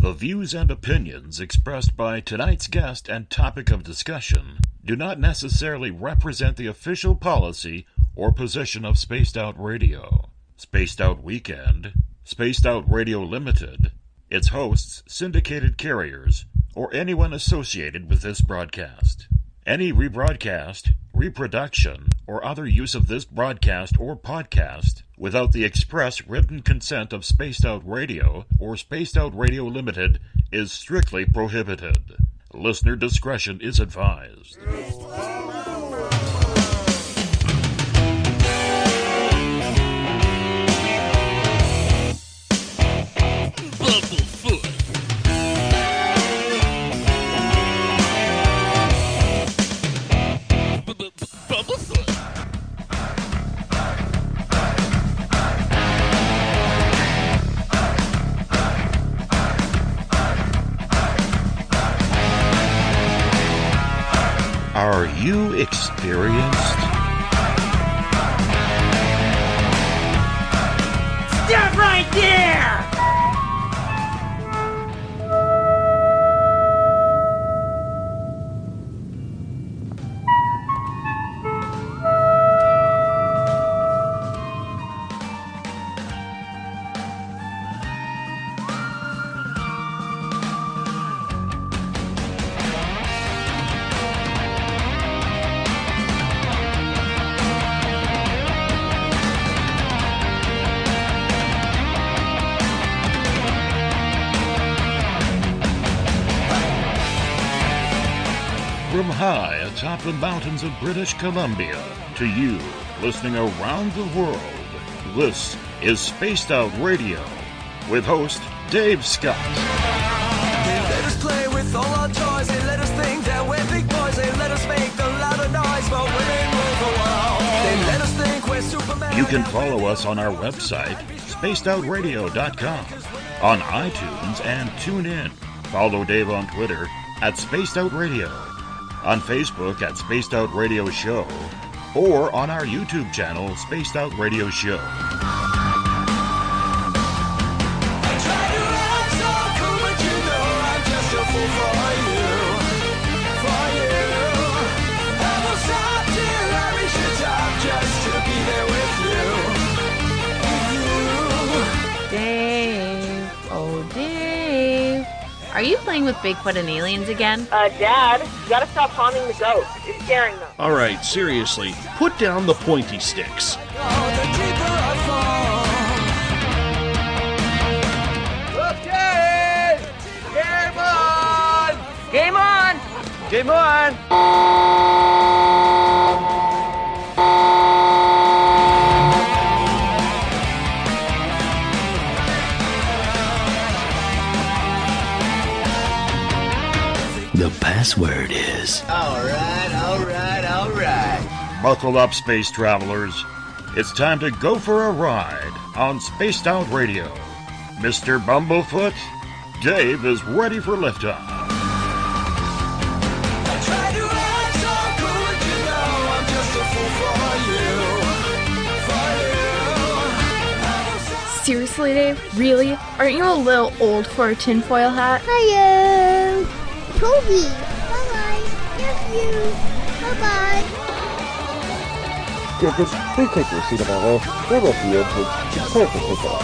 The views and opinions expressed by tonight's guest and topic of discussion do not necessarily represent the official policy or position of Spaced Out Radio, Spaced Out Weekend, Spaced Out Radio Limited, its hosts, syndicated carriers, or anyone associated with this broadcast. Any rebroadcast, reproduction, or other use of this broadcast or podcast without the express written consent of Spaced Out Radio or Spaced Out Radio Limited is strictly prohibited. Listener discretion is advised. Are you experienced? Stop right there! From high atop the mountains of British Columbia to you listening around the world, this is Spaced Out Radio with host Dave Scott. They let us play with all our toys. They let us think that we're big boys. They let us make the louder noise, but women rule the world. They let us think we're Superman. You can follow us on our website, spacedoutradio.com, on iTunes and TuneIn. Follow Dave on Twitter at Spaced Out Radio, on Facebook at Spaced Out Radio Show, or on our YouTube channel, Spaced Out Radio Show. Dave, oh Dave, are you playing with Bigfoot and aliens again? Dad, you gotta stop haunting the ghosts. It's scaring them. All right, seriously, put down the pointy sticks. Okay! Game on! Game on! Game on! The password is... All right. Buckle up, space travelers. It's time to go for a ride on Spaced Out Radio. Mr. Bumblefoot, Dave is ready for liftoff. Seriously, Dave? Really? Aren't you a little old for a tinfoil hat? Hello, Toby. Bye-bye. Nephew. Bye-bye. Yeah, just please take your seat about her. Grab up the edge and prepare for takeoff.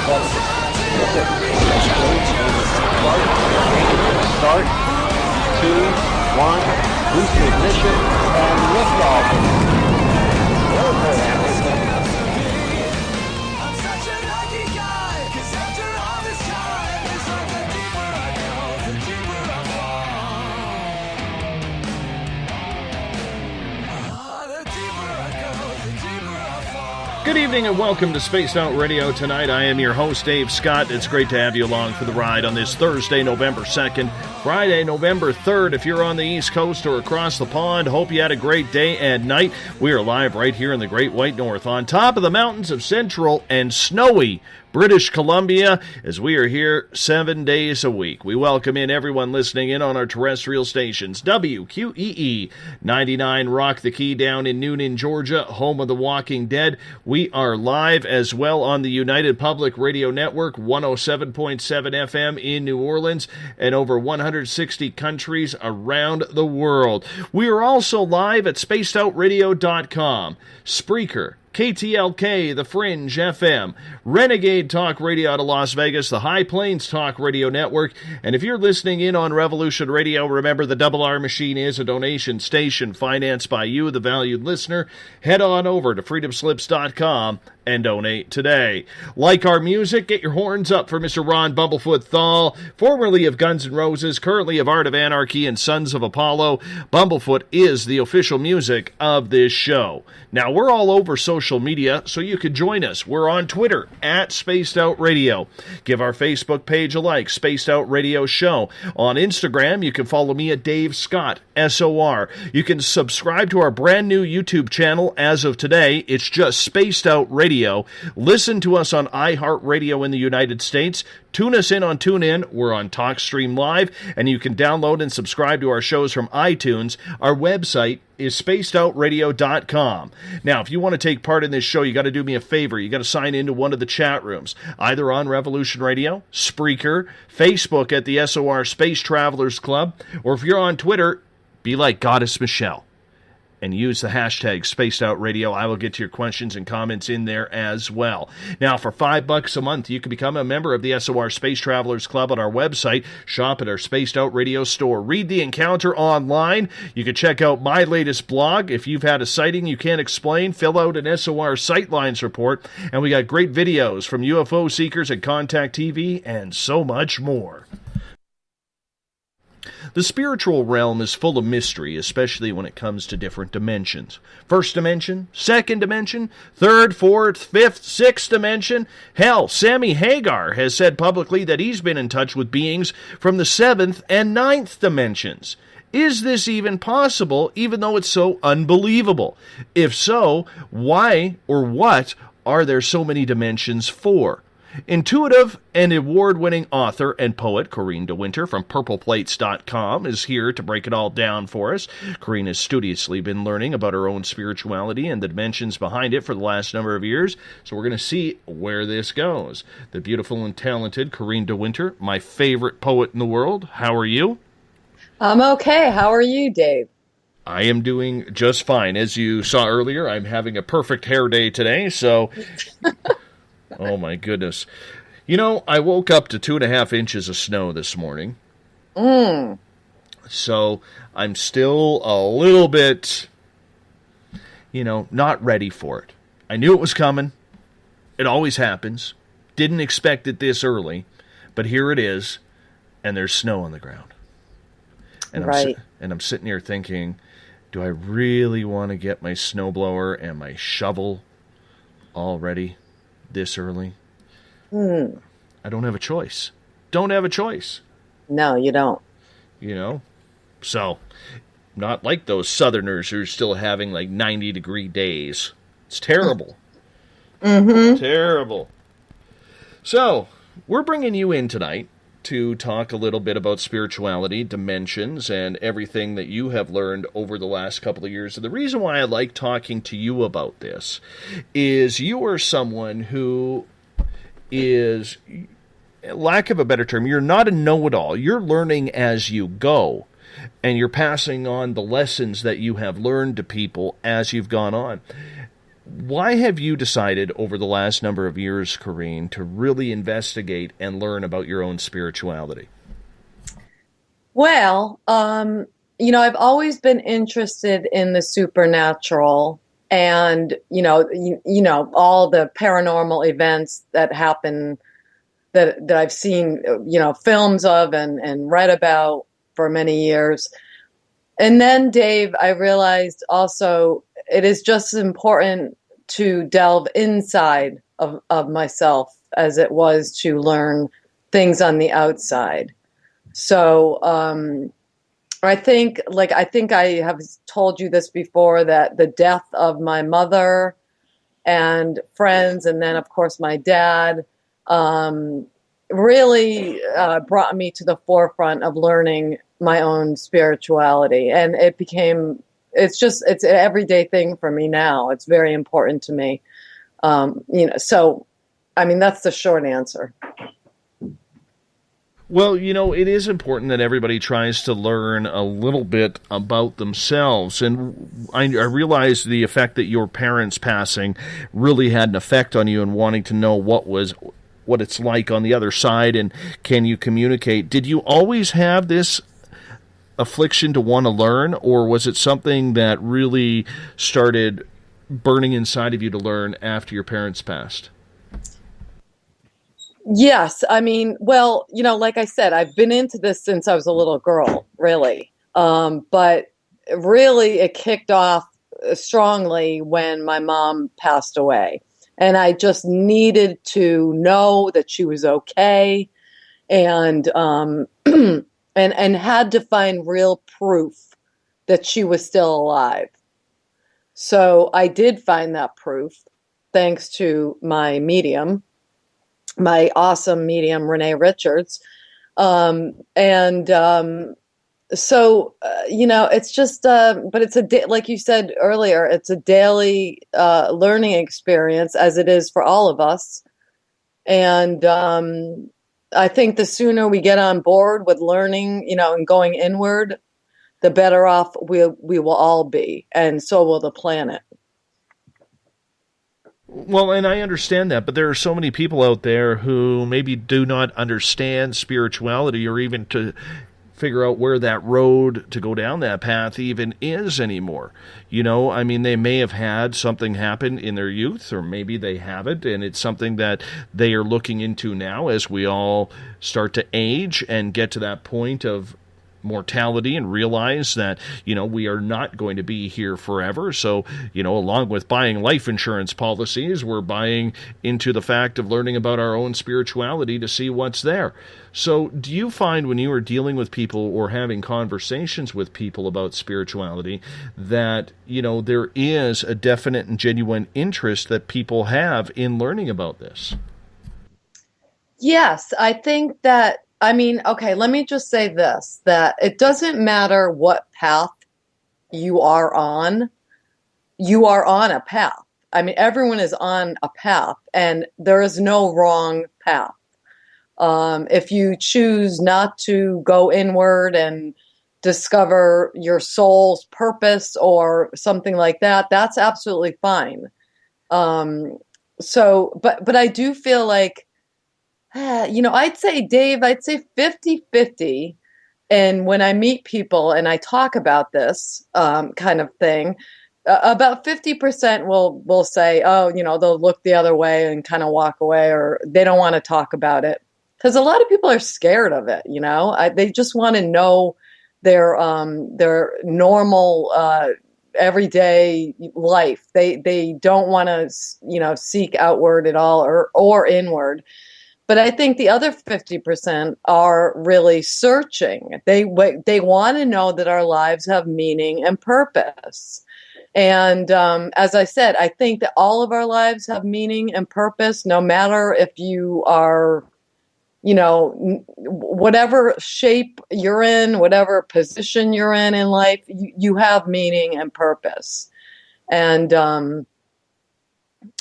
That's it. Start. 2, 1. Boost to ignition and lift off. Good evening and welcome to Spaced Out Radio tonight. I am your host, Dave Scott. It's great to have you along for the ride on this Thursday, November 2nd, Friday, November 3rd. If you're on the East Coast or across the pond, hope you had a great day and night. We are live right here in the Great White North on top of the mountains of central and snowy British Columbia, as we are here 7 days a week. We welcome in everyone listening in on our terrestrial stations. WQEE 99 Rock the Key down in Noonan, Georgia, home of The Walking Dead. We We are live as well on the United Public Radio Network, 107.7 FM in New Orleans, and over 160 countries around the world. We are also live at spacedoutradio.com, Spreaker, KTLK, The Fringe FM, Renegade Talk Radio out of Las Vegas, the High Plains Talk Radio Network, and if you're listening in on Revolution Radio, remember the Double R Machine is a donation station financed by you, the valued listener. Head on over to freedomslips.com and donate today. Like our music, get your horns up for Mr. Ron Bumblefoot THAL, formerly of Guns N' Roses, currently of Art of Anarchy and Sons of Apollo. Bumblefoot is the official music of this show. Now, we're all over social media, so you can join us. We're on Twitter, at Spaced Out Radio. Give our Facebook page a like, Spaced Out Radio Show. On Instagram, you can follow me at Dave Scott, SOR. You can subscribe to our brand new YouTube channel as of today. It's just Spaced Out Radio. Listen to us on iHeartRadio in the United States. Tune us in on TuneIn. We're on TalkStream Live, and you can download and subscribe to our shows from iTunes. Our website is spacedoutradio.com. Now, if you want to take part in this show, you got to do me a favor. You got to sign into one of the chat rooms, either on Revolution Radio, Spreaker, Facebook at the SOR Space Travelers Club, or if you're on Twitter, be like Goddess Michelle and use the hashtag Spaced Out Radio. I will get to your questions and comments in there as well. Now, for $5 a month, you can become a member of the SOR Space Travelers Club on our website. Shop at our Spaced Out Radio store. Read the encounter online. You can check out my latest blog. If you've had a sighting you can't explain, fill out an SOR Sightlines report. And we got great videos from UFO seekers at Contact TV and so much more. The spiritual realm is full of mystery, especially when it comes to different dimensions. First dimension, second dimension, third, fourth, fifth, sixth dimension. Hell, Sammy Hagar has said publicly that he's been in touch with beings from the seventh and ninth dimensions. Is this even possible, even though it's so unbelievable? If so, why or what are there so many dimensions for? Intuitive and award-winning author and poet Corrine De Winter from purpleplates.com is here to break it all down for us. Corrine has studiously been learning about her own spirituality and the dimensions behind it for the last number of years, so we're going to see where this goes. The beautiful and talented Corrine De Winter, my favorite poet in the world. How are you? I'm okay. How are you, Dave? I am doing just fine. As you saw earlier, I'm having a perfect hair day today, so... Oh, my goodness. You know, I woke up to 2.5 inches of snow this morning. So I'm still a little bit, not ready for it. I knew it was coming. It always happens. Didn't expect it this early. But here it is, and there's snow on the ground. And right. I'm sitting here thinking, do I really want to get my snowblower and my shovel all ready this early? I don't have a choice. Don't have a choice. No, you don't. So, not like those Southerners who are still having like 90-degree days. It's terrible. Terrible. So, we're bringing you in tonight to talk a little bit about spirituality, dimensions, and everything that you have learned over the last couple of years. And the reason why I like talking to you about this is you are someone who is, lack of a better term, you're not a know-it-all. You're learning as you go, and you're passing on the lessons that you have learned to people as you've gone on. Why have you decided over the last number of years, Corrine, to really investigate and learn about your own spirituality? Well, I've always been interested in the supernatural and, all the paranormal events that happen that I've seen, films of and read about for many years. And then, Dave, I realized also it is just as important to delve inside of myself as it was to learn things on the outside. So I think I have told you this before, that the death of my mother and friends, and then, of course, my dad, really brought me to the forefront of learning my own spirituality. And it's an everyday thing for me now. It's very important to me. So, I mean, that's the short answer. Well, it is important that everybody tries to learn a little bit about themselves. And I realize the effect that your parents passing really had an effect on you and wanting to know what it's like on the other side and can you communicate. Did you always have this affliction to want to learn, or was it something that really started burning inside of you to learn after your parents passed? Yes. I mean, well, like I said, I've been into this since I was a little girl, really. But really it kicked off strongly when my mom passed away. And I just needed to know that she was okay and and had to find real proof that she was still alive. So I did find that proof thanks to my medium, my awesome medium, Renee Richards. It's just, but it's like you said earlier, it's a daily learning experience as it is for all of us. And I think the sooner we get on board with learning, and going inward, the better off we will all be. And so will the planet. Well, and I understand that, but there are so many people out there who maybe do not understand spirituality or even to figure out where that road to go down that path even is anymore. I mean, they may have had something happen in their youth, or maybe they haven't, and it's something that they are looking into now as we all start to age and get to that point of mortality and realize that, we are not going to be here forever. So, along with buying life insurance policies, we're buying into the fact of learning about our own spirituality to see what's there. So do you find when you are dealing with people or having conversations with people about spirituality that, there is a definite and genuine interest that people have in learning about this? Yes, I think that, okay, let me just say this, that it doesn't matter what path you are on a path. I mean, everyone is on a path, and there is no wrong path. If you choose not to go inward and discover your soul's purpose or something like that, that's absolutely fine. But I do feel like, I'd say, Dave, 50-50. And when I meet people and I talk about this kind of thing, about 50% will say, oh, they'll look the other way and kind of walk away, or they don't want to talk about it. Because a lot of people are scared of it, they just want to know their normal everyday life. They don't want to, seek outward at all or inward. But I think the other 50% are really searching. They want to know that our lives have meaning and purpose. And as I said, I think that all of our lives have meaning and purpose, no matter if you are, whatever shape you're in, whatever position you're in life, you have meaning and purpose. And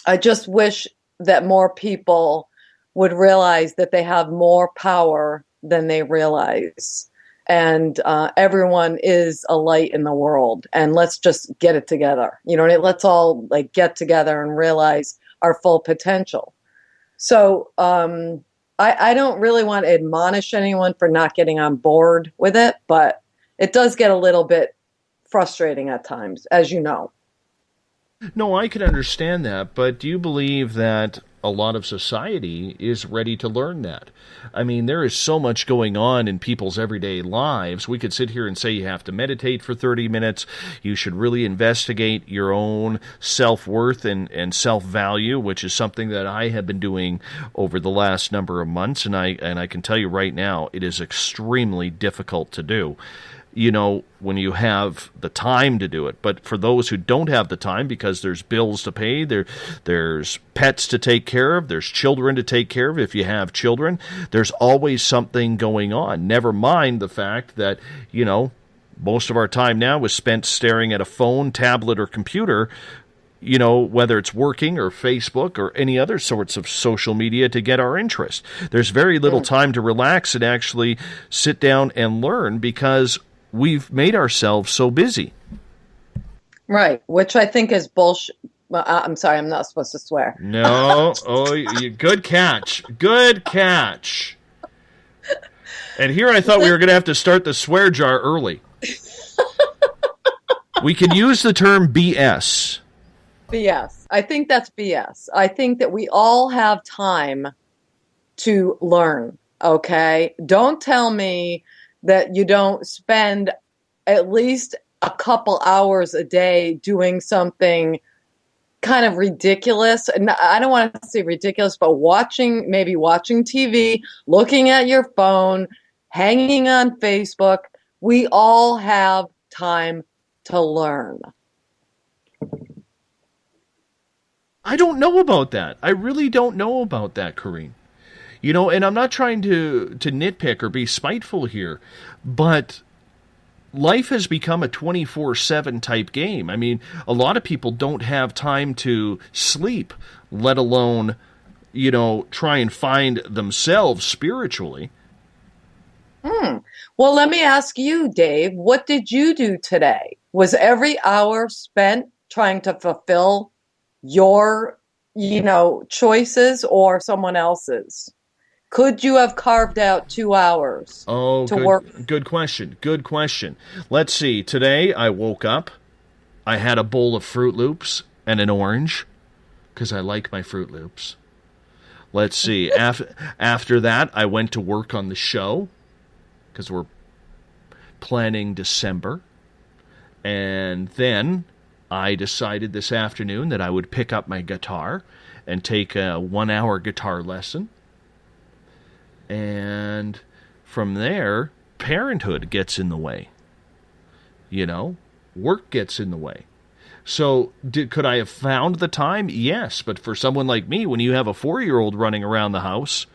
I just wish that more people would realize that they have more power than they realize. And everyone is a light in the world. And let's just get it together. Let's all get together and realize our full potential. So I don't really want to admonish anyone for not getting on board with it, but it does get a little bit frustrating at times, as you know. No, I can understand that, but do you believe that a lot of society is ready to learn that? I mean, there is so much going on in people's everyday lives. We could sit here and say you have to meditate for 30 minutes. You should really investigate your own self-worth and self-value, which is something that I have been doing over the last number of months, and I can tell you right now, it is extremely difficult to do. When you have the time to do it. But for those who don't have the time, because there's bills to pay, there's pets to take care of, there's children to take care of if you have children, there's always something going on. Never mind the fact that, most of our time now is spent staring at a phone, tablet, or computer whether it's working or Facebook or any other sorts of social media to get our interest. There's very little time to relax and actually sit down and learn because we've made ourselves so busy. Right, which I think is bullshit. Well, I'm sorry, I'm not supposed to swear. No. Good catch. Good catch. And here I thought we were going to have to start the swear jar early. We can use the term BS. BS. I think that's BS. I think that we all have time to learn, okay? Don't tell me that you don't spend at least a couple hours a day doing something kind of ridiculous. And I don't want to say ridiculous, but watching TV, looking at your phone, hanging on Facebook. We all have time to learn. I don't know about that. I really don't know about that, Corrine. And I'm not trying to nitpick or be spiteful here, but life has become a 24/7 type game. I mean, a lot of people don't have time to sleep, let alone, try and find themselves spiritually. Well, let me ask you, Dave, what did you do today? Was every hour spent trying to fulfill your, choices or someone else's? Could you have carved out 2 hours to work? Good question. Good question. Let's see. Today I woke up. I had a bowl of Fruit Loops and an orange because I like my Fruit Loops. Let's see. After that, I went to work on the show because we're planning December. And then I decided this afternoon that I would pick up my guitar and take a 1-hour guitar lesson. And from there, parenthood gets in the way. Work gets in the way. So could I have found the time? Yes, but for someone like me, when you have a 4-year-old running around the house,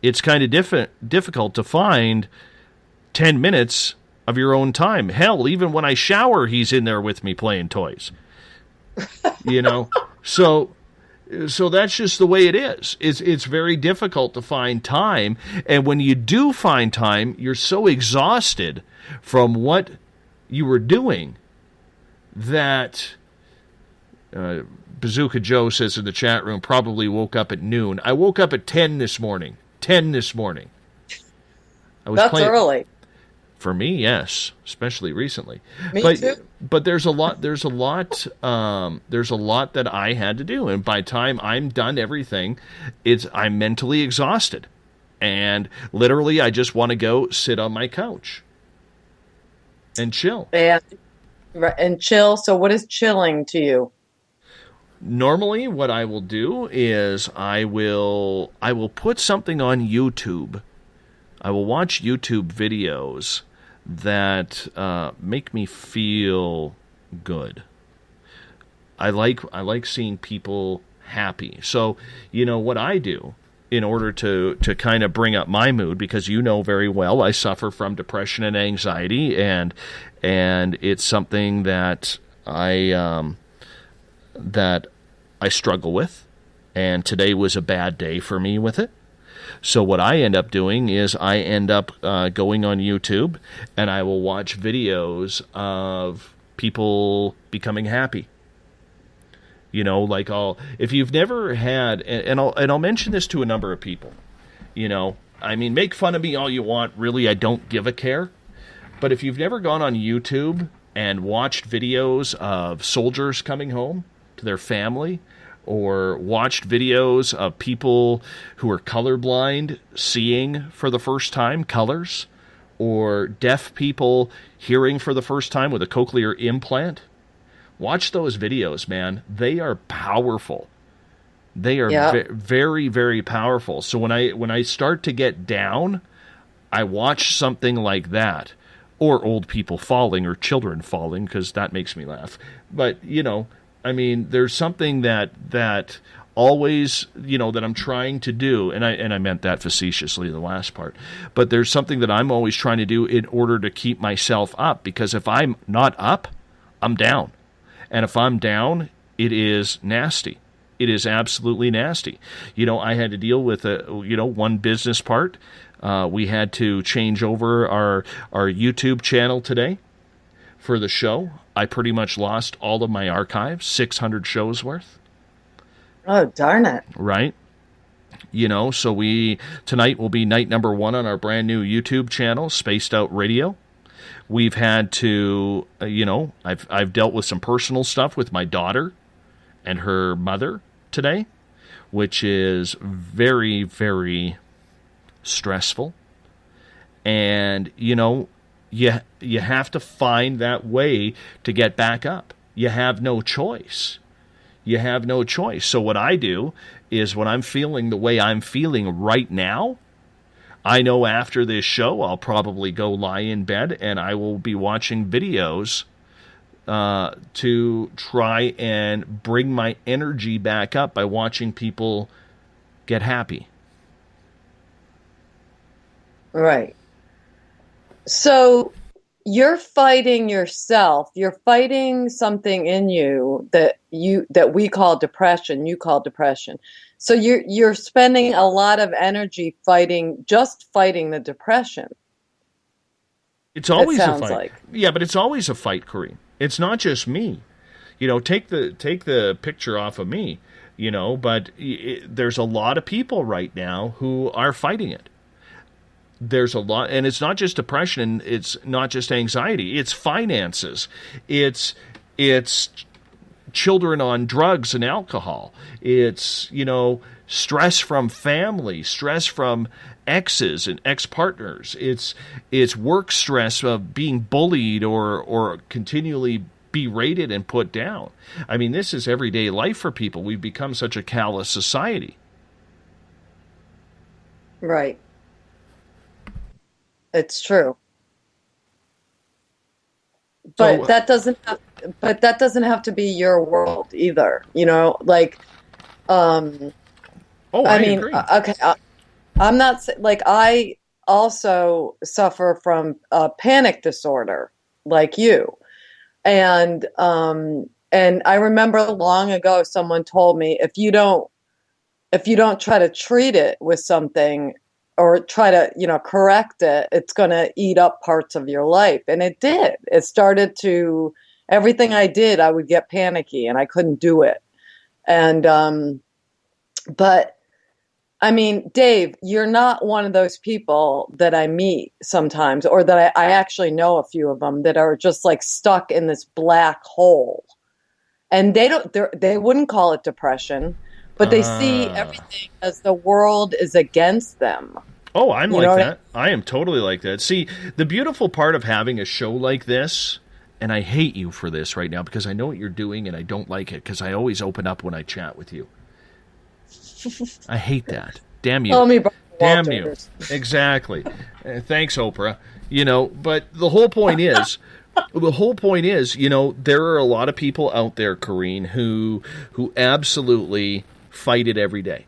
it's kind of difficult to find 10 minutes of your own time. Hell, even when I shower, he's in there with me playing toys. So that's just the way it is. It's very difficult to find time. And when you do find time, you're so exhausted from what you were doing that Bazooka Joe says in the chat room, probably woke up at noon. I woke up at 10 this morning. 10 this morning. That's early. For me, yes, especially recently. Me too. But there's a lot that I had to do, and by the time I'm done everything, I'm mentally exhausted, and literally I just want to go sit on my couch and chill. And chill. So, what is chilling to you? Normally, what I will do is I will put something on YouTube. I will watch YouTube videos that make me feel good. I like seeing people happy. So, what I do in order to kind of bring up my mood, because very well I suffer from depression and anxiety, and it's something that I struggle with, and today was a bad day for me with it. So what I end up doing is I end up going on YouTube, and I will watch videos of people becoming happy. If you've never had, and I'll mention this to a number of people, make fun of me all you want. Really, I don't give a care. But if you've never gone on YouTube and watched videos of soldiers coming home to their family, or watched videos of people who are colorblind seeing for the first time colors, or deaf people hearing for the first time with a cochlear implant, watch those videos, man. They are powerful. They are very, very powerful. So when I start to get down, I watch something like that, or old people falling or children falling, because that makes me laugh. But, there's something that always, that I'm trying to do, and I meant that facetiously, the last part, but there's something that I'm always trying to do in order to keep myself up, because if I'm not up, I'm down. And if I'm down, it is nasty. It is absolutely nasty. I had to deal with one business part. We had to change over our YouTube channel today for the show. I pretty much lost all of my archives, 600 shows worth. Oh, darn it. Right? So tonight will be night number 1 on our brand new YouTube channel, Spaced Out Radio. We've had to, I've dealt with some personal stuff with my daughter and her mother today, which is very, very stressful. And, you have to find that way to get back up. You have no choice. So what I do is when I'm feeling the way I'm feeling right now, I know after this show I'll probably go lie in bed and I will be watching videos to try and bring my energy back up by watching people get happy. Right. So you're fighting yourself. You're fighting something in you that we call depression. You call depression. So you're spending a lot of energy fighting the depression. It's always a fight. Like. Yeah, but it's always a fight, Corrine. It's not just me. Take the picture off of me. But there's a lot of people right now who are fighting it. There's a lot, and it's not just depression, it's not just anxiety, it's finances, it's children on drugs and alcohol, it's, stress from family, stress from exes and ex-partners, it's work stress of being bullied or continually berated and put down. I mean, this is everyday life for people. We've become such a callous society. Right. It's true, but that doesn't have to be your world either. I mean, agree. Okay, I'm not like I also suffer from panic disorder, like you, and I remember long ago someone told me if you don't try to treat it with something. Or try to, correct it, it's going to eat up parts of your life. And it did. It started to, everything I did, I would get panicky and I couldn't do it. And, but, I mean, Dave, you're not one of those people that I meet sometimes, or that I actually know a few of them that are just like stuck in this black hole. And they wouldn't call it depression, but they see everything as the world is against them. Oh, I'm like that. I am totally like that. See, the beautiful part of having a show like this, and I hate you for this right now because I know what you're doing and I don't like it because I always open up when I chat with you. I hate that. Damn you. Tell me, damn you. Exactly. Thanks, Oprah. But the whole point is, there are a lot of people out there, Corrine, who absolutely fight it every day.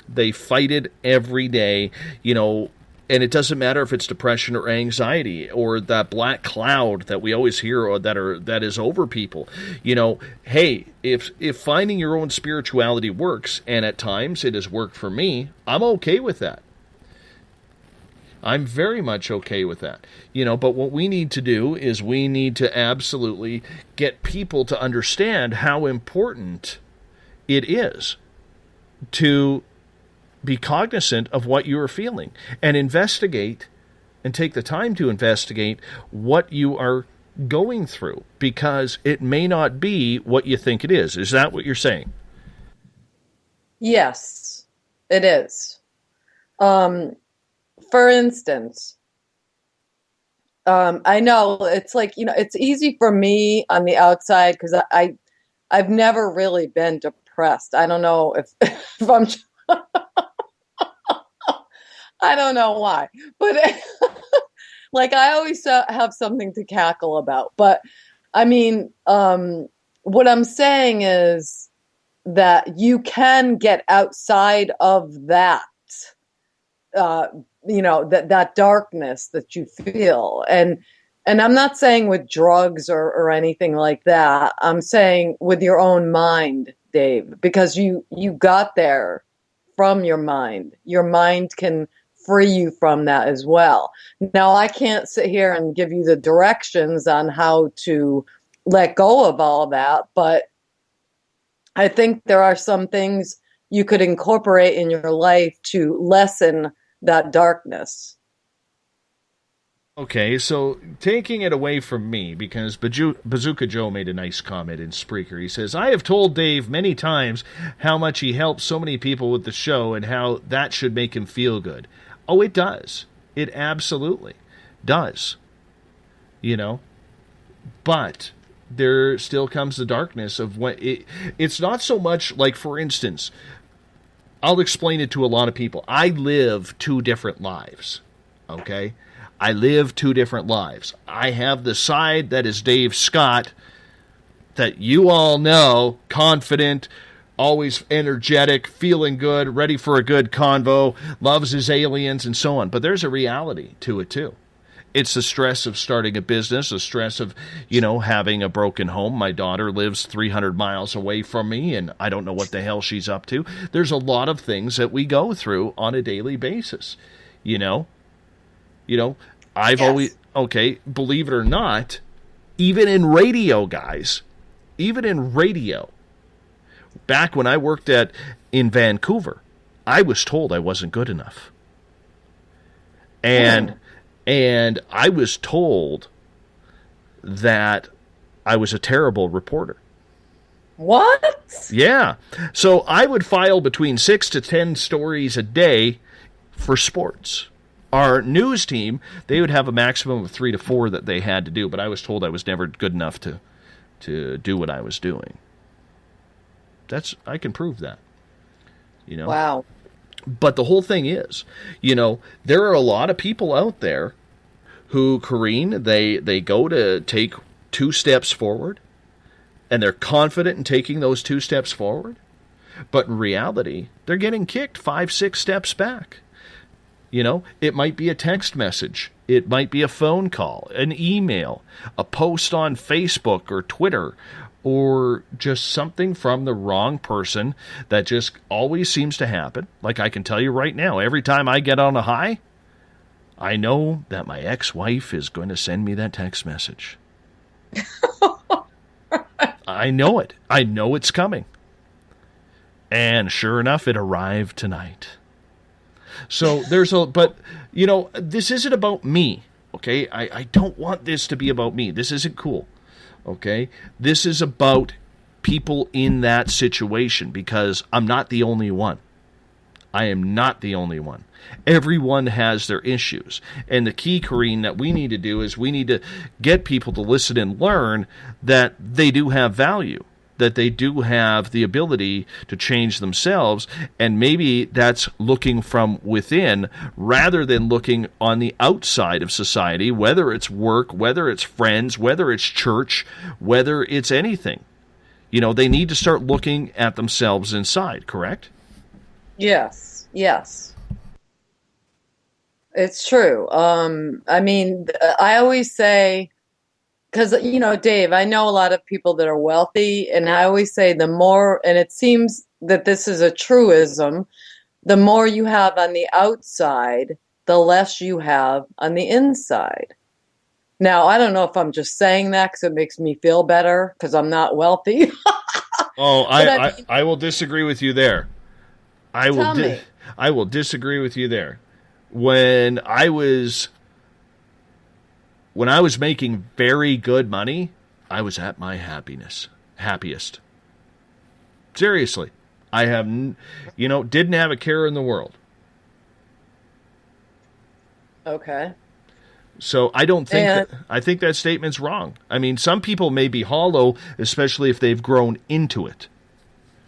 They fight it every day, and it doesn't matter if it's depression or anxiety or that black cloud that we always hear or that is over people. Hey, if finding your own spirituality works, and at times it has worked for me, I'm okay with that. I'm very much okay with that. But what we need to do is we need to absolutely get people to understand how important it is to be cognizant of what you are feeling and investigate and take the time to investigate what you are going through, because it may not be what you think it is. Is that what you're saying? Yes, it is. For instance, I know it's like, it's easy for me on the outside because I've never really been depressed. I don't know if I'm I don't know why, but like I always have something to cackle about. But I mean, what I'm saying is that you can get outside of that, that darkness that you feel, and And I'm not saying with drugs or anything like that. I'm saying with your own mind, Dave, because you got there from your mind. Your mind can free you from that as well. Now, I can't sit here and give you the directions on how to let go of all that, but I think there are some things you could incorporate in your life to lessen that darkness. Okay, so taking it away from me, because Bazooka Joe made a nice comment in Spreaker. He says, I have told Dave many times how much he helps so many people with the show and how that should make him feel good. Oh, it does. It absolutely does. You know? But there still comes the darkness of when it's not so much like, for instance, I'll explain it to a lot of people. I live 2 different lives, okay? I live 2 different lives. I have the side that is Dave Scott, that you all know, confident, always energetic, feeling good, ready for a good convo, loves his aliens, and so on. But there's a reality to it, too. It's the stress of starting a business, the stress of, having a broken home. My daughter lives 300 miles away from me, and I don't know what the hell she's up to. There's a lot of things that we go through on a daily basis, I've always, believe it or not, even in radio, guys, back when I worked in Vancouver, I was told I wasn't good enough. And I was told that I was a terrible reporter. What? Yeah. So I would file between 6 to 10 stories a day for sports. Our news team, they would have a maximum of 3 to 4 that they had to do, but I was told I was never good enough to do what I was doing. I can prove that. Wow. But the whole thing is, there are a lot of people out there who, Corrine, they go to take 2 steps forward, and they're confident in taking those 2 steps forward, but in reality, they're getting kicked 5, 6 steps back. It might be a text message. It might be a phone call, an email, a post on Facebook or Twitter, or just something from the wrong person that just always seems to happen. Like I can tell you right now, every time I get on a high, I know that my ex-wife is going to send me that text message. I know it. I know it's coming. And sure enough, it arrived tonight. So but this isn't about me, okay? I don't want this to be about me. This isn't cool, okay? This is about people in that situation, because I'm not the only one. I am not the only one. Everyone has their issues. And the key, Corrine, that we need to do is we need to get people to listen and learn that they do have value, that they do have the ability to change themselves, and maybe that's looking from within rather than looking on the outside of society, whether it's work, whether it's friends, whether it's church, whether it's anything. They need to start looking at themselves inside, correct? Yes. It's true. I always say, because, Dave, I know a lot of people that are wealthy, and I always say the more, and it seems that this is a truism, the more you have on the outside, the less you have on the inside. Now, I don't know if I'm just saying that because it makes me feel better because I'm not wealthy. I will disagree with you there. I will disagree with you there. When I was making very good money, I was at my happiest. Seriously. I have, didn't have a care in the world. Okay. So I don't think I think that statement's wrong. I mean, some people may be hollow, especially if they've grown into it,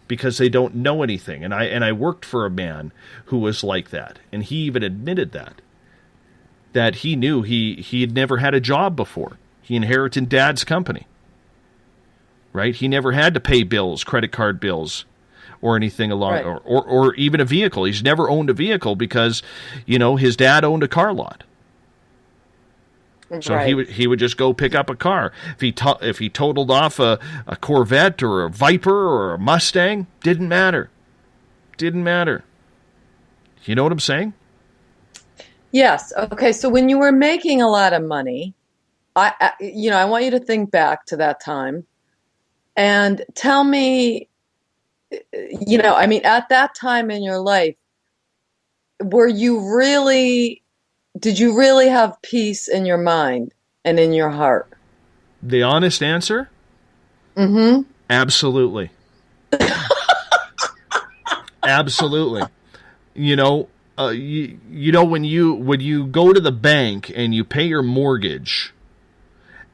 because they don't know anything. And I worked for a man who was like that, and he even admitted that he knew he had never had a job before. He inherited dad's company. Right? He never had to pay bills, credit card bills, or anything along, right, or even a vehicle. He's never owned a vehicle because, his dad owned a car lot. So he would just go pick up a car. If he totaled off a Corvette or a Viper or a Mustang, didn't matter. Didn't matter. You know what I'm saying? Yes. Okay. So when you were making a lot of money, I want you to think back to that time and tell me, at that time in your life, did you really have peace in your mind and in your heart? The honest answer? Mm-hmm. Absolutely. Absolutely. When you go to the bank and you pay your mortgage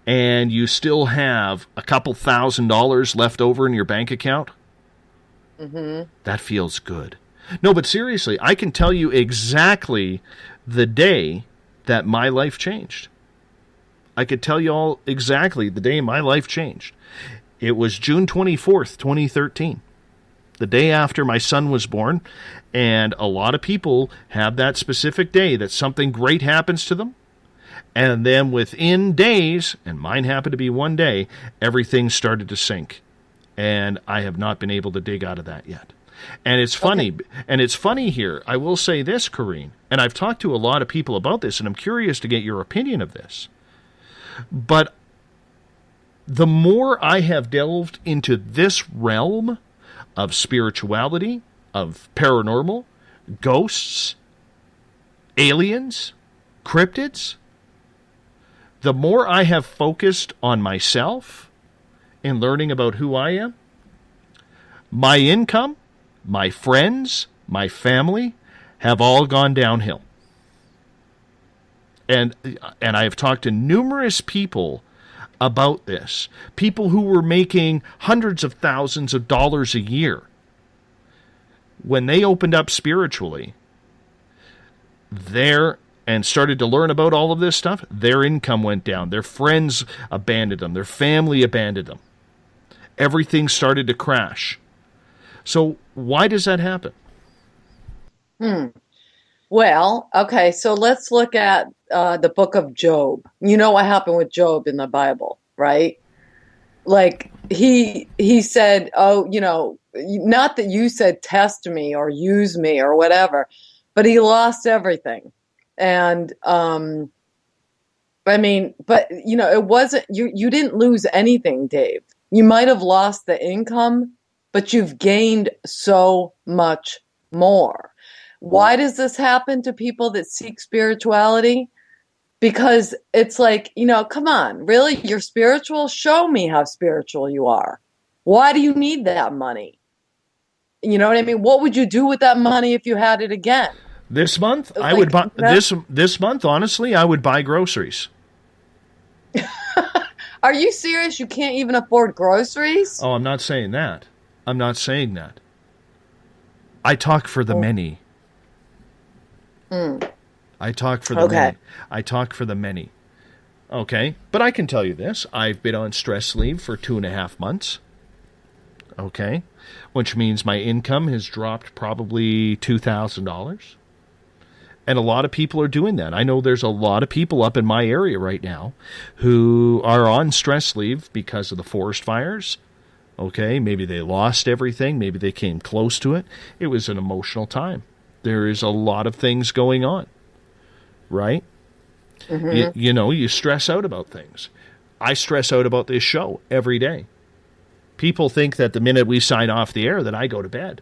and you still have a couple $1,000s left over in your bank account, that feels good. No, but seriously, I can tell you exactly the day that my life changed. I could tell you all exactly the day my life changed. It was June 24th, 2013. The day after my son was born, and a lot of people have that specific day that something great happens to them, and then within days, and mine happened to be one day, everything started to sink, and I have not been able to dig out of that yet. And it's funny, and it's funny here. I will say this, Corrine, and I've talked to a lot of people about this, and I'm curious to get your opinion of this. But the more I have delved into this realm of spirituality, of paranormal, ghosts, aliens, cryptids, the more I have focused on myself in learning about who I am, my income, my friends, my family have all gone downhill. And I have talked to numerous people about this. People who were making hundreds of thousands of dollars a year. When they opened up spiritually, and started to learn about all of this stuff, their income went down. Their friends abandoned them. Their family abandoned them. Everything started to crash. So why does that happen? Well, okay, so let's look at the book of Job. You know what happened with Job in the Bible, right? Like he said, not that you said test me or use me or whatever, but he lost everything. And it wasn't, you didn't lose anything, Dave. You might have lost the income, but you've gained so much more. Why does this happen to people that seek spirituality? Because it's like, come on, really? You're spiritual? Show me how spiritual you are. Why do you need that money? You know what I mean? What would you do with that money if you had it again? This month, I would buy this month, honestly, I would buy groceries. Are you serious? You can't even afford groceries? Oh, I'm not saying that. I talk for the many. I talk for the many. I talk for the many. Okay, but I can tell you this. I've been on stress leave for 2.5 months. Okay, which means my income has dropped probably $2,000. And a lot of people are doing that. I know there's a lot of people up in my area right now who are on stress leave because of the forest fires. Okay, maybe they lost everything. Maybe they came close to it. It was an emotional time. There is a lot of things going on, right? Mm-hmm. You stress out about things. I stress out about this show every day. People think that the minute we sign off the air that I go to bed.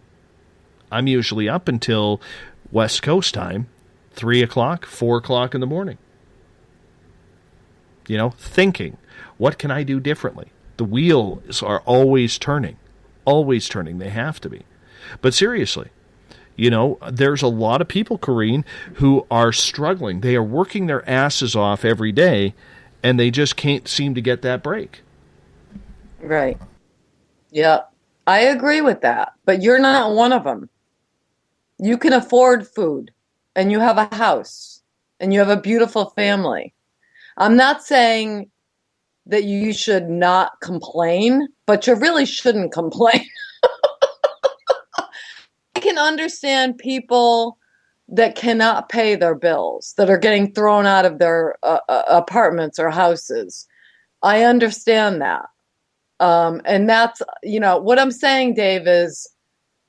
I'm usually up until West Coast time, 3 o'clock, 4 o'clock in the morning. Thinking, what can I do differently? The wheels are always turning. Always turning. They have to be. But seriously, there's a lot of people, Corrine, who are struggling. They are working their asses off every day, and they just can't seem to get that break. Right. Yeah, I agree with that. But you're not one of them. You can afford food, and you have a house, and you have a beautiful family. I'm not saying that you should not complain, but you really shouldn't complain. I can understand people that cannot pay their bills, that are getting thrown out of their apartments or houses. I understand that. And that's, what I'm saying, Dave, is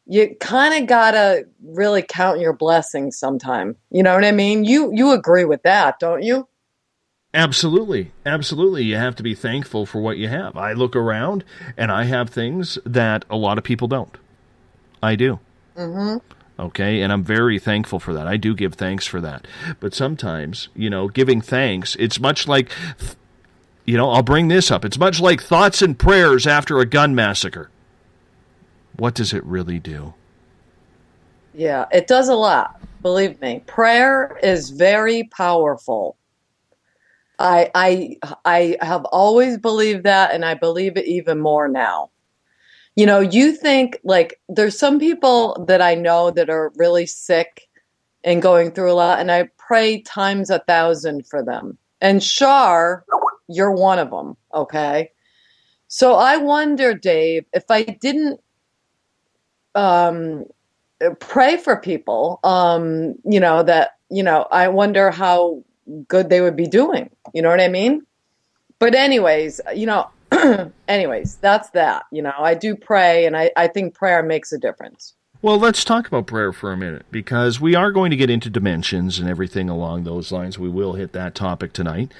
you kind of got to really count your blessings sometime. You know what I mean? You agree with that, don't you? Absolutely. Absolutely. You have to be thankful for what you have. I look around and I have things that a lot of people don't. I do. Mm-hmm. Okay, and I'm very thankful for that. I do give thanks for that. But sometimes, giving thanks, it's much like, I'll bring this up. It's much like thoughts and prayers after a gun massacre. What does it really do? Yeah, it does a lot. Believe me. Prayer is very powerful. I have always believed that, and I believe it even more now. You think, like, there's some people that I know that are really sick and going through a lot, and I pray times 1,000 for them. And Shar, you're one of them, okay? So I wonder, Dave, if I didn't pray for people, I wonder how good they would be doing. You know what I mean? But anyways, that's that. I do pray, and I think prayer makes a difference. Well, let's talk about prayer for a minute, because we are going to get into dimensions and everything along those lines. We will hit that topic tonight,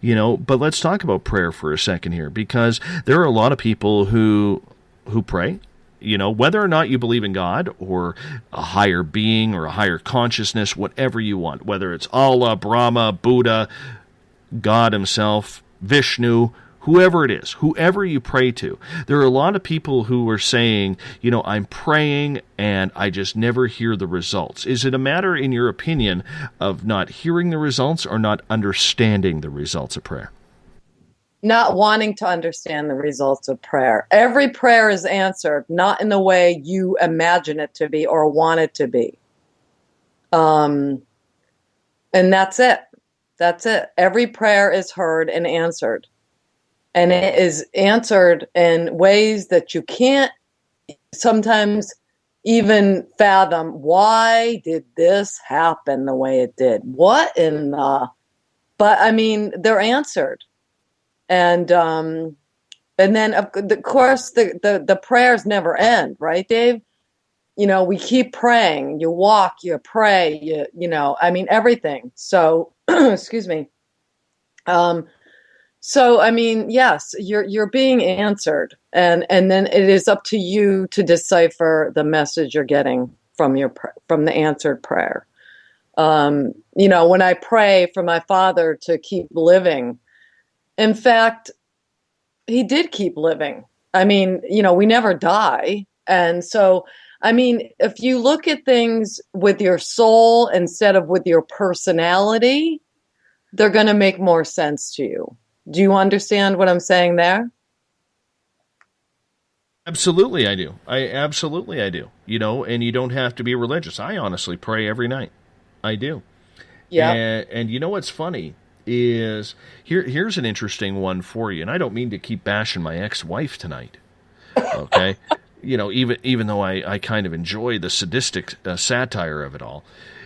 but let's talk about prayer for a second here, because there are a lot of people who pray, whether or not you believe in God or a higher being or a higher consciousness, whatever you want, whether it's Allah, Brahma, Buddha, God himself, Vishnu, whoever it is, whoever you pray to. There are a lot of people who are saying, I'm praying and I just never hear the results. Is it a matter, in your opinion, of not hearing the results or not understanding the results of prayer? Not wanting to understand the results of prayer. Every prayer is answered, not in the way you imagine it to be or want it to be. And that's it. That's it. Every prayer is heard and answered. And it is answered in ways that you can't sometimes even fathom. Why did this happen the way it did? What in the... But, they're answered. And then, of course, the prayers never end, right, Dave? We keep praying. You walk, you pray, everything. So, excuse me. Yes, you're being answered, and then it is up to you to decipher the message you're getting from the answered prayer. When I pray for my father to keep living, in fact, he did keep living. We never die, and so if you look at things with your soul instead of with your personality, they're going to make more sense to you. Do you understand what I'm saying there? Absolutely, I do. Absolutely, I do. And you don't have to be religious. I honestly pray every night. I do. Yeah. And what's funny is, here's an interesting one for you. And I don't mean to keep bashing my ex-wife tonight. Okay? Even though I kind of enjoy the sadistic satire of it all.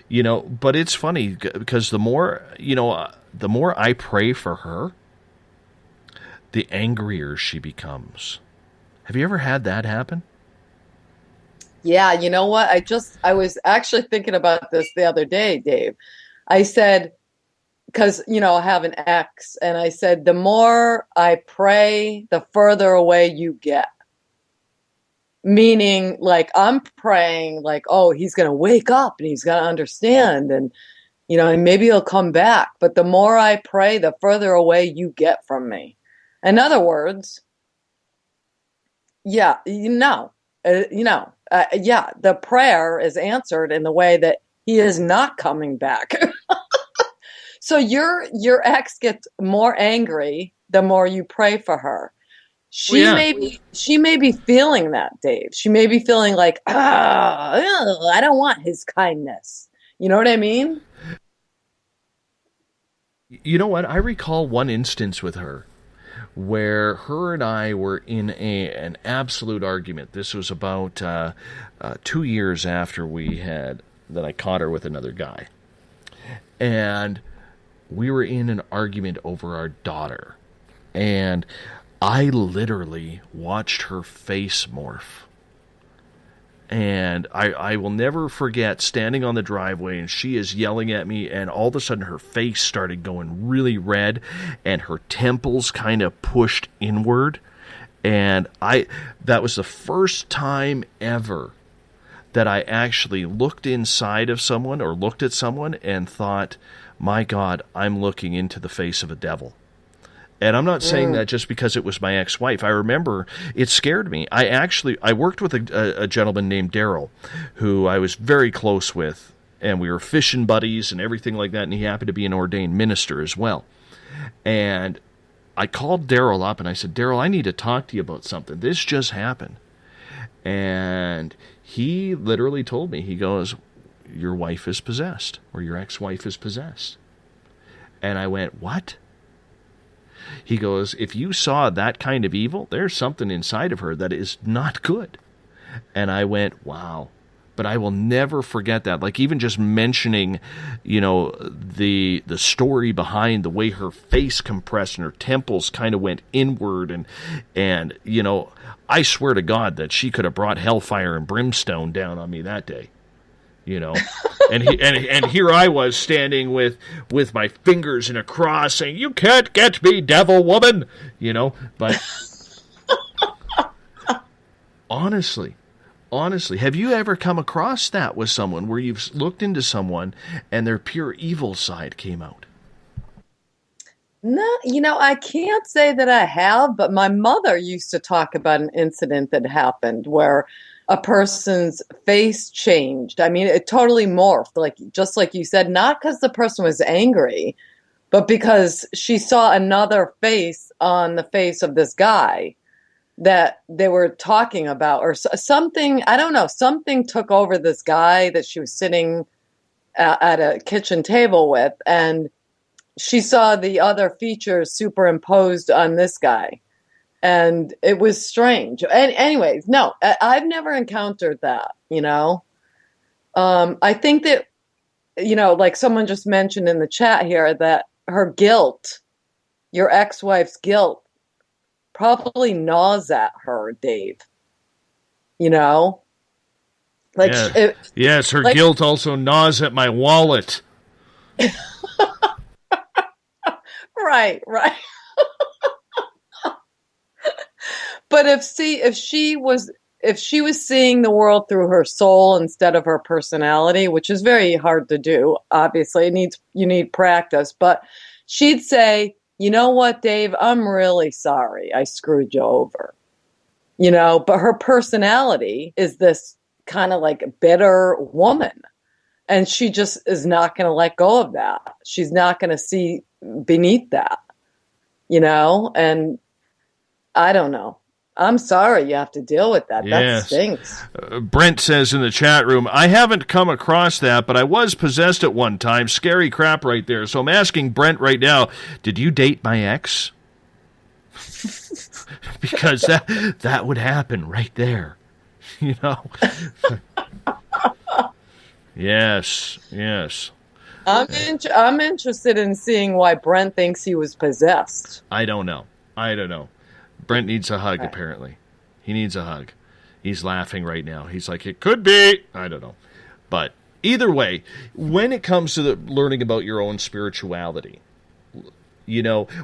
But it's funny because the more I pray for her, the angrier she becomes. Have you ever had that happen? Yeah, you know what? I was actually thinking about this the other day, Dave. I said, because, I have an ex, and I said, the more I pray, the further away you get. Meaning, like, I'm praying, like, oh, he's going to wake up and he's going to understand, and, and maybe he'll come back. But the more I pray, the further away you get from me. In other words, the prayer is answered in the way that he is not coming back. So your ex gets more angry the more you pray for her. She may be feeling that, Dave. She may be feeling like, I don't want his kindness. You know what I mean? You know what? I recall one instance with her where her and I were in an absolute argument. This was about 2 years after we had that I caught her with another guy. And we were in an argument over our daughter. And I literally watched her face morph. And I will never forget standing on the driveway, and she is yelling at me, and all of a sudden her face started going really red, and her temples kind of pushed inward. And that was the first time ever that I actually looked inside of someone or looked at someone and thought, my God, I'm looking into the face of a devil. And I'm not saying that just because it was my ex-wife. I remember it scared me. I worked with a gentleman named Daryl, who I was very close with, and we were fishing buddies and everything like that, and he happened to be an ordained minister as well. And I called Daryl up and I said, Daryl, I need to talk to you about something. This just happened. And he literally told me, he goes, your wife is possessed, or your ex-wife is possessed. And I went, what? He goes, if you saw that kind of evil, there's something inside of her that is not good. And I went, wow. But I will never forget that. Like, even just mentioning, the story behind the way her face compressed and her temples kind of went inward. And I swear to God that she could have brought hellfire and brimstone down on me that day. And here I was standing with my fingers in a cross saying, you can't get me, devil woman, but honestly, have you ever come across that with someone where you've looked into someone and their pure evil side came out? No, I can't say that I have, but my mother used to talk about an incident that happened where a person's face changed. I mean, it totally morphed, just like you said, not because the person was angry, but because she saw another face on the face of this guy that they were talking about, or something. I don't know. Something took over this guy that she was sitting at a kitchen table with, and she saw the other features superimposed on this guy. And it was strange. And anyways, no, I've never encountered that, I think that, like someone just mentioned in the chat here, that her guilt, your ex-wife's guilt, probably gnaws at her, Dave. Yes, her guilt also gnaws at my wallet. Right. But if she was seeing the world through her soul instead of her personality, which is very hard to do, obviously you need practice, but she'd say, you know what, Dave, I'm really sorry I screwed you over. But her personality is this kind of like bitter woman, and she just is not going to let go of that. She's not going to see beneath that, and I don't know. I'm sorry you have to deal with that. Yes. That stinks. Brent says in the chat room, I haven't come across that, but I was possessed at one time. Scary crap right there. So I'm asking Brent right now, did you date my ex? Because that would happen right there. Yes. I'm interested in seeing why Brent thinks he was possessed. I don't know. Brent needs a hug, apparently. He needs a hug. He's laughing right now. He's like, it could be. I don't know. But either way, when it comes to learning about your own spirituality,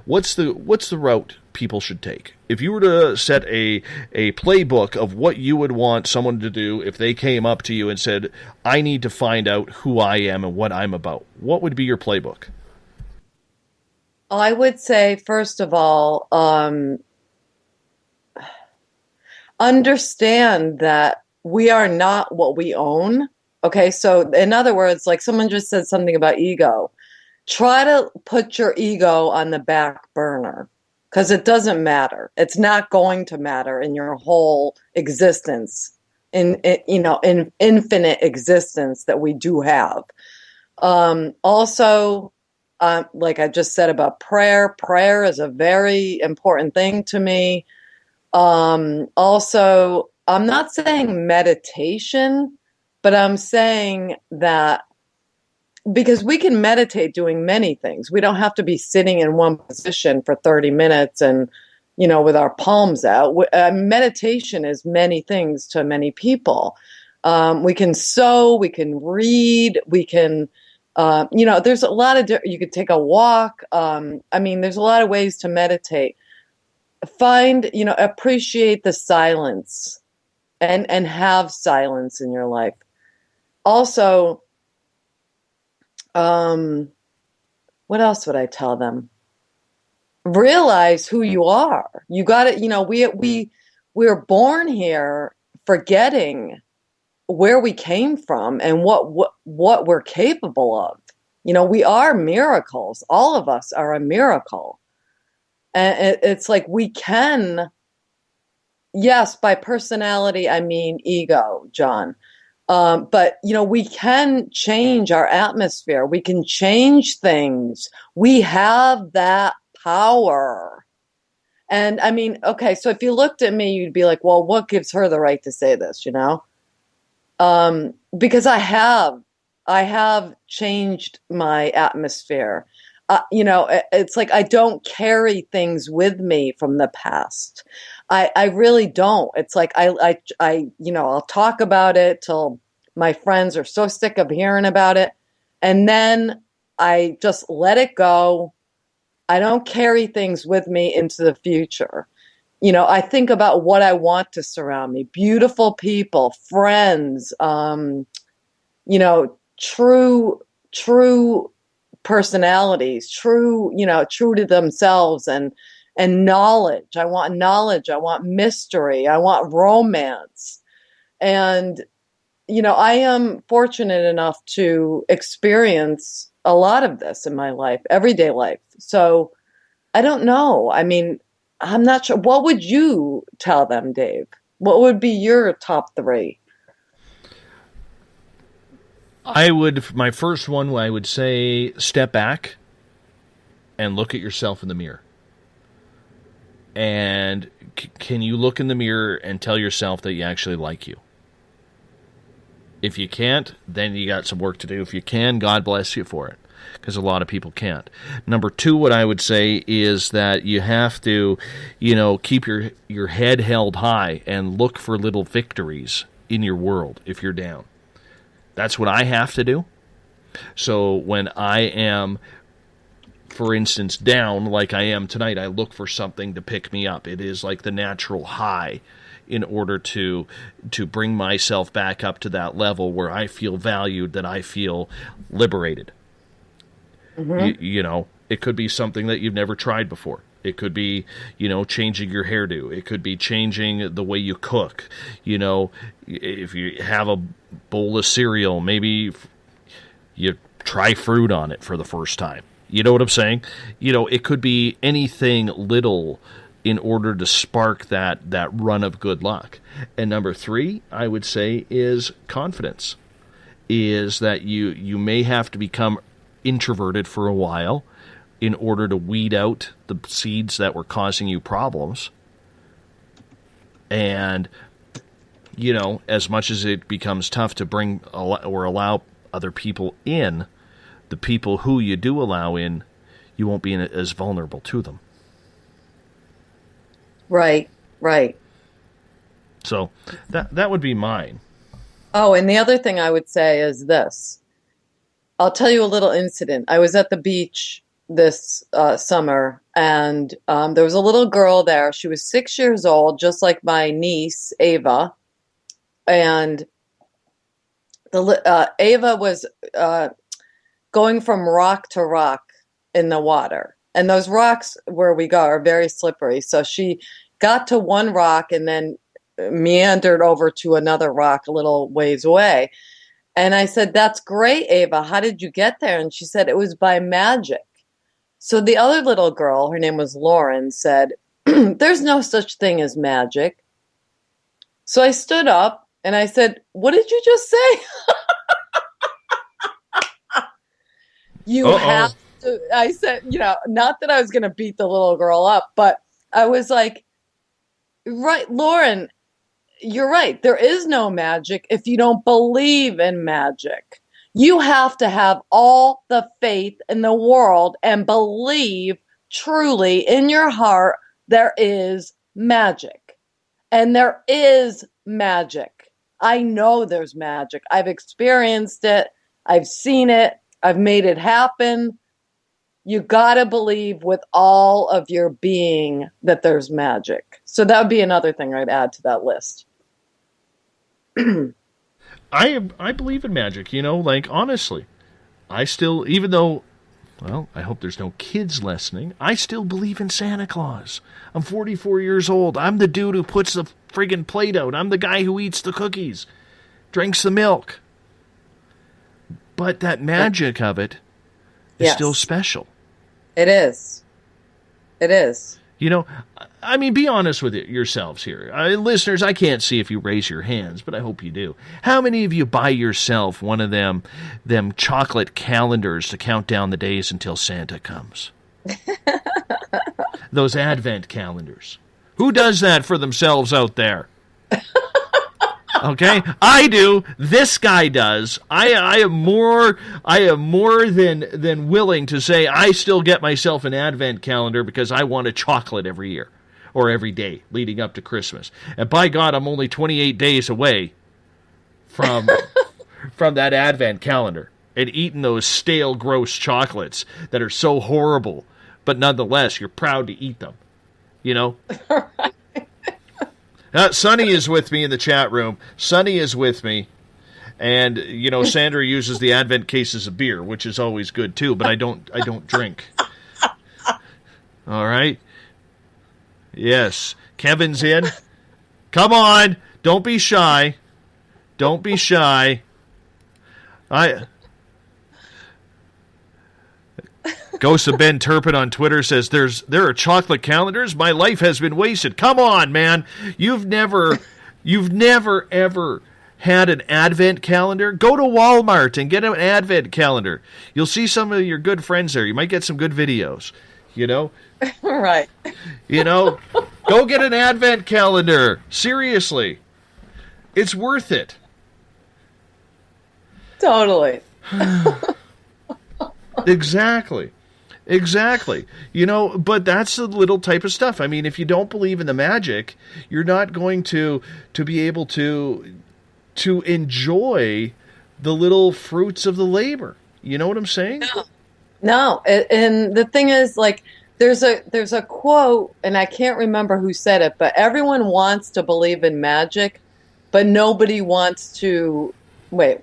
what's the route people should take? If you were to set a playbook of what you would want someone to do if they came up to you and said, I need to find out who I am and what I'm about, what would be your playbook? I would say, first of all, understand that we are not what we own. Okay, so in other words, like someone just said something about ego. Try to put your ego on the back burner, because it doesn't matter. It's not going to matter in your whole existence, in infinite existence that we do have. Also, like I just said about prayer is a very important thing to me. Also, I'm not saying meditation, But I'm saying that because we can meditate doing many things. We don't have to be sitting in one position for 30 minutes and, with our palms out. Meditation is many things to many people. We can sew, we can read, we can, there's a lot of, you could take a walk. There's a lot of ways to meditate. Appreciate the silence and have silence in your life. Also, what else would I tell them? Realize who you are. You got it. We're born here forgetting where we came from and what we're capable of. We are miracles. All of us are a miracle. And it's like we can, yes, by personality, I mean ego, John. But, we can change our atmosphere. We can change things. We have that power. And okay, so if you looked at me, you'd be like, well, what gives her the right to say this, Because I have changed my atmosphere. It's like I don't carry things with me from the past. I really don't. It's like I'll talk about it till my friends are so sick of hearing about it. And then I just let it go. I don't carry things with me into the future. I think about what I want to surround me. Beautiful people, friends, true personalities, true to themselves and knowledge. I want knowledge. I want mystery. I want romance. And, I am fortunate enough to experience a lot of this in my life, everyday life. So I don't know. I'm not sure. What would you tell them, Dave? What would be your top 3? My first one, I would say step back and look at yourself in the mirror. And can you look in the mirror and tell yourself that you actually like you? If you can't, then you got some work to do. If you can, God bless you for it, because a lot of people can't. Number 2, what I would say is that you have to, keep your head held high and look for little victories in your world if you're down. That's what I have to do. So when I am, for instance, down like I am tonight, I look for something to pick me up. It is like the natural high in order to bring myself back up to that level where I feel valued, that I feel liberated. Mm-hmm. It could be something that you've never tried before. It could be, changing your hairdo. It could be changing the way you cook. If you have a bowl of cereal, maybe you try fruit on it for the first time. You know what I'm saying? It could be anything little in order to spark that run of good luck. And number 3, I would say, is confidence. Is that you may have to become introverted for a while in order to weed out the seeds that were causing you problems. And, as much as it becomes tough to bring or allow other people in, the people who you do allow in, you won't be as vulnerable to them. Right. So that would be mine. Oh, and the other thing I would say is this. I'll tell you a little incident. I was at the beach this summer, and there was a little girl there. She was 6 years old, just like my niece, Ava. And Ava was going from rock to rock in the water. And those rocks where we go are very slippery. So she got to one rock and then meandered over to another rock a little ways away. And I said, "That's great, Ava. How did you get there?" And she said, "It was by magic." So the other little girl, her name was Lauren, said, "There's no such thing as magic." So I stood up and I said, "What did you just say?" You have to, I said, not that I was going to beat the little girl up, but I was like, right, Lauren, you're right. There is no magic if you don't believe in magic. You have to have all the faith in the world and believe truly in your heart there is magic. And there is magic. I know there's magic. I've experienced it. I've seen it. I've made it happen. You got to believe with all of your being that there's magic. So that would be another thing I'd add to that list. I believe in magic, like, honestly. I still, even though, well, I hope there's no kids listening, I still believe in Santa Claus. I'm 44 years old. I'm the dude who puts the friggin' plate out. I'm the guy who eats the cookies, drinks the milk. But that magic of it is still special. It is. It is. I mean, be honest with yourselves here. Listeners, I can't see if you raise your hands, but I hope you do. How many of you buy yourself one of them chocolate calendars to count down the days until Santa comes? Those advent calendars. Who does that for themselves out there? Okay, I do. This guy does. I am more than willing to say I still get myself an advent calendar because I want a chocolate every year or every day leading up to Christmas. And by God, I'm only 28 days away from that advent calendar and eating those stale, gross chocolates that are so horrible, but nonetheless, you're proud to eat them. Sonny is with me in the chat room. Sonny is with me. And, Sandra uses the Advent cases of beer, which is always good, too. But I don't drink. All right? Yes. Kevin's in. Come on. Don't be shy. Don't be shy. Ghost of Ben Turpin on Twitter says, there are chocolate calendars? My life has been wasted. Come on, man. You've never ever had an advent calendar? Go to Walmart and get an advent calendar. You'll see some of your good friends there. You might get some good videos, Right. Go get an advent calendar. Seriously. It's worth it. Totally. Exactly. But that's the little type of stuff. I mean, if you don't believe in the magic, you're not going to be able to enjoy the little fruits of the labor. You know what I'm saying? No. And the thing is, like, there's a quote, and I can't remember who said it, but everyone wants to believe in magic, but nobody wants to. Wait,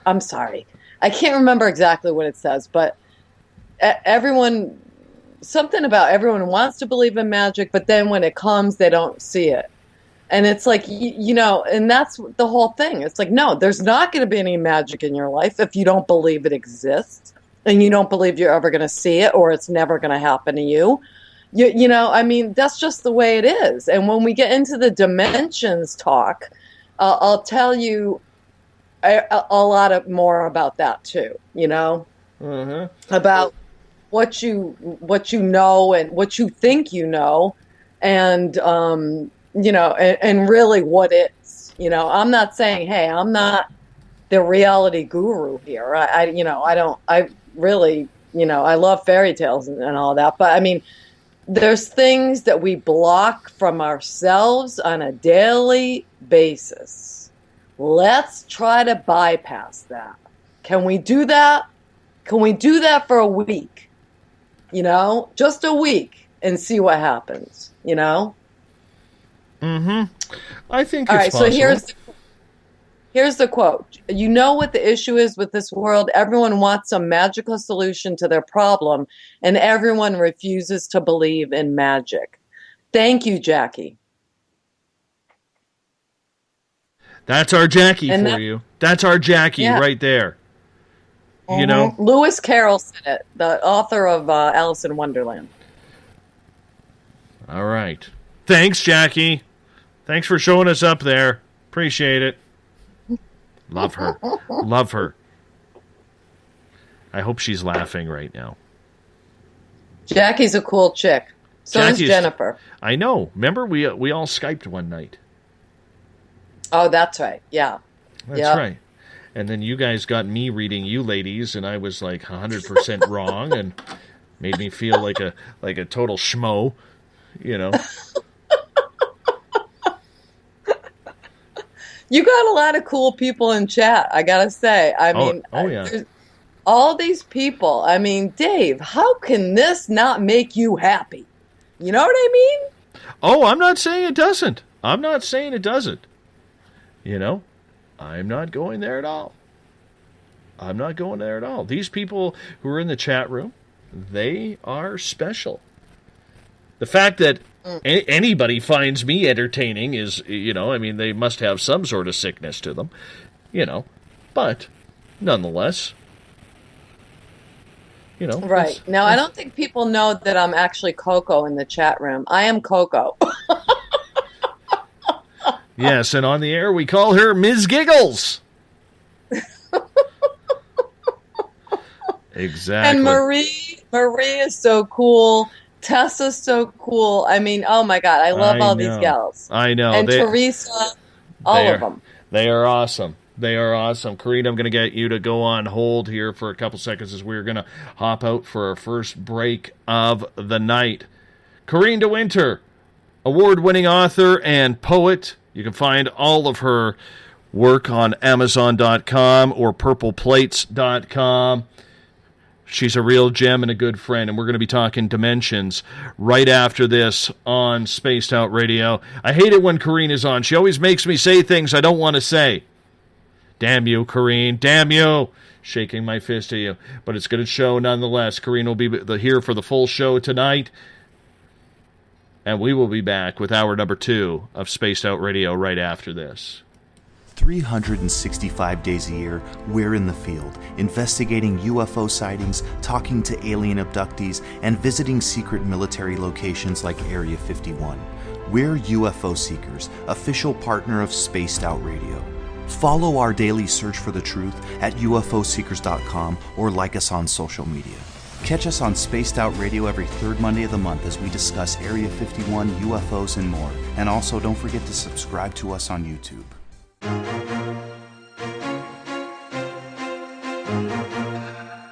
I'm sorry. I can't remember exactly what it says, but something about everyone wants to believe in magic, but then when it comes, they don't see it. And it's like, and that's the whole thing. It's like, no, there's not going to be any magic in your life if you don't believe it exists and you don't believe you're ever going to see it or it's never going to happen to you. I mean, that's just the way it is. And when we get into the dimensions talk, I'll tell you a lot more about that too, about what you know and what you think and and really what it's, I'm not saying, hey, I'm not the reality guru here. I love fairy tales and all that, but I mean, there's things that we block from ourselves on a daily basis. Let's try to bypass that. Can we do that? Can we do that for a week? Just a week and see what happens, Mm-hmm. I think all it's right, possible. So here's the quote. You know what the issue is with this world? Everyone wants some magical solution to their problem, and everyone refuses to believe in magic. Thank you, Jackie. That's our Jackie for you. That's our Jackie right there. Mm-hmm. Lewis Carroll said it, the author of Alice in Wonderland. All right. Thanks, Jackie. Thanks for showing us up there. Appreciate it. Love her. Love her. I hope she's laughing right now. Jackie's a cool chick. So is Jennifer. I know. Remember, we all Skyped one night. Oh, that's right. Yeah. That's right. And then you guys got me reading you ladies, and I was like 100% wrong, and made me feel like a total schmo, you know. You got a lot of cool people in chat, I gotta say. I mean, yeah. All these people. I mean, Dave, how can this not make you happy? You know what I mean? Oh, I'm not saying it doesn't. I'm not saying it doesn't. You know, I'm not going there at all. I'm not going there at all. These people who are in the chat room, they are special. The fact that anybody finds me entertaining is, you know, I mean, they must have some sort of sickness to them, you know, but nonetheless, you know. Right. Now, I don't think people know that I'm actually Coco in the chat room. I am Coco. Yes, and on the air we call her Ms. Giggles. Exactly. And Marie is so cool. Tessa's so cool. I mean, oh my God, I love all these gals. I know. And Teresa, all of them. They are awesome. They are awesome. Corrine, I'm going to get you to go on hold here for a couple seconds as we're going to hop out for our first break of the night. Corrine De Winter, award-winning author and poet. You can find all of her work on Amazon.com or PurplePlates.com. She's a real gem and a good friend, and we're going to be talking Dimensions right after this on Spaced Out Radio. I hate it when Corrine is on. She always makes me say things I don't want to say. Damn you, Corrine. Damn you. Shaking my fist at you. But it's a good show nonetheless. Corrine will be here for the full show tonight. And we will be back with hour number 2 of Spaced Out Radio right after this. 365 days a year, we're in the field, investigating UFO sightings, talking to alien abductees, and visiting secret military locations like Area 51. We're UFO Seekers, official partner of Spaced Out Radio. Follow our daily search for the truth at ufoseekers.com or like us on social media. Catch us on Spaced Out Radio every third Monday of the month as we discuss Area 51, UFOs, and more. And also, don't forget to subscribe to us on YouTube.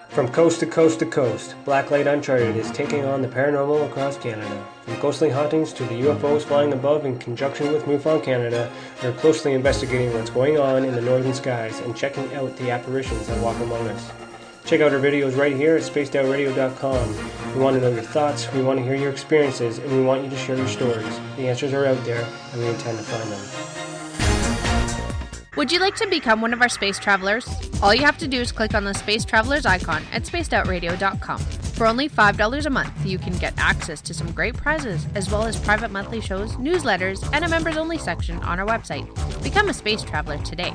From coast to coast to coast, Blacklight Uncharted is taking on the paranormal across Canada. From ghostly hauntings to the UFOs flying above in conjunction with MUFON Canada, we're closely investigating what's going on in the northern skies and checking out the apparitions that walk among us. Check out our videos right here at spacedoutradio.com. We want to know your thoughts, we want to hear your experiences, and we want you to share your stories. The answers are out there, and we intend to find them. Would you like to become one of our space travelers? All you have to do is click on the Space Travelers icon at spacedoutradio.com. For only $5 a month, you can get access to some great prizes, as well as private monthly shows, newsletters, and a members-only section on our website. Become a space traveler today.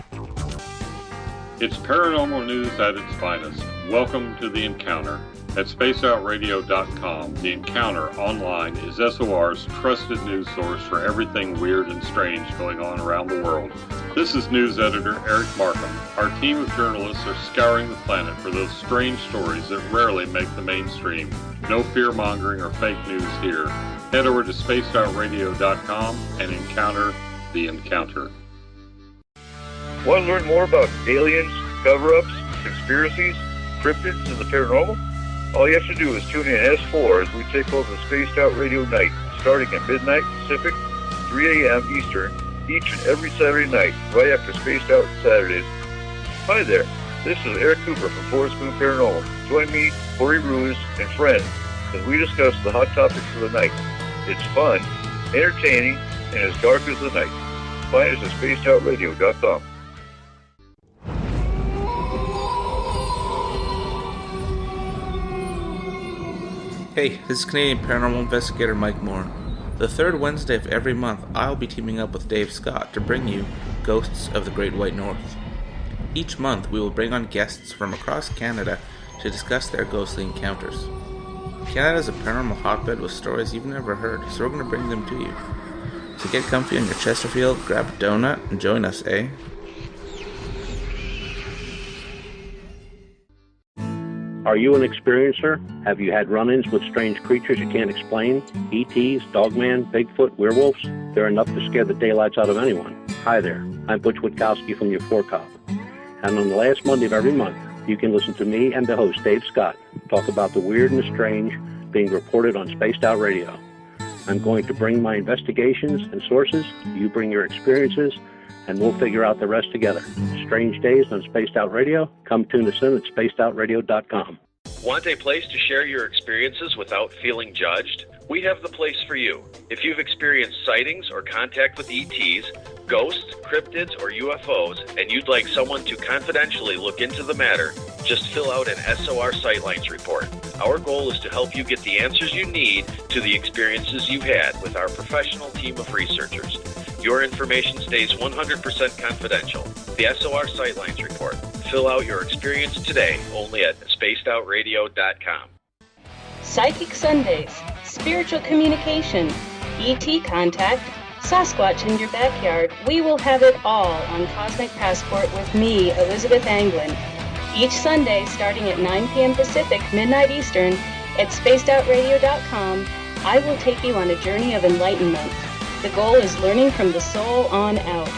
It's paranormal news at its finest. Welcome to The Encounter. At spacedoutradio.com, The Encounter online is SOR's trusted news source for everything weird and strange going on around the world. This is news editor Eric Markham. Our team of journalists are scouring the planet for those strange stories that rarely make the mainstream. No fear-mongering or fake news here. Head over to spacedoutradio.com and encounter The Encounter. Want to learn more about aliens, cover-ups, conspiracies, cryptids, and the paranormal? All you have to do is tune in S4 as we take over the Spaced Out Radio night, starting at midnight Pacific, 3 a.m. Eastern, each and every Saturday night, right after Spaced Out Saturdays. Hi there, this is Eric Cooper from Forest Moon Paranormal. Join me, Corey Ruiz, and friends as we discuss the hot topics of the night. It's fun, entertaining, and as dark as the night. Find us at spacedoutradio.com. Hey, this is Canadian Paranormal Investigator Mike Moore. The third Wednesday of every month, I'll be teaming up with Dave Scott to bring you Ghosts of the Great White North. Each month, we will bring on guests from across Canada to discuss their ghostly encounters. Canada is a paranormal hotbed with stories you've never heard, so we're going to bring them to you. So get comfy on your Chesterfield, grab a donut, and join us, eh? Are you an experiencer? Have you had run-ins with strange creatures you can't explain? ETs, Dogman, Bigfoot, werewolves? They're enough to scare the daylights out of anyone. Hi there. I'm Butch Witkowski from your Four Cop. And on the last Monday of every month, you can listen to me and the host, Dave Scott, talk about the weird and the strange being reported on Spaced Out Radio. I'm going to bring my investigations and sources, you bring your experiences, and we'll figure out the rest together. Strange Days on Spaced Out Radio. Come tune us in at spacedoutradio.com. Want a place to share your experiences without feeling judged? We have the place for you. If you've experienced sightings or contact with ETs, ghosts, cryptids, or UFOs, and you'd like someone to confidentially look into the matter, just fill out an SOR Sightlines report. Our goal is to help you get the answers you need to the experiences you've had with our professional team of researchers. Your information stays 100% confidential. The SOR Sightlines report. Fill out your experience today only at spacedoutradio.com. Psychic Sundays, spiritual communication, ET contact, Sasquatch in your backyard. We will have it all on Cosmic Passport with me, Elizabeth Anglin. Each Sunday, starting at 9 p.m. Pacific, midnight Eastern, at spacedoutradio.com, I will take you on a journey of enlightenment. The goal is learning from the soul on out.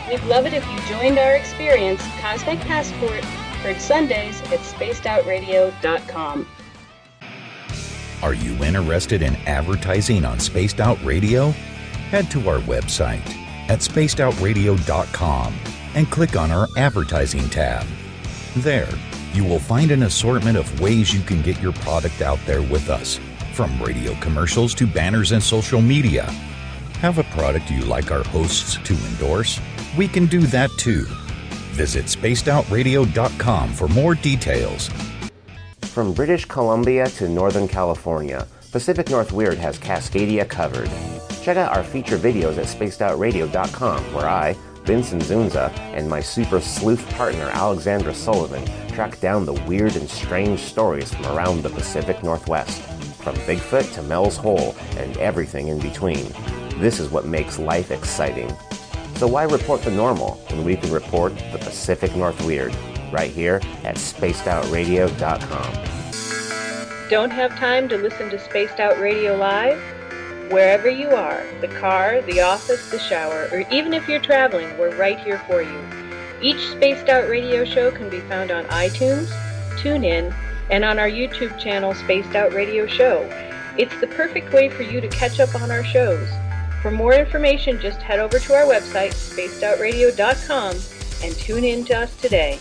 We'd love it if you joined our experience, Cosmic Passport, heard Sundays at spacedoutradio.com. Are you interested in advertising on Spaced Out Radio? Head to our website at spacedoutradio.com and click on our advertising tab. There, you will find an assortment of ways you can get your product out there with us, from radio commercials to banners and social media. Have a product you like our hosts to endorse? We can do that too. Visit spacedoutradio.com for more details. From British Columbia to Northern California, Pacific North Weird has Cascadia covered. Check out our feature videos at spacedoutradio.com, where I, Vincent Zunza, and my super sleuth partner Alexandra Sullivan track down the weird and strange stories from around the Pacific Northwest, from Bigfoot to Mel's Hole and everything in between. This is what makes life exciting. So why report the normal when we can report the Pacific North Weird right here at spacedoutradio.com. Don't have time to listen to Spaced Out Radio live? Wherever you are, the car, the office, the shower, or even if you're traveling, we're right here for you. Each Spaced Out Radio show can be found on iTunes, TuneIn, and on our YouTube channel, Spaced Out Radio Show. It's the perfect way for you to catch up on our shows. For more information, just head over to our website, spacedoutradio.com, and tune in to us today.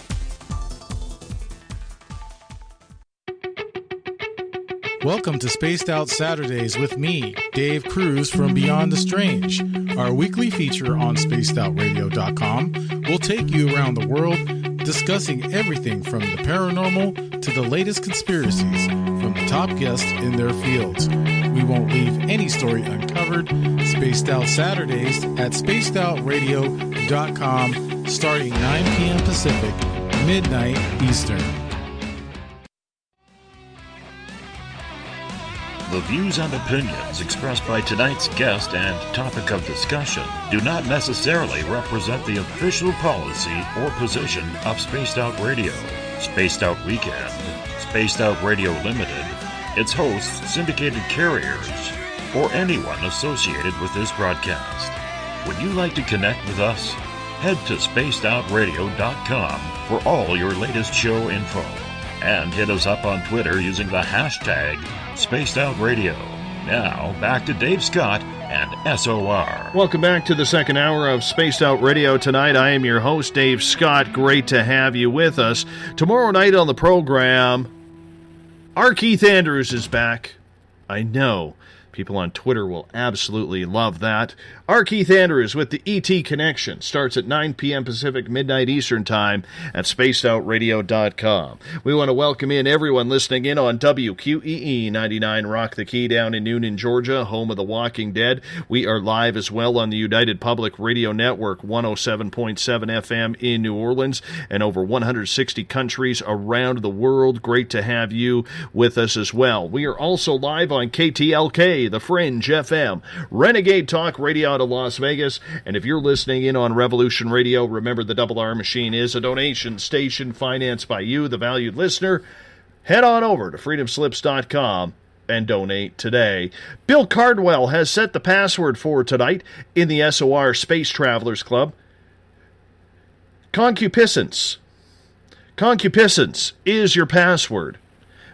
Welcome to Spaced Out Saturdays with me, Dave Cruz from Beyond the Strange. Our weekly feature on spacedoutradio.com will take you around the world discussing everything from the paranormal to the latest conspiracies from the top guests in their fields. We won't leave any story uncovered. Spaced Out Saturdays at spacedoutradio.com starting 9 p.m. Pacific, midnight Eastern. The views and opinions expressed by tonight's guest and topic of discussion do not necessarily represent the official policy or position of Spaced Out Radio, Spaced Out Weekend, Spaced Out Radio Limited, its hosts, syndicated carriers, or anyone associated with this broadcast. Would you like to connect with us? Head to spacedoutradio.com for all your latest show info. And hit us up on Twitter using the hashtag SpacedOutRadio. Now, back to Dave Scott and SOR. Welcome back to the second hour of Spaced Out Radio tonight. I am your host, Dave Scott. Great to have you with us. Tomorrow night on the program, our Keith Andrews is back. I know. People on Twitter will absolutely love that. Our Keith Andrews with the ET Connection starts at 9 p.m. Pacific, midnight Eastern Time at spacedoutradio.com. We want to welcome in everyone listening in on WQEE 99 Rock the Key down in Noonan, Georgia, home of The Walking Dead. We are live as well on the United Public Radio Network, 107.7 FM in New Orleans, and over 160 countries around the world. Great to have you with us as well. We are also live on KTLK, The Fringe FM, Renegade Talk Radio out of Las Vegas. And if you're listening in on Revolution Radio, remember the Double R Machine is a donation station financed by you, the valued listener. Head on over to freedomslips.com and donate today. Bill Cardwell has set the password for tonight in the SOR Space Travelers Club. Concupiscence. Concupiscence is your password.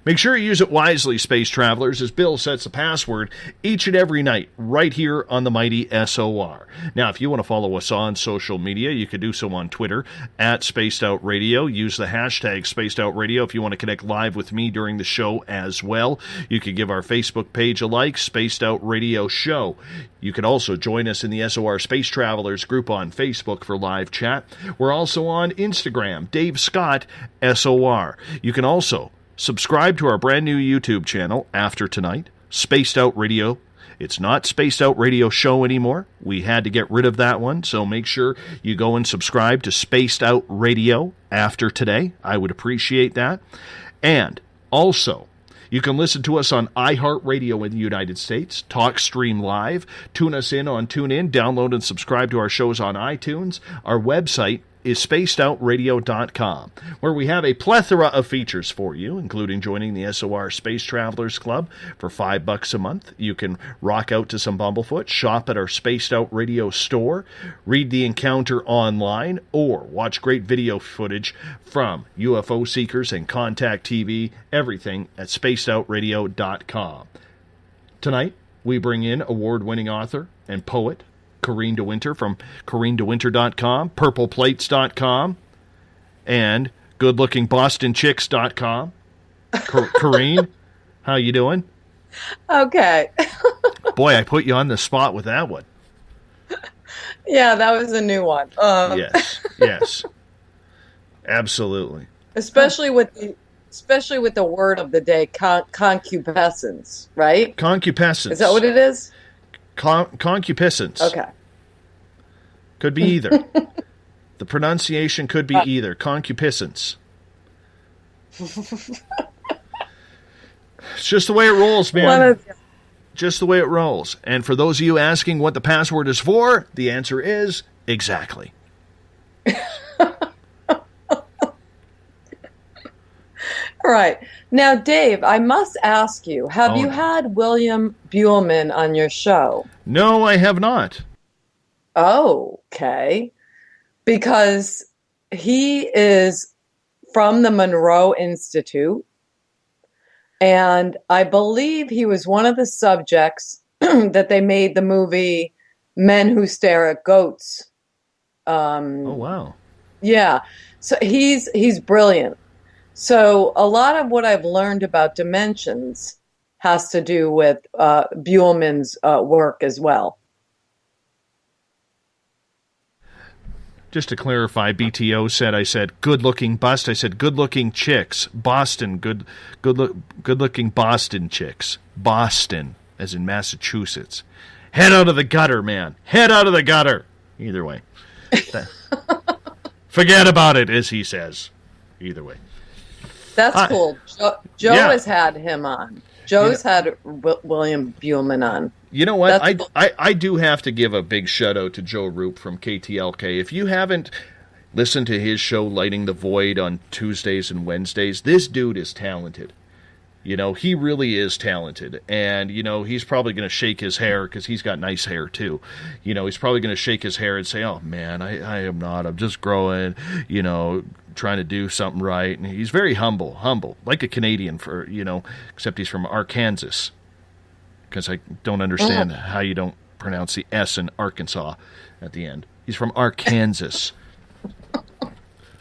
Make sure you use it wisely, space travelers, as Bill sets the password each and every night right here on the mighty SOR. Now, if you want to follow us on social media, you can do so on Twitter at Spaced Out Radio. Use the hashtag Spaced Out Radio if you want to connect live with me during the show as well. You can give our Facebook page a like, Spaced Out Radio Show. You can also join us in the SOR Space Travelers group on Facebook for live chat. We're also on Instagram, Dave Scott SOR. You can also subscribe to our brand new YouTube channel after tonight, Spaced Out Radio. It's not Spaced Out Radio Show anymore. We had to get rid of that one, so make sure you go and subscribe to Spaced Out Radio after today. I would appreciate that. And also, you can listen to us on iHeartRadio in the United States, TalkStream Live, tune us in on TuneIn, download and subscribe to our shows on iTunes. Our website is spacedoutradio.com, where we have a plethora of features for you, including joining the SOR Space Travelers Club for $5 a month. You can rock out to some Bumblefoot, shop at our Spaced Out Radio store, read the Encounter online, or watch great video footage from UFO Seekers and Contact TV, everything at spacedoutradio.com. Tonight, we bring in award-winning author and poet Corrine De Winter from CorrineDeWinter.com, PurplePlates.com, and GoodLookingBostonChicks.com. Corrine, how you doing? Okay. Boy, I put you on the spot with that one. Yeah, that was a new one. Yes. Absolutely. Especially with the word of the day, concupiscence, right? Concupiscence. Is that what it is? Concupiscence. Okay. Could be either. The pronunciation could be either. Concupiscence. It's just the way it rolls, man. Just the way it rolls. And for those of you asking what the password is for, the answer is exactly. All right. Now, Dave, I must ask you, have you had William Buhlman on your show? No, I have not. Oh, okay. Because he is from the Monroe Institute, and I believe he was one of the subjects that they made the movie Men Who Stare at Goats. Oh, wow. Yeah. So he's brilliant. So a lot of what I've learned about dimensions has to do with Buhlman's work as well. Just to clarify, BTO said, I said good-looking bust. I said good-looking chicks. Boston, good-looking Boston chicks. Boston, as in Massachusetts. Head out of the gutter, man. Head out of the gutter. Either way. Forget about it, as he says. Either way. That's cool. Joe has had him on. Joe's had William Buhlman on. You know what? I do have to give a big shout out to Joe Roop from KTLK. If you haven't listened to his show Lighting the Void on Tuesdays and Wednesdays, this dude is talented. You know, he really is talented. And, you know, he's probably going to shake his hair because he's got nice hair too. You know, he's probably going to shake his hair and say, oh man, I am not. I'm just growing, you know, trying to do something right. And he's very humble, like a Canadian for, you know, except he's from Arkansas. Because I don't understand how you don't pronounce the S in Arkansas at the end. He's from Arkansas.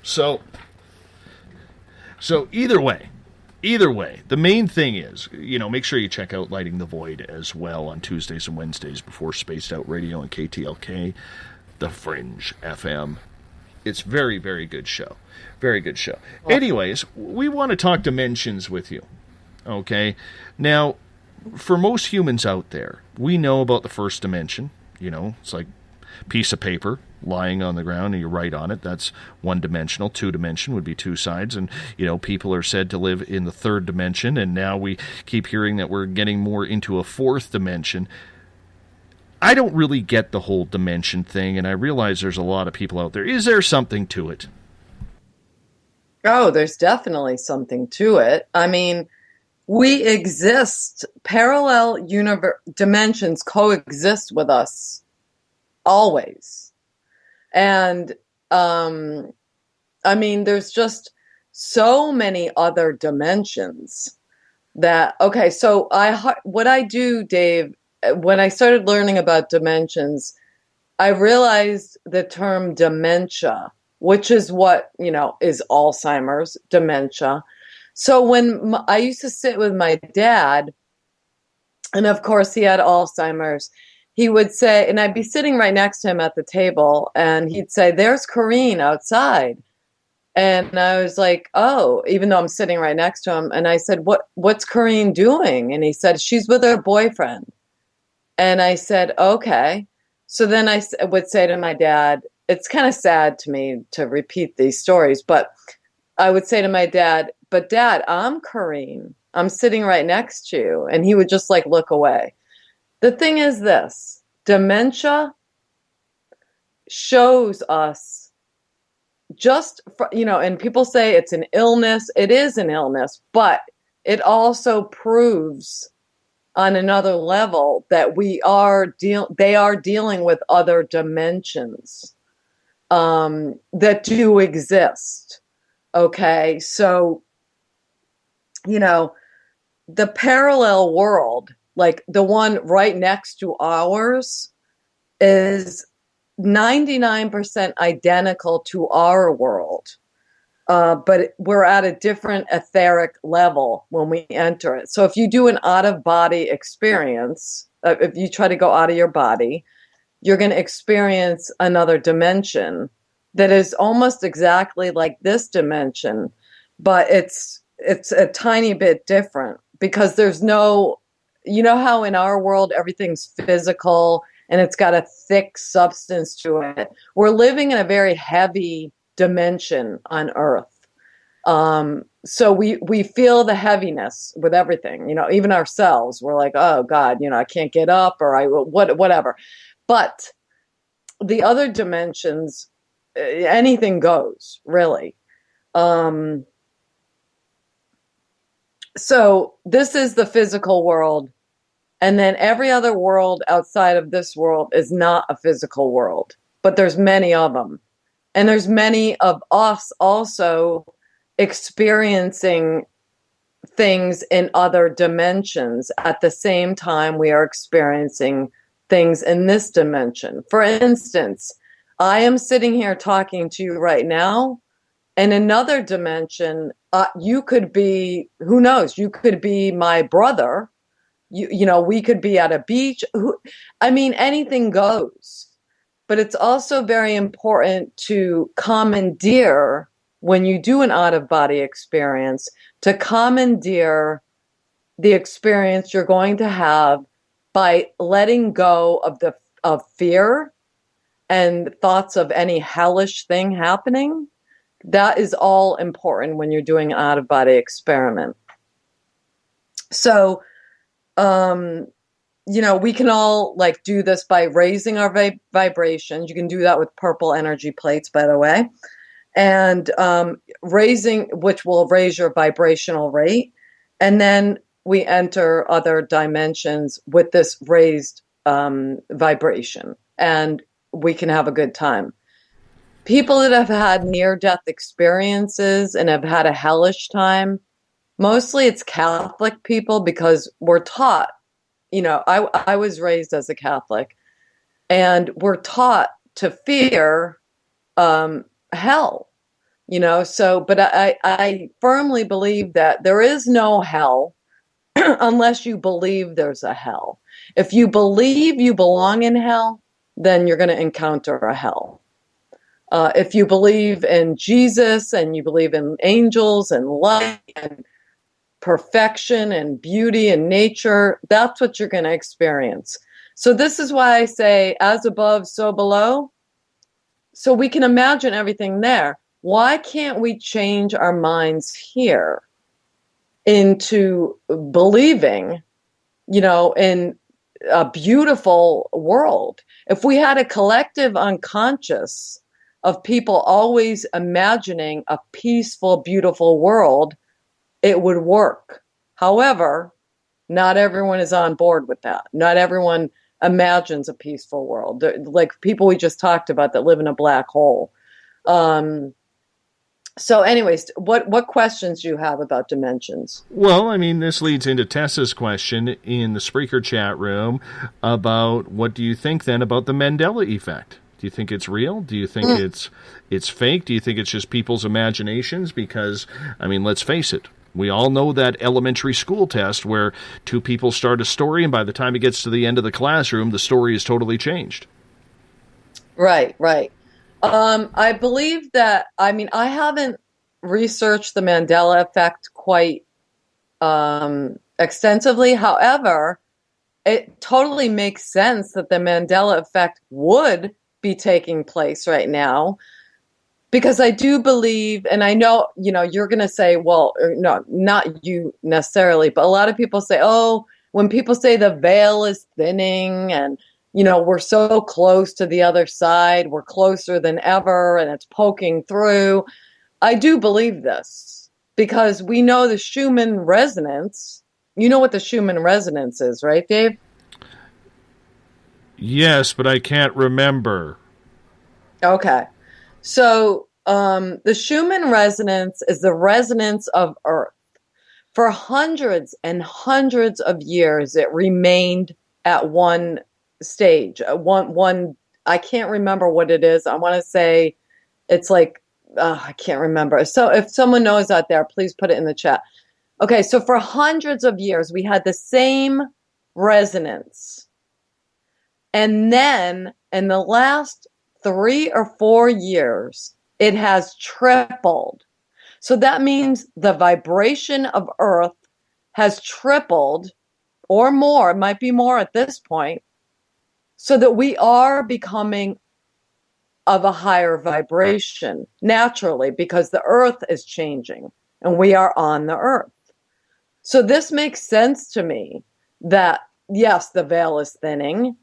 So either way, the main thing is, you know, make sure you check out Lighting the Void as well on Tuesdays and Wednesdays before Spaced Out Radio and KTLK, The Fringe FM. It's very, very good show. Very good show. Anyways, we want to talk dimensions with you. Okay? Now, for most humans out there, we know about the first dimension. You know, it's like a piece of paper lying on the ground and you write on it. That's one-dimensional. Two-dimension would be two sides. And, you know, people are said to live in the third dimension. And now we keep hearing that we're getting more into a fourth dimension. I don't really get the whole dimension thing, and I realize there's a lot of people out there. Is there something to it? Oh, there's definitely something to it. I mean, we exist. Parallel dimensions coexist with us always. And I mean, there's just so many other dimensions that, okay, so what I do, Dave, when I started learning about dimensions, I realized the term dementia, which is what, is Alzheimer's, dementia. So when I used to sit with my dad, and of course he had Alzheimer's, he would say, and I'd be sitting right next to him at the table, and he'd say, "There's Corrine outside." And I was like, "Oh," even though I'm sitting right next to him. And I said, what's Corrine doing? And he said, "She's with her boyfriend." And I said, "Okay." So then I would say to my dad, it's kind of sad to me to repeat these stories, but I would say to my dad, "But Dad, I'm Corrine. I'm sitting right next to you." And he would just like look away. The thing is this, dementia shows us and people say it's an illness. It is an illness, but it also proves on another level that they are dealing with other dimensions that do exist. Okay, so the parallel world, like the one right next to ours, is 99% identical to our world. But we're at a different etheric level when we enter it. So if you do an out-of-body experience, if you try to go out of your body, you're going to experience another dimension that is almost exactly like this dimension, but it's a tiny bit different because there's no, how in our world everything's physical and it's got a thick substance to it. We're living in a very heavy dimension on Earth. So we feel the heaviness with everything, even ourselves. We're like, "Oh God, I can't get up," or whatever. But the other dimensions, anything goes, really. So this is the physical world. And then every other world outside of this world is not a physical world, but there's many of them. And there's many of us also experiencing things in other dimensions at the same time we are experiencing things in this dimension. For instance, I am sitting here talking to you right now. In another dimension, you could be, who knows, you could be my brother. We could be at a beach. Anything goes. But it's also very important to commandeer, when you do an out-of-body experience, to commandeer the experience you're going to have by letting go of fear and thoughts of any hellish thing happening. That is all important when you're doing an out-of-body experiment. So, we can all do this by raising our vibrations. You can do that with purple energy plates, by the way, and which will raise your vibrational rate. And then we enter other dimensions with this raised vibration, and we can have a good time. People that have had near-death experiences and have had a hellish time, mostly it's Catholic people, because we're taught, I was raised as a Catholic, and we're taught to fear hell, but I firmly believe that there is no hell unless you believe there's a hell. If you believe you belong in hell, then you're going to encounter a hell. If you believe in Jesus and you believe in angels and light and perfection and beauty and nature, that's what you're going to experience. So this is why I say, as above, so below. So we can imagine everything there. Why can't we change our minds here into believing, in a beautiful world? If we had a collective unconscious of people always imagining a peaceful, beautiful world, it would work. However, not everyone is on board with that. Not everyone imagines a peaceful world. Like people we just talked about that live in a black hole. So anyways, what questions do you have about dimensions? Well, I mean, this leads into Tessa's question in the Spreaker chat room about what do you think then about the Mandela effect? Do you think it's real? Do you think it's fake? Do you think it's just people's imaginations? Because, I mean, let's face it. We all know that elementary school test where two people start a story, and by the time it gets to the end of the classroom, the story is totally changed. Right. I believe that, I mean, I haven't researched the Mandela effect quite extensively. However, it totally makes sense that the Mandela effect would be taking place right now, because I do believe, and I know, you're going to say, well, no, not you necessarily, but a lot of people say, oh, when people say the veil is thinning and, we're so close to the other side, we're closer than ever, and it's poking through. I do believe this because we know the Schumann resonance. You know what the Schumann resonance is, right, Dave? Yes, but I can't remember. Okay. So the Schumann resonance is the resonance of Earth. For hundreds and hundreds of years, it remained at one stage. One. I can't remember what it is. I want to say it's like, I can't remember. So if someone knows out there, please put it in the chat. Okay, so for hundreds of years, we had the same resonance. And then in the last 3 or 4 years, it has tripled. So that means the vibration of Earth has tripled or more. It might be more at this point. So that we are becoming of a higher vibration naturally because the Earth is changing and we are on the Earth. So this makes sense to me that, yes, the veil is thinning.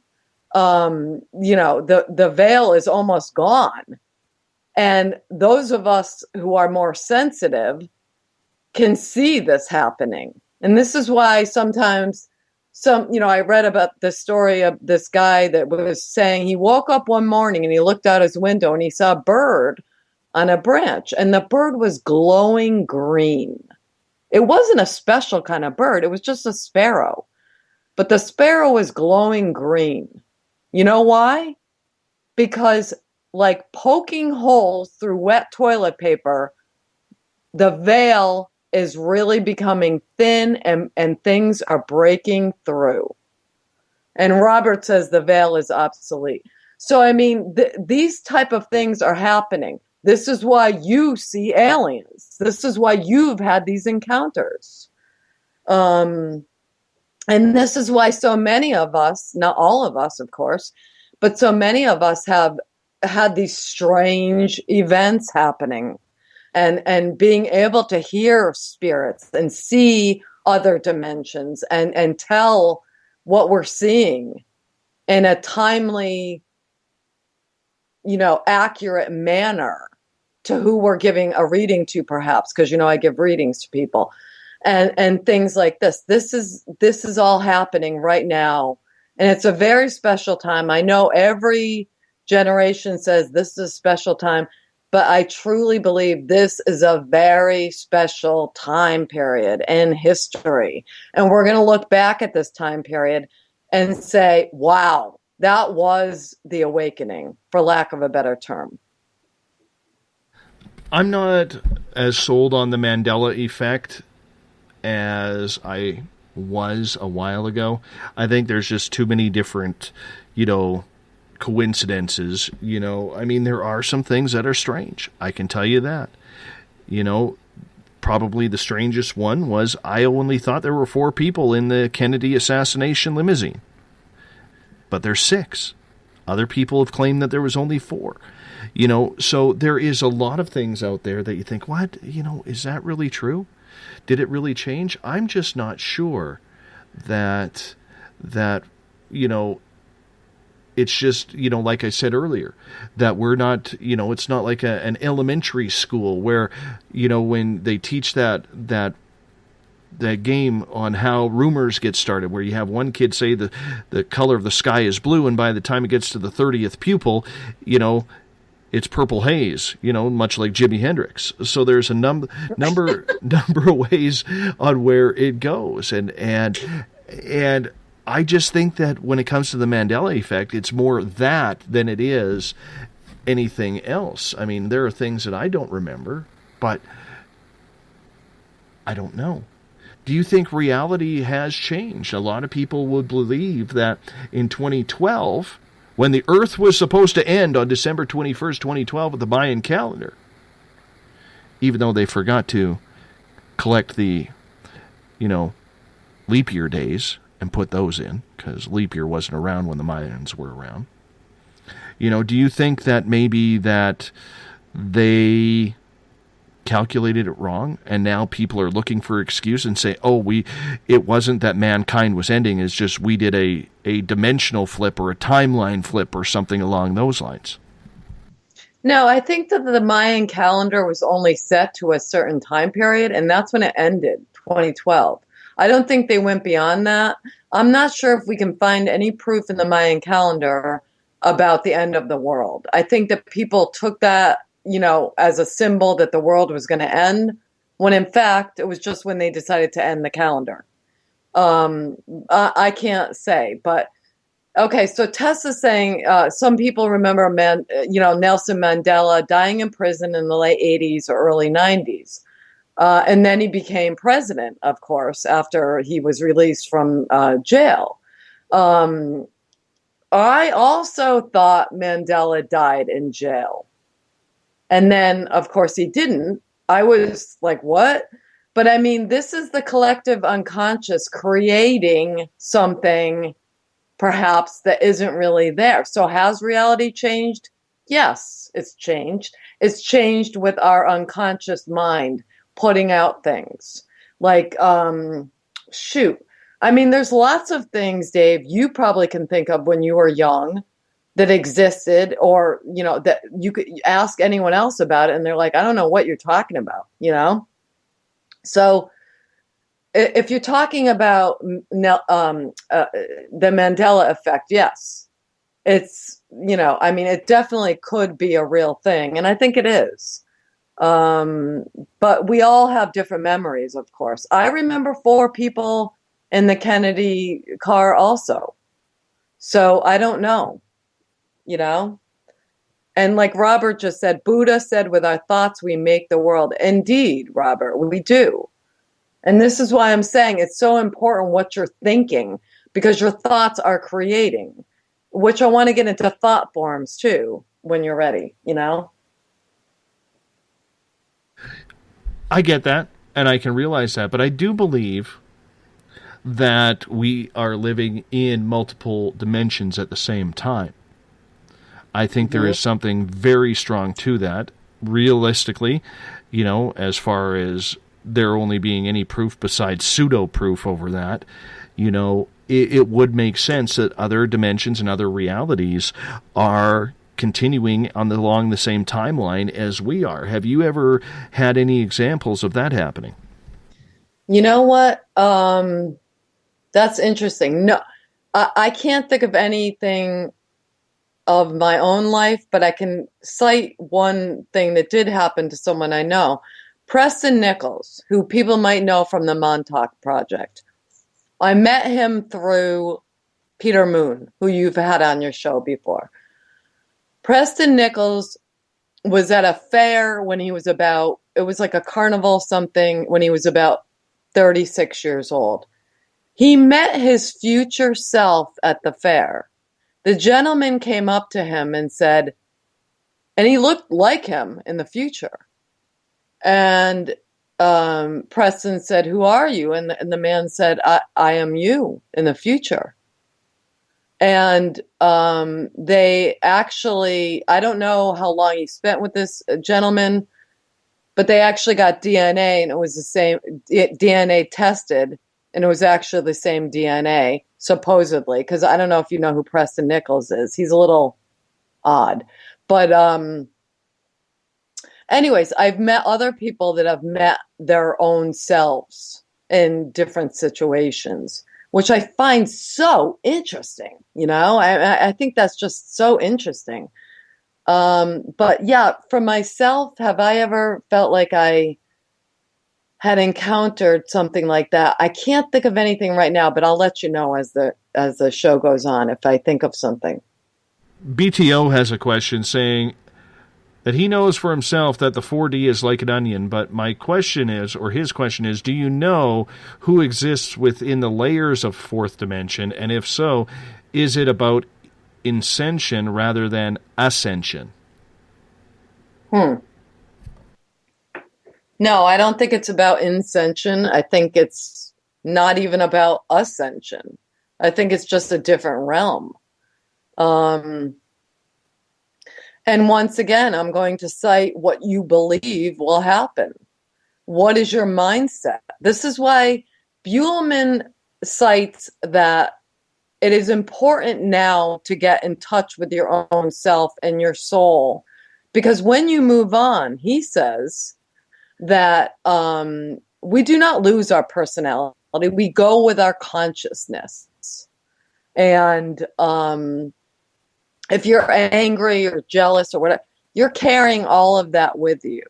The veil is almost gone. And those of us who are more sensitive can see this happening. And this is why sometimes I read about the story of this guy that was saying he woke up one morning and he looked out his window and he saw a bird on a branch, and the bird was glowing green. It wasn't a special kind of bird. It was just a sparrow. But the sparrow was glowing green. You know why? Because like poking holes through wet toilet paper, the veil is really becoming thin and things are breaking through. And Robert says the veil is obsolete. So, I mean, these type of things are happening. This is why you see aliens. This is why you've had these encounters. And this is why so many of us, not all of us, of course, but so many of us have had these strange events happening. And being able to hear spirits and see other dimensions and tell what we're seeing in a timely, accurate manner to who we're giving a reading to, perhaps, because, I give readings to people and things like this. This is all happening right now. And it's a very special time. I know every generation says this is a special time. But I truly believe this is a very special time period in history. And we're going to look back at this time period and say, wow, that was the awakening, for lack of a better term. I'm not as sold on the Mandela effect as I was a while ago. I think there's just too many different, coincidences. There are some things that are strange. I can tell you that. Probably the strangest one was I only thought there were 4 people in the Kennedy assassination limousine. But there's 6. Other people have claimed that there was only 4. So there is a lot of things out there that you think, what? Is that really true? Did it really change? I'm just not sure that it's just, like I said earlier, that we're not, it's not like an elementary school where, when they teach that game on how rumors get started, where you have one kid say the color of the sky is blue, and by the time it gets to the 30th pupil, it's purple haze, much like Jimi Hendrix. So there's a number of ways on where it goes, and I just think that when it comes to the Mandela effect, it's more that than it is anything else. I mean, there are things that I don't remember, but I don't know. Do you think reality has changed? A lot of people would believe that in 2012, when the Earth was supposed to end on December 21st, 2012 with the Mayan calendar, even though they forgot to collect the, leap year days and put those in, because leap year wasn't around when the Mayans were around. Do you think that maybe that they calculated it wrong, and now people are looking for excuse and say, it wasn't that mankind was ending, it's just we did a dimensional flip or a timeline flip or something along those lines? No, I think that the Mayan calendar was only set to a certain time period, and that's when it ended, 2012. I don't think they went beyond that. I'm not sure if we can find any proof in the Mayan calendar about the end of the world. I think that people took that as a symbol that the world was going to end, when in fact it was just when they decided to end the calendar. I can't say, but okay. So Tessa's saying some people remember, Nelson Mandela dying in prison in the late 80s or early 90s. And then he became president, of course, after he was released from jail. I also thought Mandela died in jail. And then, of course, he didn't. I was like, what? But I mean, this is the collective unconscious creating something perhaps that isn't really there. So has reality changed? Yes, it's changed. It's changed with our unconscious mind putting out things. Like, I mean, there's lots of things, Dave, you probably can think of when you were young that existed, or, that you could ask anyone else about it and they're like, I don't know what you're talking about, So if you're talking about the Mandela effect, yes, it's, it definitely could be a real thing. And I think it is. But we all have different memories, of course. I remember 4 people in the Kennedy car also. So I don't know. And like Robert just said, Buddha said, with our thoughts, we make the world. Indeed, Robert, we do. And this is why I'm saying it's so important what you're thinking, because your thoughts are creating, which I want to get into thought forms too, when you're ready, I get that, and I can realize that, but I do believe that we are living in multiple dimensions at the same time. I think there is something very strong to that. Realistically, as far as there only being any proof besides pseudo-proof over that, it would make sense that other dimensions and other realities are continuing along the same timeline as we are. Have you ever had any examples of that happening? You know what? That's interesting. No, I can't think of anything of my own life, but I can cite one thing that did happen to someone I know. Preston Nichols, who people might know from the Montauk Project. I met him through Peter Moon, who you've had on your show before. Preston Nichols was at a fair when he was about, it was like a carnival something, when he was about 36 years old. He met his future self at the fair. The gentleman came up to him and said, and he looked like him in the future. And Preston said, "Who are you?" And the man said, I am you in the future. And they actually, I don't know how long he spent with this gentleman, but they actually got DNA, and it was the same DNA tested, and it was actually the same DNA, supposedly, because I don't know if you know who Preston Nichols is. He's a little odd. But anyways, I've met other people that have met their own selves in different situations, which I find so interesting. I think that's just so interesting. But yeah, for myself, have I ever felt like I had encountered something like that? I can't think of anything right now, but I'll let you know as the show goes on if I think of something. BTO has a question saying that he knows for himself that the 4D is like an onion, but my question is, or his question is, do you know who exists within the layers of fourth dimension? And if so, is it about ascension rather than ascension? No, I don't think it's about ascension. I think it's not even about ascension. I think it's just a different realm. And once again, I'm going to cite what you believe will happen. What is your mindset? This is why Buhlman cites that it is important now to get in touch with your own self and your soul. Because when you move on, he says that we do not lose our personality. We go with our consciousness. And if you're angry or jealous or whatever, you're carrying all of that with you.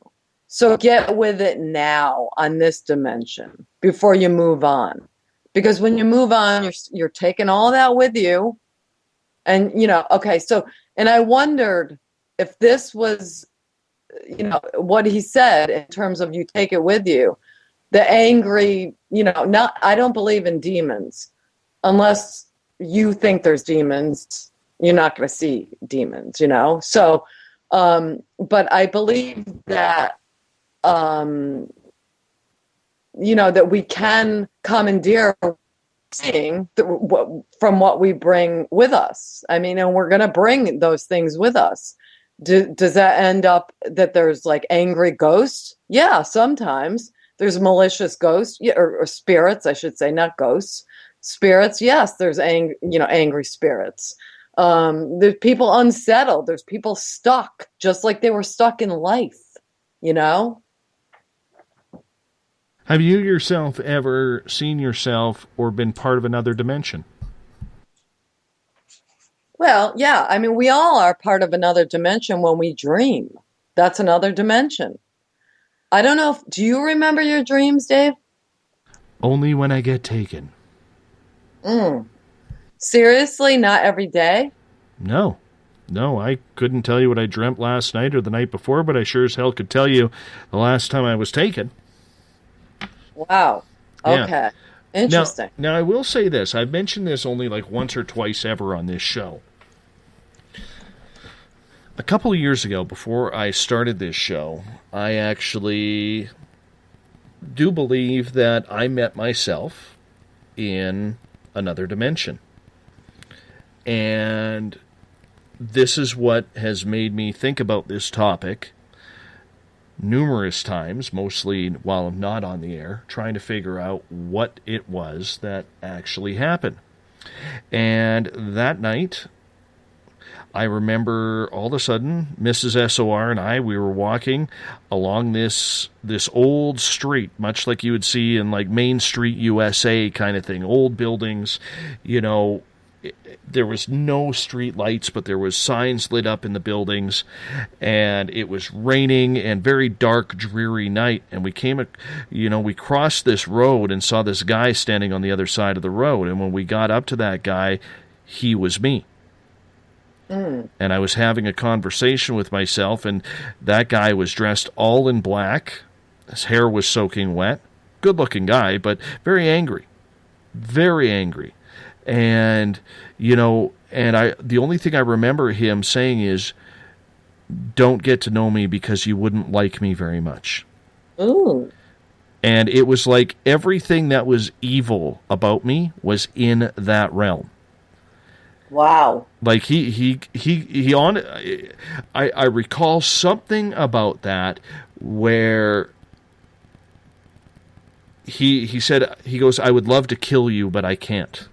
So get with it now on this dimension before you move on. Because when you move on, you're taking all that with you. And, okay, so, and I wondered if this was, what he said in terms of you take it with you. The angry, I don't believe in demons. Unless you think there's demons, you're not going to see demons, So, but I believe that, that we can commandeer seeing from what we bring with us. I mean, and we're going to bring those things with us. Does that end up that there's like angry ghosts? Yeah, sometimes there's malicious ghosts, or spirits, I should say, not ghosts. Spirits, yes, there's angry spirits. There's people unsettled. There's people stuck, just like they were stuck in life, Have you yourself ever seen yourself or been part of another dimension? Well, yeah. I mean, we all are part of another dimension when we dream. That's another dimension. I don't know. Do you remember your dreams, Dave? Only when I get taken. Seriously? Not every day? No, I couldn't tell you what I dreamt last night or the night before, but I sure as hell could tell you the last time I was taken. Wow. Okay. Yeah. Interesting. Now, I will say this. I've mentioned this only like once or twice ever on this show. A couple of years ago, before I started this show, I actually do believe that I met myself in another dimension. And this is what has made me think about this topic numerous times, mostly while I'm not on the air, trying to figure out what it was that actually happened. And that night, I remember all of a sudden, Mrs. SOR and I, we were walking along this old street, much like you would see in like Main Street, USA kind of thing, old buildings, there was no street lights, but there was signs lit up in the buildings, and it was raining and very dark, dreary night. And we we crossed this road and saw this guy standing on the other side of the road. And when we got up to that guy, he was me. And I was having a conversation with myself, and that guy was dressed all in black. His hair was soaking wet. Good-looking guy, but very angry. Very angry. And, the only thing I remember him saying is, don't get to know me because you wouldn't like me very much. Ooh. And it was like everything that was evil about me was in that realm. Wow. Like I recall something about that where he said, he goes, I would love to kill you, but I can't.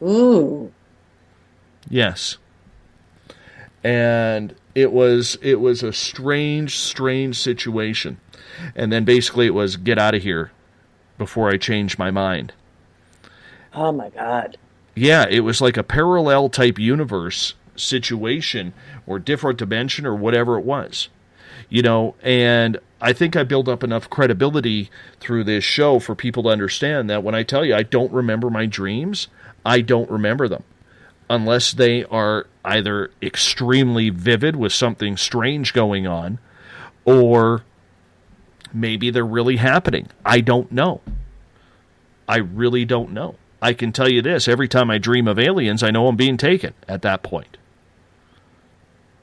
Ooh. Yes. And it was a strange situation. And then basically it was, get out of here before I change my mind. Oh my God. Yeah, it was like a parallel type universe situation or different dimension or whatever it was. And I think I built up enough credibility through this show for people to understand that when I tell you I don't remember my dreams, I don't remember them. Unless they are either extremely vivid with something strange going on, or maybe they're really happening. I don't know. I really don't know. I can tell you this, every time I dream of aliens, I know I'm being taken at that point.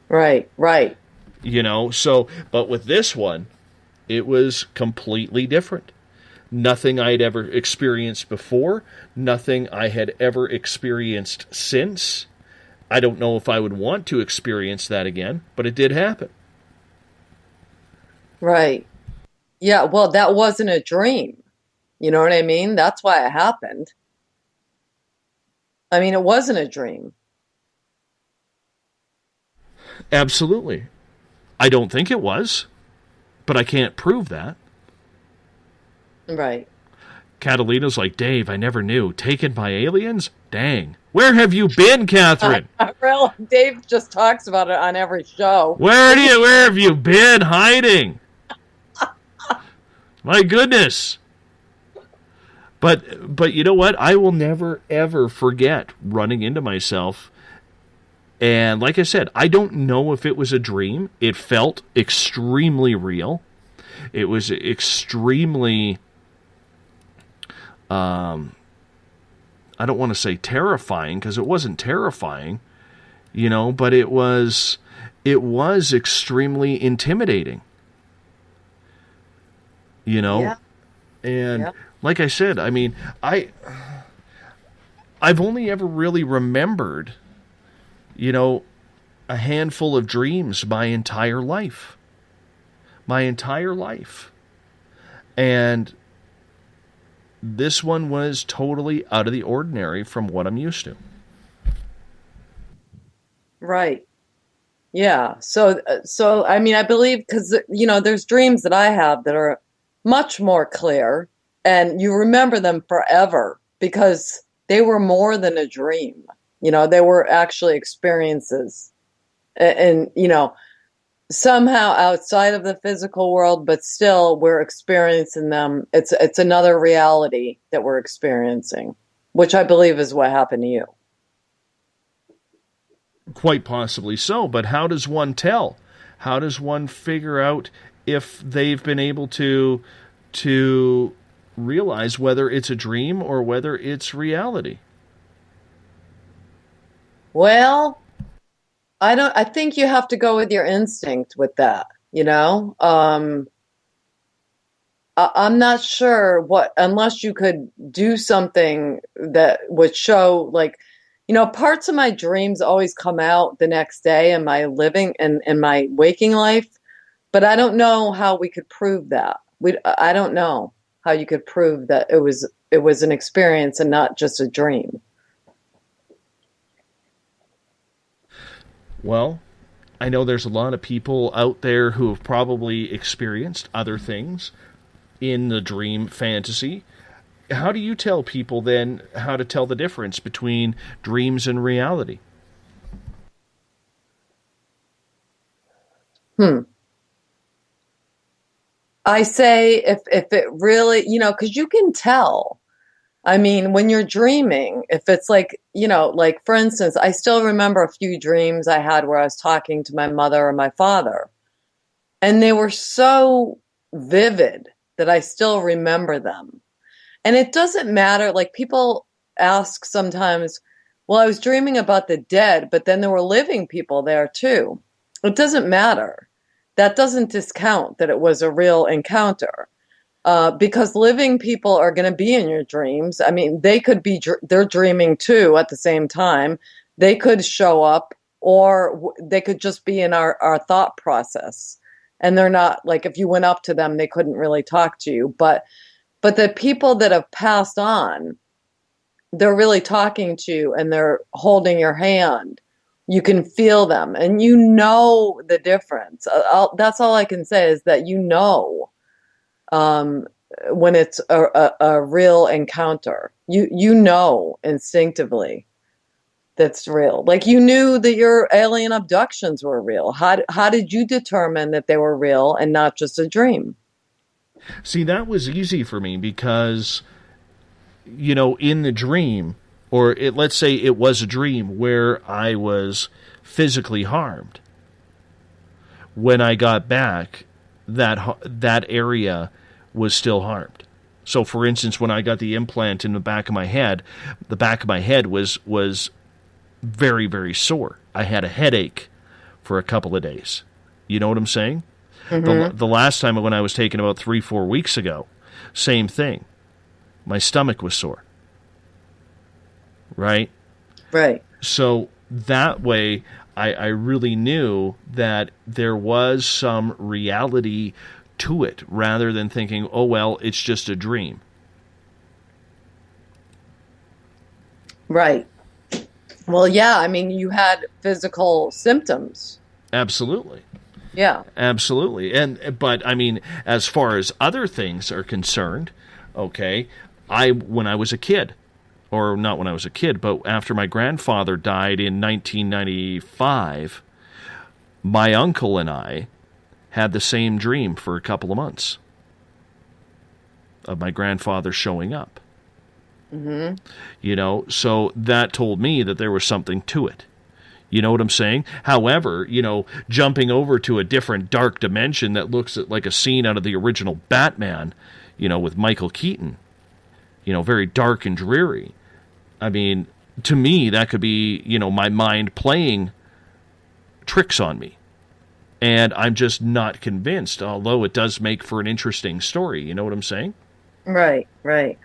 Right. But with this one, it was completely different. Nothing I'd ever experienced before, nothing I had ever experienced since. I don't know if I would want to experience that again, but it did happen. Right. Yeah, well, that wasn't a dream. You know what I mean? That's why it happened. I mean, it wasn't a dream. Absolutely. I don't think it was, but I can't prove that. Right. Catalina's like, Dave, I never knew. Taken by aliens? Dang. Where have you been, Catherine? Well, Dave just talks about it on every show. Where have you been hiding? My goodness. But you know what? I will never, ever forget running into myself. And like I said, I don't know if it was a dream. It felt extremely real. It was extremely... I don't want to say terrifying, because it wasn't terrifying, but it was extremely intimidating. Yeah. And like I said, I mean, I've only ever really remembered, a handful of dreams my entire life. And this one was totally out of the ordinary from what I'm used to. Right. Yeah. So I mean, I believe, because, there's dreams that I have that are much more clear, and you remember them forever because they were more than a dream. They were actually experiences. And somehow outside of the physical world, but still we're experiencing them. It's another reality that we're experiencing, which I believe is what happened to you. Quite possibly so, but how does one tell? How does one figure out if they've been able to realize whether it's a dream or whether it's reality? Well, I think you have to go with your instinct with that, I'm not sure unless you could do something that would show, like, parts of my dreams always come out the next day in my living and in my waking life, but I don't know how we could prove that. I don't know how you could prove that it was an experience and not just a dream. Well, I know there's a lot of people out there who have probably experienced other things in the dream fantasy. How do you tell people then how to tell the difference between dreams and reality? I say if it really, because you can tell. I mean, when you're dreaming, if it's like, like, for instance, I still remember a few dreams I had where I was talking to my mother or my father, and they were so vivid that I still remember them. And it doesn't matter. Like, people ask sometimes, well, I was dreaming about the dead, but then there were living people there too. It doesn't matter. That doesn't discount that it was a real encounter. Because living people are going to be in your dreams. I mean, they could be, they're dreaming too at the same time. They could show up, or they could just be in our thought process. And they're not, like, if you went up to them, they couldn't really talk to you. But the people that have passed on, they're really talking to you and they're holding your hand. You can feel them and the difference. That's all I can say, is that when it's a real encounter, you know instinctively. that's real? Like, you knew that your alien abductions were real. How did you determine that they were real and not just a dream? See, that was easy for me because, in the dream, or let's say it was a dream where I was physically harmed. When I got back, that area was still harmed. So, for instance, when I got the implant in the back of my head was very, very sore. I had a headache for a couple of days. You know what I'm saying? Mm-hmm. The last time when I was taken about 3-4 weeks ago, same thing. My stomach was sore. Right? Right. So that way, I really knew that there was some reality to it, rather than thinking, oh, well, it's just a dream. Right. Well, yeah, I mean, you had physical symptoms. Absolutely. Yeah. Absolutely. But I mean, as far as other things are concerned, okay, when I was a kid, or not when I was a kid, but after my grandfather died in 1995, my uncle and I had the same dream for a couple of months of my grandfather showing up. Mm-hmm. So that told me that there was something to it. You know what I'm saying? However, jumping over to a different dark dimension that looks like a scene out of the original Batman, with Michael Keaton, very dark and dreary. I mean, to me, that could be, my mind playing tricks on me. And I'm just not convinced, although it does make for an interesting story. You know what I'm saying? Right, right.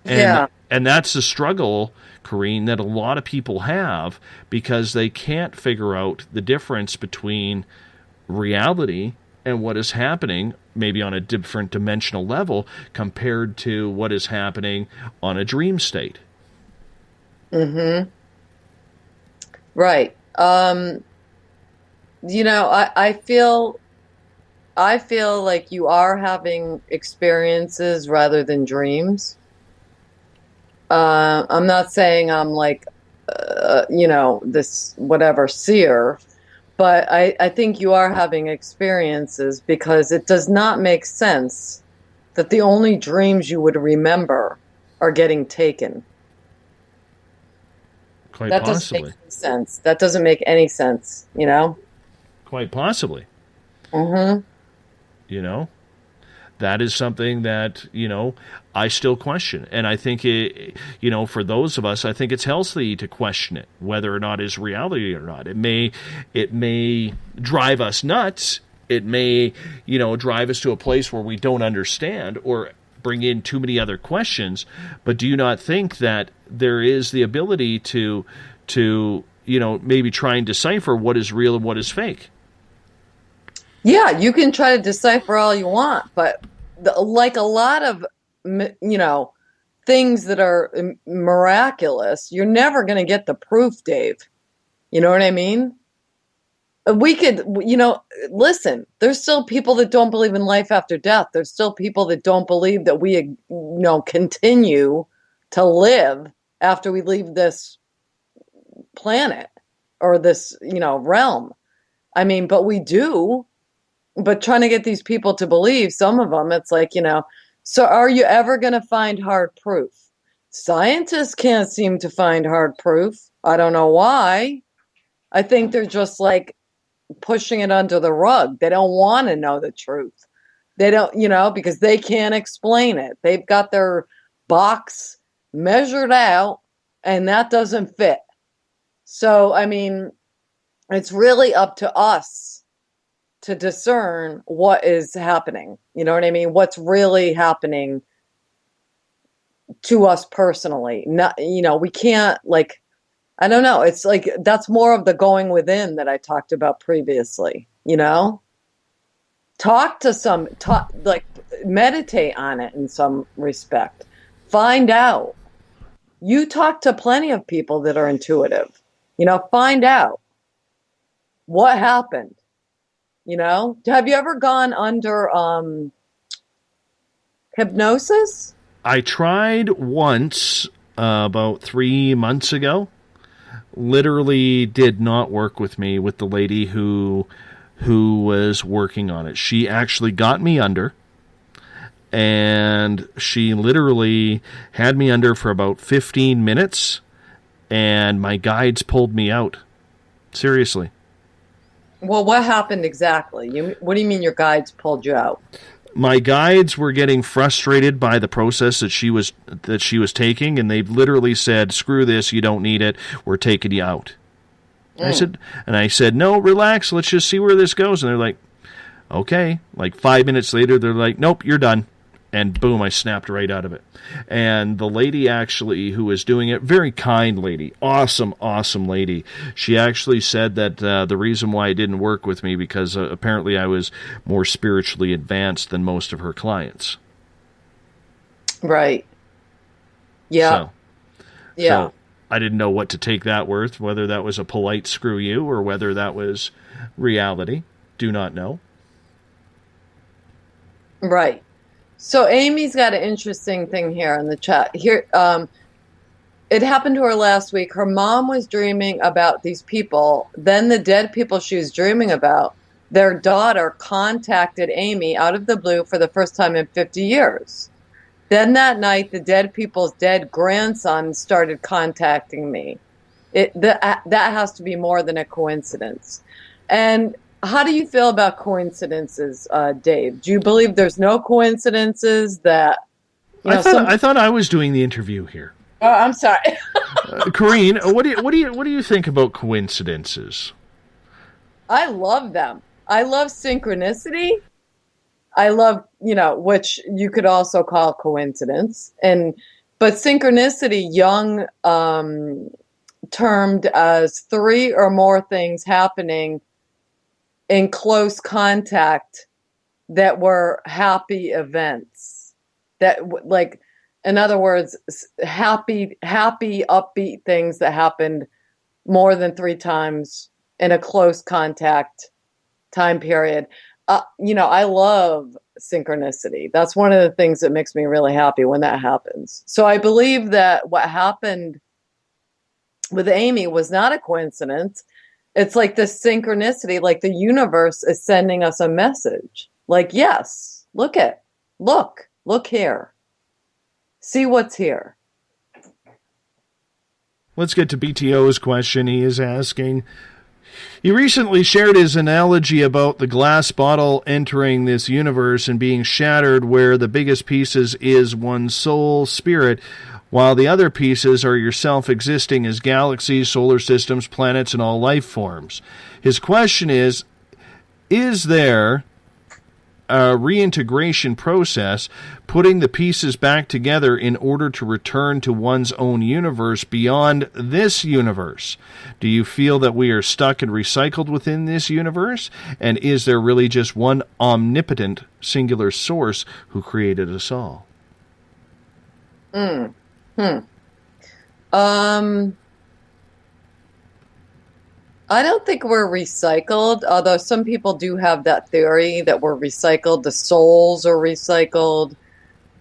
Yeah. And that's the struggle, Corrine, that a lot of people have, because they can't figure out the difference between reality and what is happening, maybe on a different dimensional level, compared to what is happening on a dream state. Mm-hmm. Right. I feel like you are having experiences rather than dreams. I'm not saying I'm like, this whatever seer, but I think you are having experiences, because it does not make sense that the only dreams you would remember are getting taken. Quite possibly. Doesn't make any sense. That doesn't make any sense, Quite possibly. Mm-hmm. That is something that, I still question. And I think, for those of us, I think it's healthy to question it, whether or not it's reality or not. It may drive us nuts. It may, drive us to a place where we don't understand or bring in too many other questions. But do you not think that there is the ability to maybe try and decipher what is real and what is fake? Yeah, you can try to decipher all you want, but like a lot of, things that are miraculous, you're never going to get the proof, Dave. You know what I mean? We could, listen, there's still people that don't believe in life after death. There's still people that don't believe that we, continue to live after we leave this planet or this, realm. I mean, but we do. But trying to get these people to believe, some of them, it's like, so are you ever going to find hard proof? Scientists can't seem to find hard proof. I don't know why. I think they're just like pushing it under the rug. They don't want to know the truth. They don't, because they can't explain it. They've got their box measured out, and that doesn't fit. So, I mean, it's really up to us to discern what is happening. You know what I mean? What's really happening to us personally. Not, we can't, like, I don't know. It's like, that's more of the going within that I talked about previously, meditate on it in some respect. Find out. You talk to plenty of people that are intuitive, find out what happened. Have you ever gone under hypnosis? I tried once about 3 months ago. Literally did not work with me, with the lady who was working on it. She actually got me under, and she literally had me under for about 15 minutes, and my guides pulled me out. Seriously. Well, what happened exactly? What do you mean your guides pulled you out? My guides were getting frustrated by the process that she was taking, and they literally said, "Screw this, you don't need it. We're taking you out." I said, "No, relax. Let's just see where this goes." And they're like, "Okay." Like 5 minutes later, they're like, "Nope, you're done." And boom, I snapped right out of it. And the lady actually who was doing it, very kind lady, awesome lady. She actually said that the reason why it didn't work with me because apparently I was more spiritually advanced than most of her clients. Right. Yeah. So I didn't know what to take that worth, whether that was a polite screw you or whether that was reality. Do not know. Right. So Amy's got an interesting thing here in the chat. Here, it happened to her last week. Her mom was dreaming about these people. Then the dead people she was dreaming about, their daughter contacted Amy out of the blue for the first time in 50 years. Then that night, the dead people's dead grandson started contacting me. That has to be more than a coincidence. And how do you feel about coincidences, Dave? Do you believe there's no coincidences that... I thought I was doing the interview here. Oh, I'm sorry. Corrine, what do you think about coincidences? I love them. I love synchronicity. I love, which you could also call coincidence. But synchronicity, Jung termed as 3 or more things happening in close contact that were happy events. That, like, in other words, happy, upbeat things that happened more than 3 times in a close contact time period. I love synchronicity. That's one of the things that makes me really happy when that happens. So I believe that what happened with Amy was not a coincidence. It's like this synchronicity, like the universe is sending us a message. Like, yes, look here. See what's here. Let's get to BTO's question. He is asking, he recently shared his analogy about the glass bottle entering this universe and being shattered, where the biggest pieces is one's soul, spirit, while the other pieces are yourself existing as galaxies, solar systems, planets, and all life forms. His question is there a reintegration process, putting the pieces back together in order to return to one's own universe beyond this universe? Do you feel that we are stuck and recycled within this universe? And is there really just one omnipotent singular source who created us all? I don't think we're recycled, although some people do have that theory that we're recycled. The souls are recycled.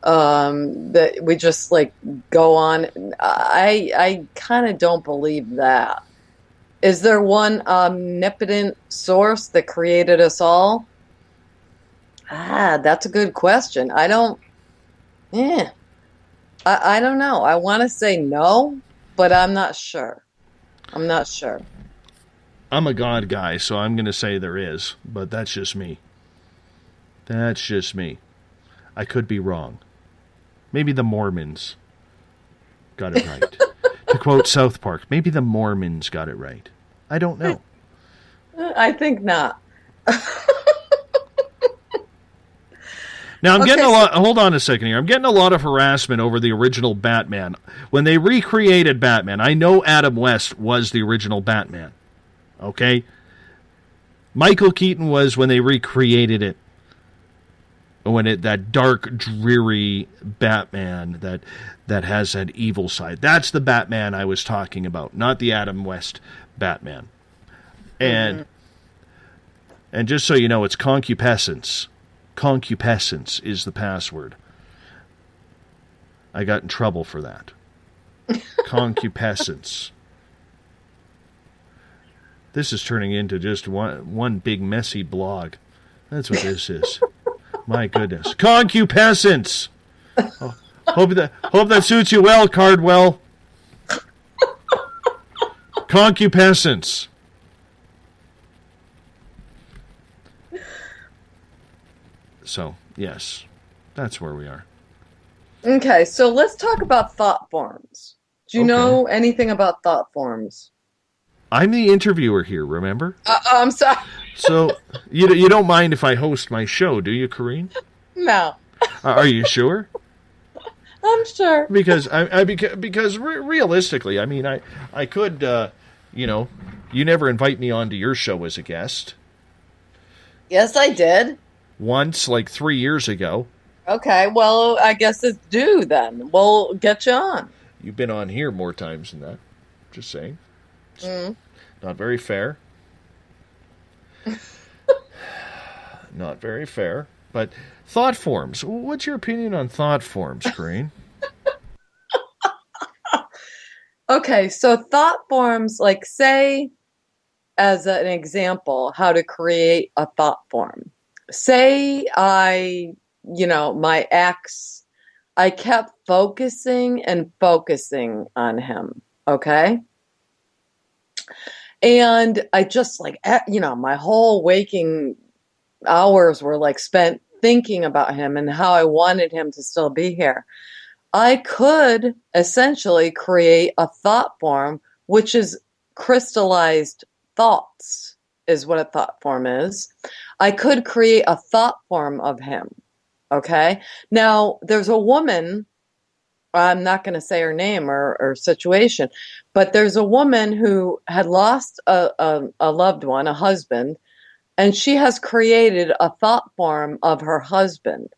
That we just like go on. I kind of don't believe that. Is there one omnipotent source that created us all? That's a good question. I don't know. I want to say no, but I'm not sure. I'm a God guy, so I'm going to say there is, but that's just me. I could be wrong. Maybe the Mormons got it right. To quote South Park, maybe the Mormons got it right. I don't know. I think not. Now, I'm getting a lot... Hold on a second here. I'm getting a lot of harassment over the original Batman. When they recreated Batman, I know Adam West was the original Batman. Okay? Michael Keaton was when they recreated it. That dark, dreary Batman that has that evil side. That's the Batman I was talking about, not the Adam West Batman. And just so you know, it's concupiscence. Concupiscence is the password. I got in trouble for that. Concupiscence. This is turning into just one big messy blog. That's what this is. My goodness. Concupiscence! Oh, hope that suits you well, Cardwell. Concupiscence. So, yes, that's where we are. Okay, so let's talk about thought forms. Do you know anything about thought forms? I'm the interviewer here, remember? I'm sorry. So, you don't mind if I host my show, do you, Corrine? No. Are you sure? I'm sure. Because because realistically, I mean, I could, you never invite me onto your show as a guest. Yes, I did. Once, like 3 years ago. Okay, well, I guess it's due then. We'll get you on. You've been on here more times than that. Just saying. Not very fair. Not very fair. But thought forms. What's your opinion on thought forms, Corrine? Okay, so thought forms, like say, as an example, how to create a thought form. Say my ex, I kept focusing on him, okay? And I just my whole waking hours were like spent thinking about him and how I wanted him to still be here. I could essentially create a thought form, which is crystallized thoughts, is what a thought form is. I could create a thought form of him. Okay. Now, there's a woman, I'm not going to say her name or situation, but there's a woman who had lost a loved one, a husband, and she has created a thought form of her husband.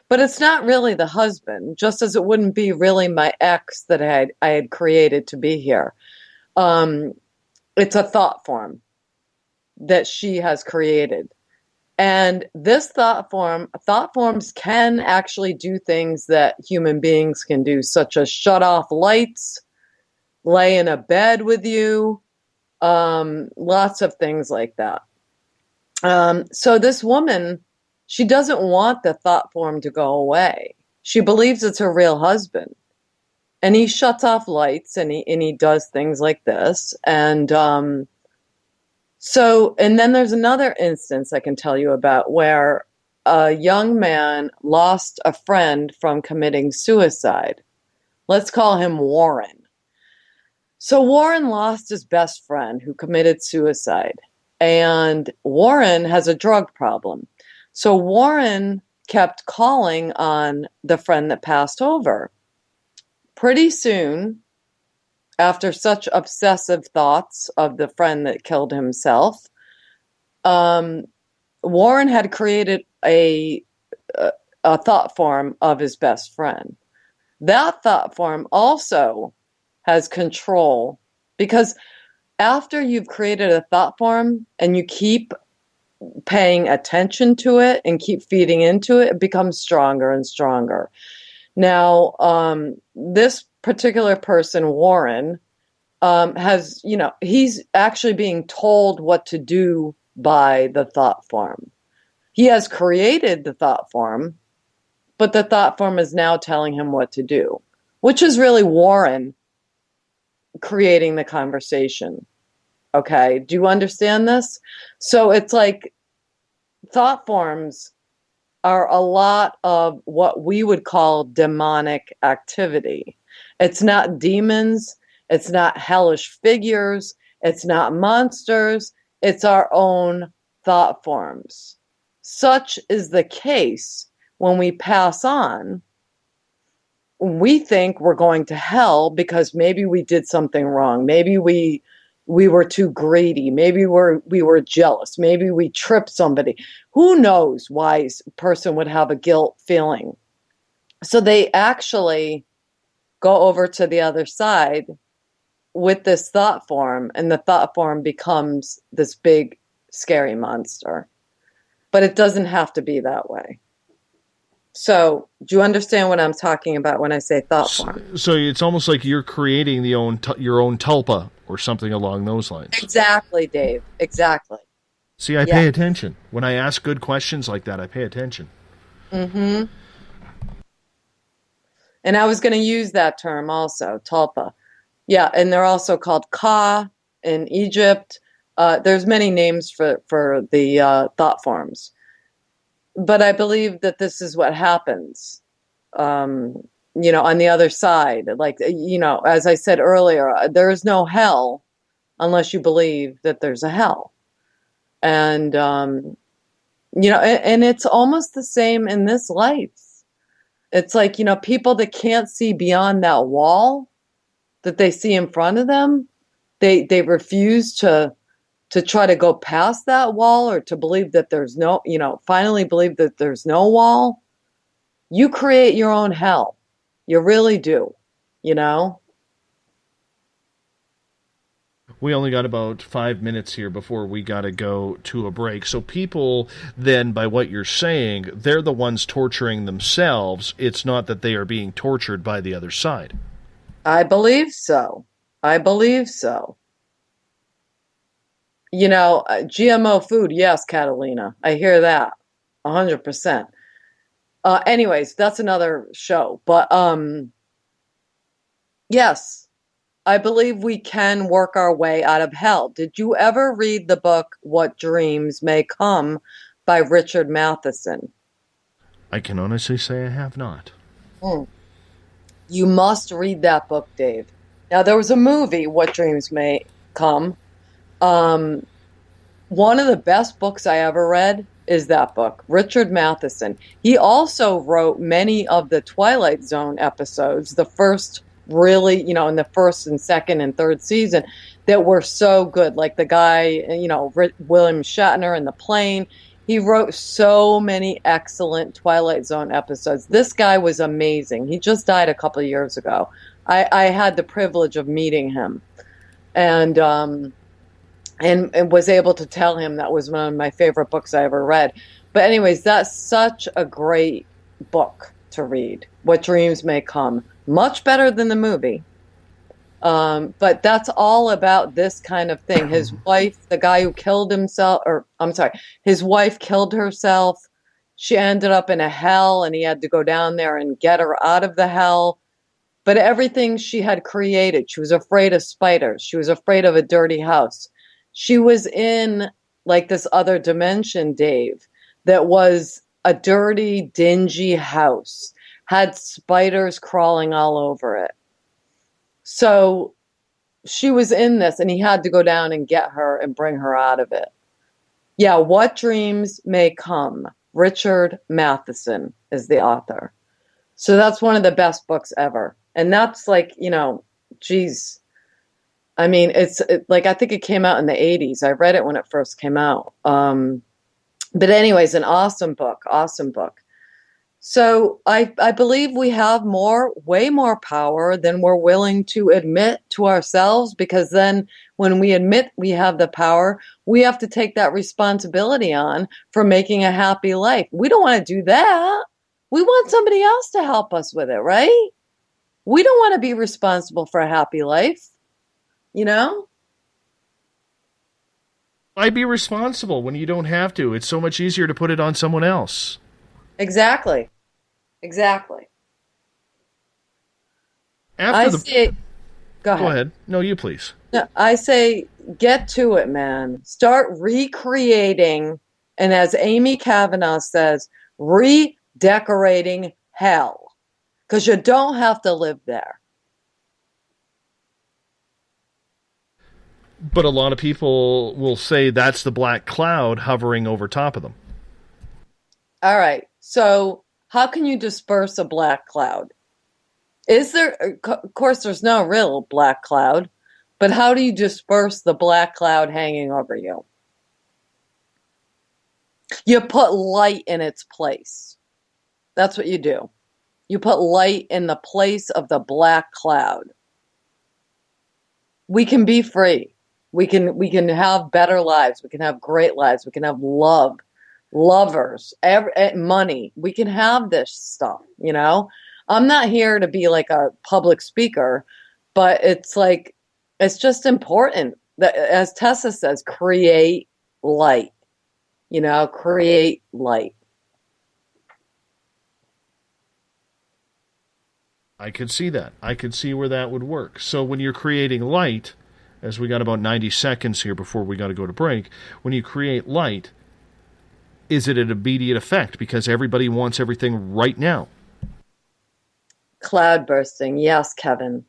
But it's not really the husband, just as it wouldn't be really my ex that I had created to be here. It's a thought form that she has created. And this thought forms can actually do things that human beings can do, such as shut off lights, lay in a bed with you, lots of things like that. So this woman, she doesn't want the thought form to go away. She believes it's her real husband. And he shuts off lights and he does things like this. And and then there's another instance I can tell you about where a young man lost a friend from committing suicide. Let's call him Warren. So Warren lost his best friend who committed suicide. And Warren has a drug problem. So Warren kept calling on the friend that passed over. Pretty soon, after such obsessive thoughts of the friend that killed himself, Warren had created a thought form of his best friend. That thought form also has control, because after you've created a thought form and you keep paying attention to it and keep feeding into it, it becomes stronger and stronger. Now, this particular person, Warren, has, he's actually being told what to do by the thought form. He has created the thought form, but the thought form is now telling him what to do, which is really Warren creating the conversation. Okay, do you understand this? So it's like thought forms are a lot of what we would call demonic activity. It's not demons, it's not hellish figures, it's not monsters, it's our own thought forms. Such is the case when we pass on. We think we're going to hell because maybe we did something wrong. Maybe we were too greedy. Maybe we were jealous. Maybe we tripped somebody. Who knows why a person would have a guilt feeling? So they actually go over to the other side with this thought form, and the thought form becomes this big, scary monster. But it doesn't have to be that way. So, do you understand what I'm talking about when I say thought form? So it's almost like you're creating your own tulpa or something along those lines. Exactly, Dave. Exactly. See, I pay attention. When I ask good questions like that, I pay attention. Mm-hmm. And I was going to use that term also, tulpa. Yeah, and they're also called ka in Egypt. There's many names for the thought forms. But I believe that this is what happens, on the other side. Like, as I said earlier, there is no hell unless you believe that there's a hell. And, and it's almost the same in this life. It's like, people that can't see beyond that wall that they see in front of them, they refuse to try to go past that wall or to believe that there's no, finally believe that there's no wall. You create your own hell. You really do, We only got about 5 minutes here before we got to go to a break. So people then, by what you're saying, they're the ones torturing themselves. It's not that they are being tortured by the other side. I believe so. GMO food, yes, Catalina. I hear that 100%. Anyways, that's another show. But yes, I believe we can work our way out of hell. Did you ever read the book What Dreams May Come by Richard Matheson? I can honestly say I have not. You must read that book, Dave. Now, there was a movie, What Dreams May Come. One of the best books I ever read is that book, Richard Matheson. He also wrote many of the Twilight Zone episodes, the first really, in the first and second and third season, that were so good. Like the guy, William Shatner in the plane. He wrote so many excellent Twilight Zone episodes. This guy was amazing. He just died a couple of years ago. I had the privilege of meeting him, and was able to tell him that was one of my favorite books I ever read. But anyways, that's such a great book to read. What Dreams May Come. Much better than the movie. But that's all about this kind of thing. His wife, the guy who killed himself, his wife killed herself. She ended up in a hell, and he had to go down there and get her out of the hell. But everything she had created, she was afraid of spiders. She was afraid of a dirty house. She was in like this other dimension, Dave, that was a dirty, dingy house, had spiders crawling all over it. So she was in this, and he had to go down and get her and bring her out of it. Yeah, What Dreams May Come. Richard Matheson is the author. So that's one of the best books ever. And that's like, geez. I mean, it's I think it came out in the 80s. I read it when it first came out. But anyways, an awesome book. So I believe we have way more power than we're willing to admit to ourselves, because then when we admit we have the power, we have to take that responsibility on for making a happy life. We don't want to do that. We want somebody else to help us with it, right? We don't want to be responsible for a happy life, Why be responsible when you don't have to? It's so much easier to put it on someone else. Exactly. Go ahead. No, you please. I say, get to it, man. Start recreating, and as Amy Kavanaugh says, redecorating hell. Because you don't have to live there. But a lot of people will say that's the black cloud hovering over top of them. All right. So how can you disperse a black cloud? Of course, there's no real black cloud, but how do you disperse the black cloud hanging over you? You put light in its place. That's what you do. You put light in the place of the black cloud. We can be free. We can have better lives. We can have great lives. We can have love. lovers, money. We can have this stuff, you know? I'm not here to be like a public speaker, but it's like, it's just important that, as Tessa says, create light, you know, create light. I could see that. I could see where that would work. So when you're creating light, as we got about 90 seconds here before we got to go to break, when you create light, is it an immediate effect? Because everybody wants everything right now. Cloud bursting. Yes, Kevin.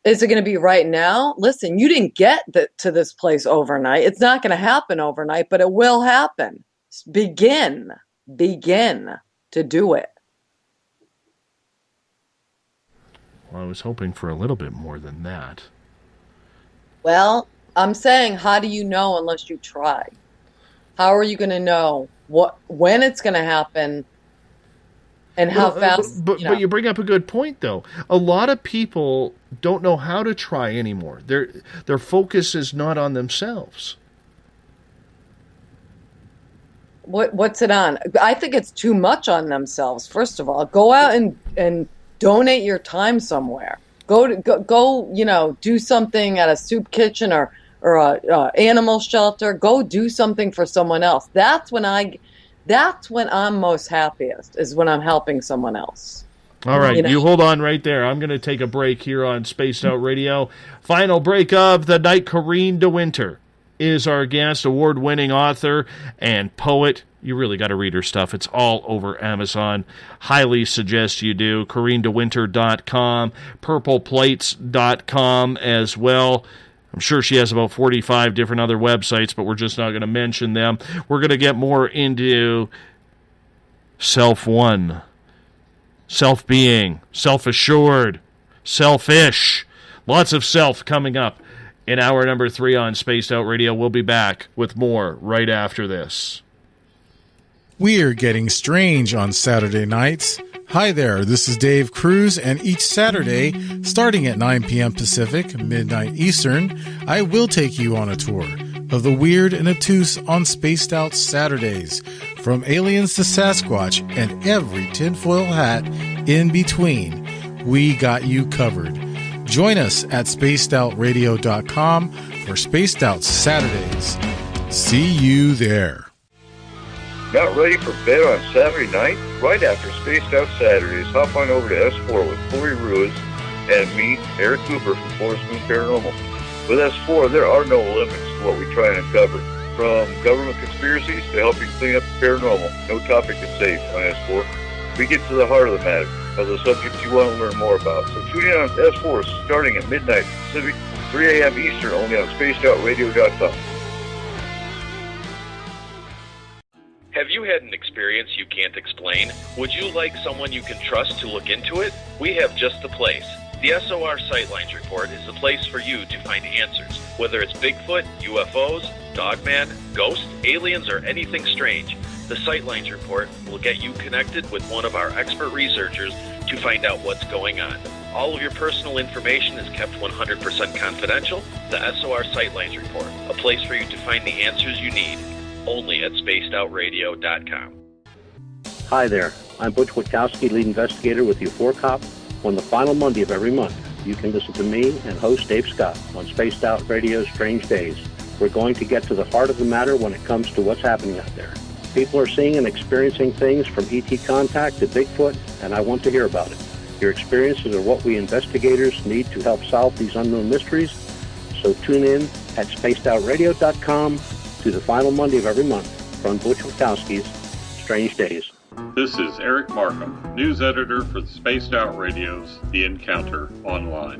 Is it going to be right now? Listen, you didn't get to this place overnight. It's not going to happen overnight, but it will happen. Begin to do it. Well, I was hoping for a little bit more than that. Well, I'm saying, how do you know unless you try? How are you going to know when it's going to happen and how fast? But you bring up a good point, though. A lot of people don't know how to try anymore. Their focus is not on themselves. What's it on? I think it's too much on themselves. First of all, go out and donate your time somewhere. Go. You know, do something at a soup kitchen or a animal shelter. Go do something for someone else. That's when I'm most happiest, is when I'm helping someone else. All right, you hold on right there. I'm going to take a break here on Spaced Out Radio. Final break of the night. Corrine De Winter is our guest, award-winning author and poet. You really got to read her stuff. It's all over Amazon. Highly suggest you do. CorrineDeWinter.com, PurplePlates.com as well. I'm sure she has about 45 different other websites, but we're just not going to mention them. We're going to get more into self-one, self-being, self-assured, selfish. Lots of self coming up in hour number 3 on Spaced Out Radio. We'll be back with more right after this. We're getting strange on Saturday nights. Hi there, this is Dave Cruz, and each Saturday, starting at 9 p.m. Pacific, midnight Eastern, I will take you on a tour of the weird and obtuse on Spaced Out Saturdays, from aliens to Sasquatch and every tinfoil hat in between. We got you covered. Join us at spacedoutradio.com for Spaced Out Saturdays. See you there. Not ready for bed on Saturday night? Right after Spaced Out Saturdays, hop on over to S4 with Corey Ruiz and me, Eric Cooper from Forest Moon Paranormal. With S4, there are no limits to what we try and uncover. From government conspiracies to helping clean up the paranormal, no topic is safe on S4. We get to the heart of the matter, of the subjects you want to learn more about. So tune in on S4 starting at midnight Pacific, 3 a.m. Eastern, only on spacedoutradio.com. Have you had an experience you can't explain? Would you like someone you can trust to look into it? We have just the place. The SOR Sightlines Report is the place for you to find answers. Whether it's Bigfoot, UFOs, Dogman, ghosts, aliens, or anything strange, the Sightlines Report will get you connected with one of our expert researchers to find out what's going on. All of your personal information is kept 100% confidential. The SOR Sightlines Report, a place for you to find the answers you need. Only at spacedoutradio.com. Hi there. I'm Butch Witkowski, lead investigator with U4COP. On the final Monday of every month, you can listen to me and host Dave Scott on Spaced Out Radio's Strange Days. We're going to get to the heart of the matter when it comes to what's happening out there. People are seeing and experiencing things from ET contact to Bigfoot, and I want to hear about it. Your experiences are what we investigators need to help solve these unknown mysteries. So tune in at spacedoutradio.com to the final Monday of every month from Butch Witkowski's Strange Days. This is Eric Markham, news editor for the Spaced Out Radio's The Encounter Online.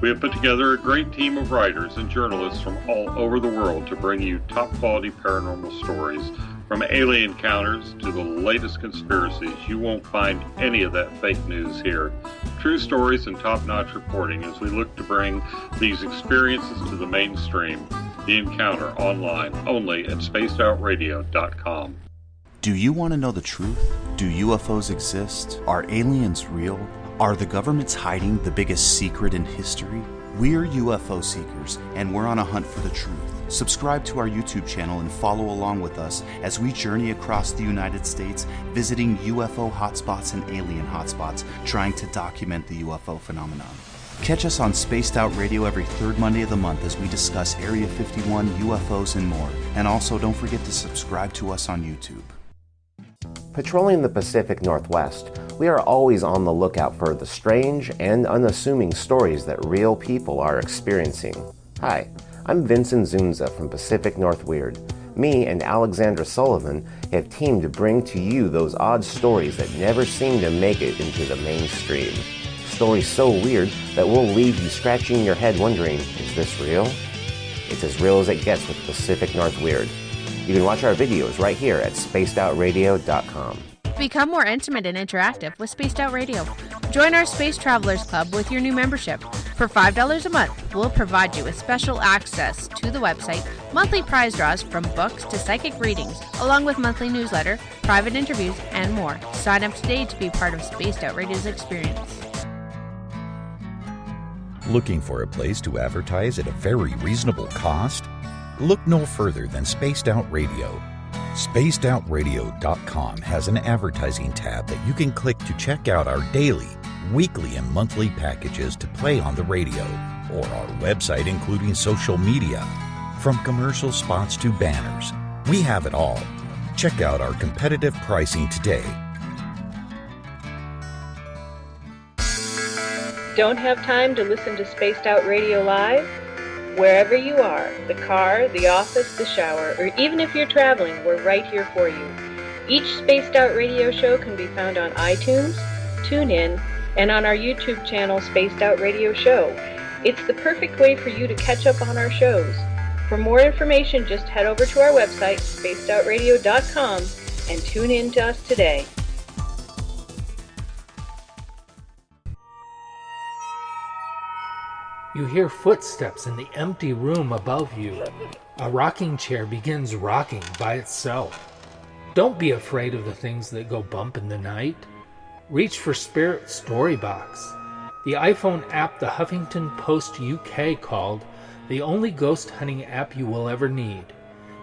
We have put together a great team of writers and journalists from all over the world to bring you top-quality paranormal stories. From alien encounters to the latest conspiracies, you won't find any of that fake news here. True stories and top-notch reporting as we look to bring these experiences to the mainstream. The Encounter Online, only at spacedoutradio.com. Do you want to know the truth? Do UFOs exist? Are aliens real? Are the governments hiding the biggest secret in history? We're UFO seekers, and we're on a hunt for the truth. Subscribe to our YouTube channel and follow along with us as we journey across the United States, visiting UFO hotspots and alien hotspots, trying to document the UFO phenomenon. Catch us on Spaced Out Radio every third Monday of the month as we discuss Area 51, UFOs, and more. And also, don't forget to subscribe to us on YouTube. Patrolling the Pacific Northwest, we are always on the lookout for the strange and unassuming stories that real people are experiencing. Hi, I'm Vincent Zunza from Pacific North Weird. Me and Alexandra Sullivan have teamed to bring to you those odd stories that never seem to make it into the mainstream. Stories so weird that will leave you scratching your head wondering, is this real? It's as real as it gets with Pacific North Weird. You can watch our videos right here at spacedoutradio.com. Become more intimate and interactive with Spaced Out Radio. Join our Space Travelers Club with your new membership. For $5 a month, we'll provide you with special access to the website, monthly prize draws from books to psychic readings, along with monthly newsletter, private interviews, and more. Sign up today to be part of Spaced Out Radio's experience. Looking for a place to advertise at a very reasonable cost? Look no further than Spaced Out Radio. SpacedOutRadio.com has an advertising tab that you can click to check out our daily, weekly, and monthly packages to play on the radio, or our website including social media. From commercial spots to banners, we have it all. Check out our competitive pricing today. Don't have time to listen to Spaced Out Radio live? Wherever you are, the car, the office, the shower, or even if you're traveling, we're right here for you. Each Spaced Out Radio show can be found on iTunes, TuneIn, and on our YouTube channel, Spaced Out Radio Show. It's the perfect way for you to catch up on our shows. For more information, just head over to our website, spacedoutradio.com, and tune in to us today. You hear footsteps in the empty room above you. A rocking chair begins rocking by itself. Don't be afraid of the things that go bump in the night. Reach for Spirit Storybox, the iPhone app the Huffington Post UK called the only ghost hunting app you will ever need.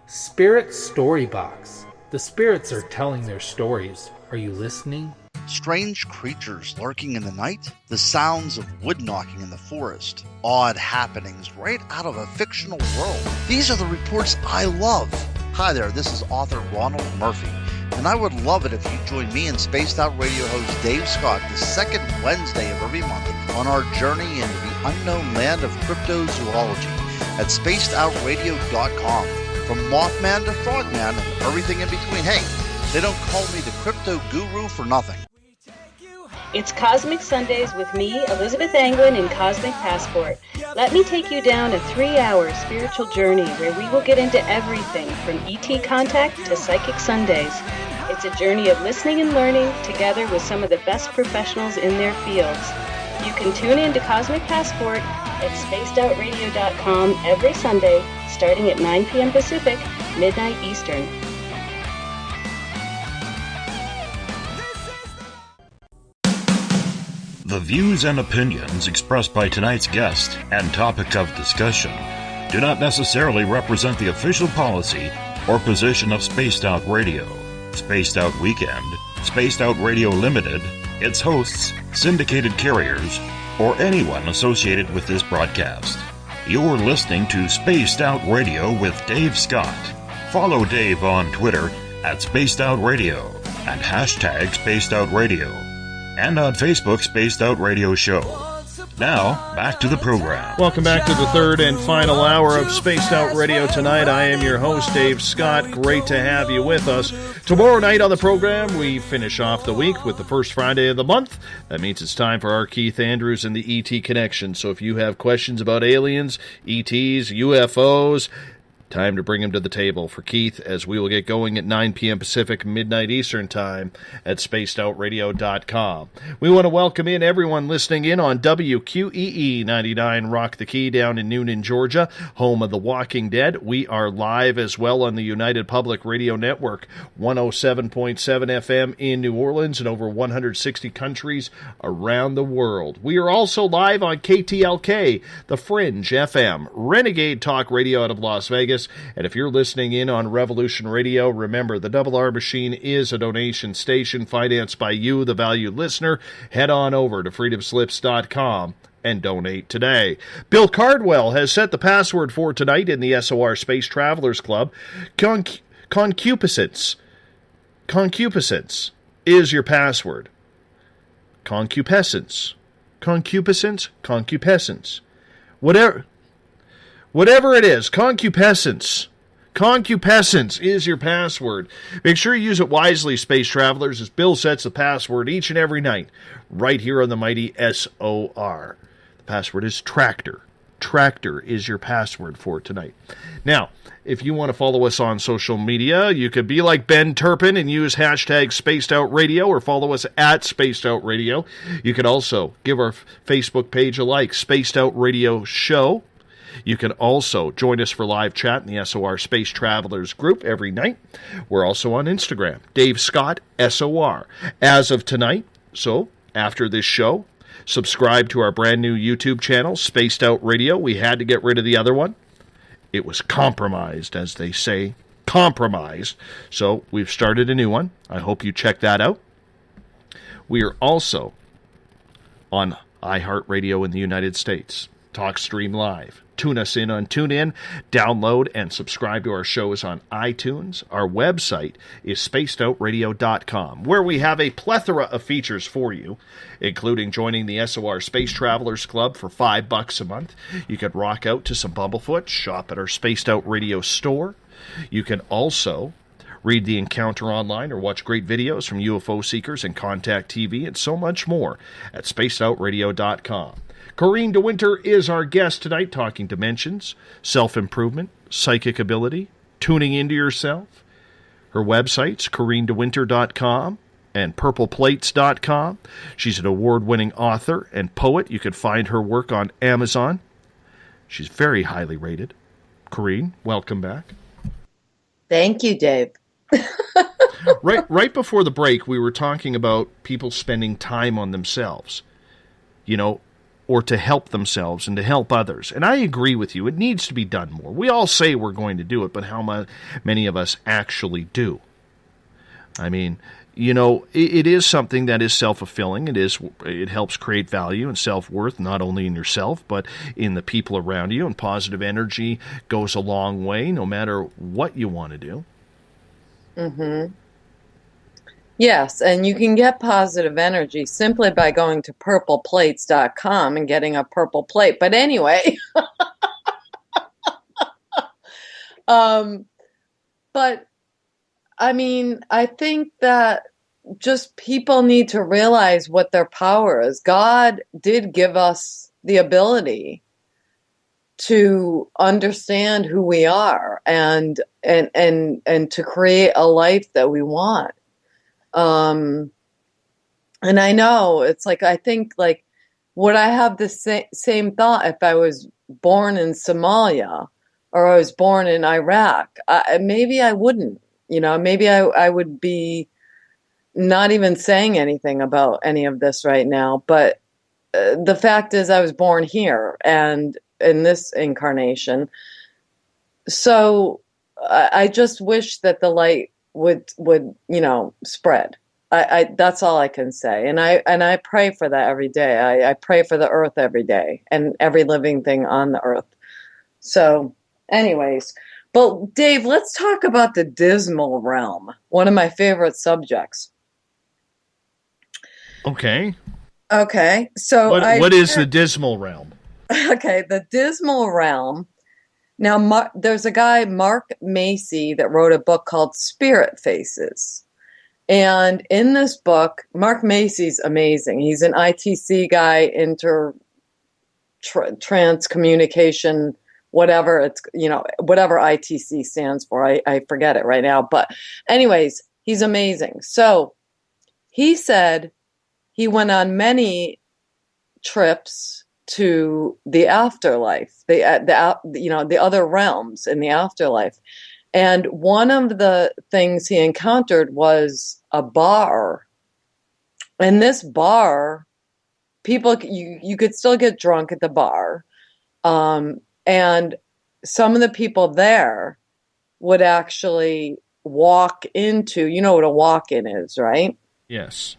Spirit Storybox. The spirits are telling their stories. Are you listening? Strange creatures lurking in the night, the sounds of wood knocking in the forest, odd happenings right out of a fictional world. These are the reports I love. Hi there, this is author Ronald Murphy, and I would love it if you join me and Spaced Out Radio host Dave Scott the second Wednesday of every month on our journey into the unknown land of cryptozoology at spacedoutradio.com. From Mothman to Frogman and everything in between. Hey, they don't call me the crypto guru for nothing. It's Cosmic Sundays with me, Elizabeth Anglin, in Cosmic Passport. Let me take you down a 3-hour spiritual journey where we will get into everything from ET contact to Psychic Sundays. It's a journey of listening and learning together with some of the best professionals in their fields. You can tune in to Cosmic Passport at spacedoutradio.com every Sunday, starting at 9 p.m. Pacific, midnight Eastern. The views and opinions expressed by tonight's guest and topic of discussion do not necessarily represent the official policy or position of Spaced Out Radio, Spaced Out Weekend, Spaced Out Radio Limited, its hosts, syndicated carriers, or anyone associated with this broadcast. You're listening to Spaced Out Radio with Dave Scott. Follow Dave on Twitter at Spaced Out Radio and hashtag Spaced Out Radio. And on Facebook, Spaced Out Radio Show. Now, back to the program. Welcome back to the third and final hour of Spaced Out Radio tonight. I am your host, Dave Scott. Great to have you with us. Tomorrow night on the program, we finish off the week with the first Friday of the month. That means it's time for our Keith Andrews and the ET Connection. So if you have questions about aliens, ETs, UFOs, Time to bring him to the table for Keith as we will get going at 9 p.m. Pacific, midnight Eastern Time at spacedoutradio.com. We want to welcome in everyone listening in on WQEE 99 Rock the Key down in Noonan, Georgia, home of The Walking Dead. We are live as well on the United Public Radio Network, 107.7 FM in New Orleans and over 160 countries around the world. We are also live on KTLK, The Fringe FM, Renegade Talk Radio out of Las Vegas. And if you're listening in on Revolution Radio, remember the Double R Machine is a donation station financed by you, the valued listener. Head on over to freedomslips.com and donate today. Bill Cardwell has set the password for tonight in the SOR Space Travelers Club. Concupiscence. Concupiscence is your password. Concupiscence. Concupiscence. Concupiscence. Whatever it is, concupiscence. Concupiscence is your password. Make sure you use it wisely, space travelers, as Bill sets the password each and every night, right here on the mighty SOR. The password is Tractor. Tractor is your password for tonight. Now, if you want to follow us on social media, you could be like Ben Turpin and use hashtag SpacedOutRadio or follow us at SpacedOutRadio. You could also give our Facebook page a like, Spaced Out Radio Show. You can also join us for live chat in the SOR Space Travelers group every night. We're also on Instagram, Dave Scott SOR. As of tonight, so after this show, subscribe to our brand new YouTube channel, Spaced Out Radio. We had to get rid of the other one. It was compromised, as they say, compromised. So we've started a new one. I hope you check that out. We are also on iHeartRadio in the United States. TalkStream Live. Tune us in on TuneIn, download and subscribe to our shows on iTunes. Our website is spacedoutradio.com, where we have a plethora of features for you, including joining the SOR Space Travelers Club for $5 a month. You can rock out to some Bumblefoot, shop at our Spaced Out Radio store. You can also read The Encounter online or watch great videos from UFO seekers and Contact TV and so much more at spacedoutradio.com. Corrine De Winter is our guest tonight, talking dimensions, self-improvement, psychic ability, tuning into yourself. Her website's CorrineDeWinter.com and PurplePlates.com. She's an award-winning author and poet. You can find her work on Amazon. She's very highly rated. Corrine, welcome back. Thank you, Dave. Right before the break, we were talking about people spending time on themselves. You know, or to help themselves and to help others. And I agree with you. It needs to be done more. We all say we're going to do it, but how many of us actually do? I mean, you know, it is something that is self-fulfilling. It helps create value and self-worth, not only in yourself, but in the people around you. And positive energy goes a long way, no matter what you want to do. Mm-hmm. Yes, and you can get positive energy simply by going to purpleplates.com and getting a purple plate. But anyway, but I mean, I think that just people need to realize what their power is. God did give us the ability to understand who we are and to create a life that we want. And I know it's like, I think like, would I have the same thought if I was born in Somalia or I was born in Iraq? Maybe I wouldn't, you know, maybe I would be not even saying anything about any of this right now. But the fact is I was born here and in this incarnation. So I just wish that the light would you know, spread. I that's all I can say. And I pray for that every day. I pray for the earth every day and every living thing on the earth. So anyways, but Dave, let's talk about the dismal realm. One of my favorite subjects. Okay. So what is the dismal realm? Okay, the dismal realm. Now, there's a guy, Mark Macy, that wrote a book called Spirit Faces. And in this book, Mark Macy's amazing. He's an ITC guy, trans communication whatever it's, whatever ITC stands for. I forget it right now. But anyways, he's amazing. So he said he went on many trips to the afterlife, the other realms in the afterlife. And one of the things he encountered was a bar. And this bar, people, you could still get drunk at the bar. And some of the people there would actually walk into, you know what a walk-in is, right? Yes.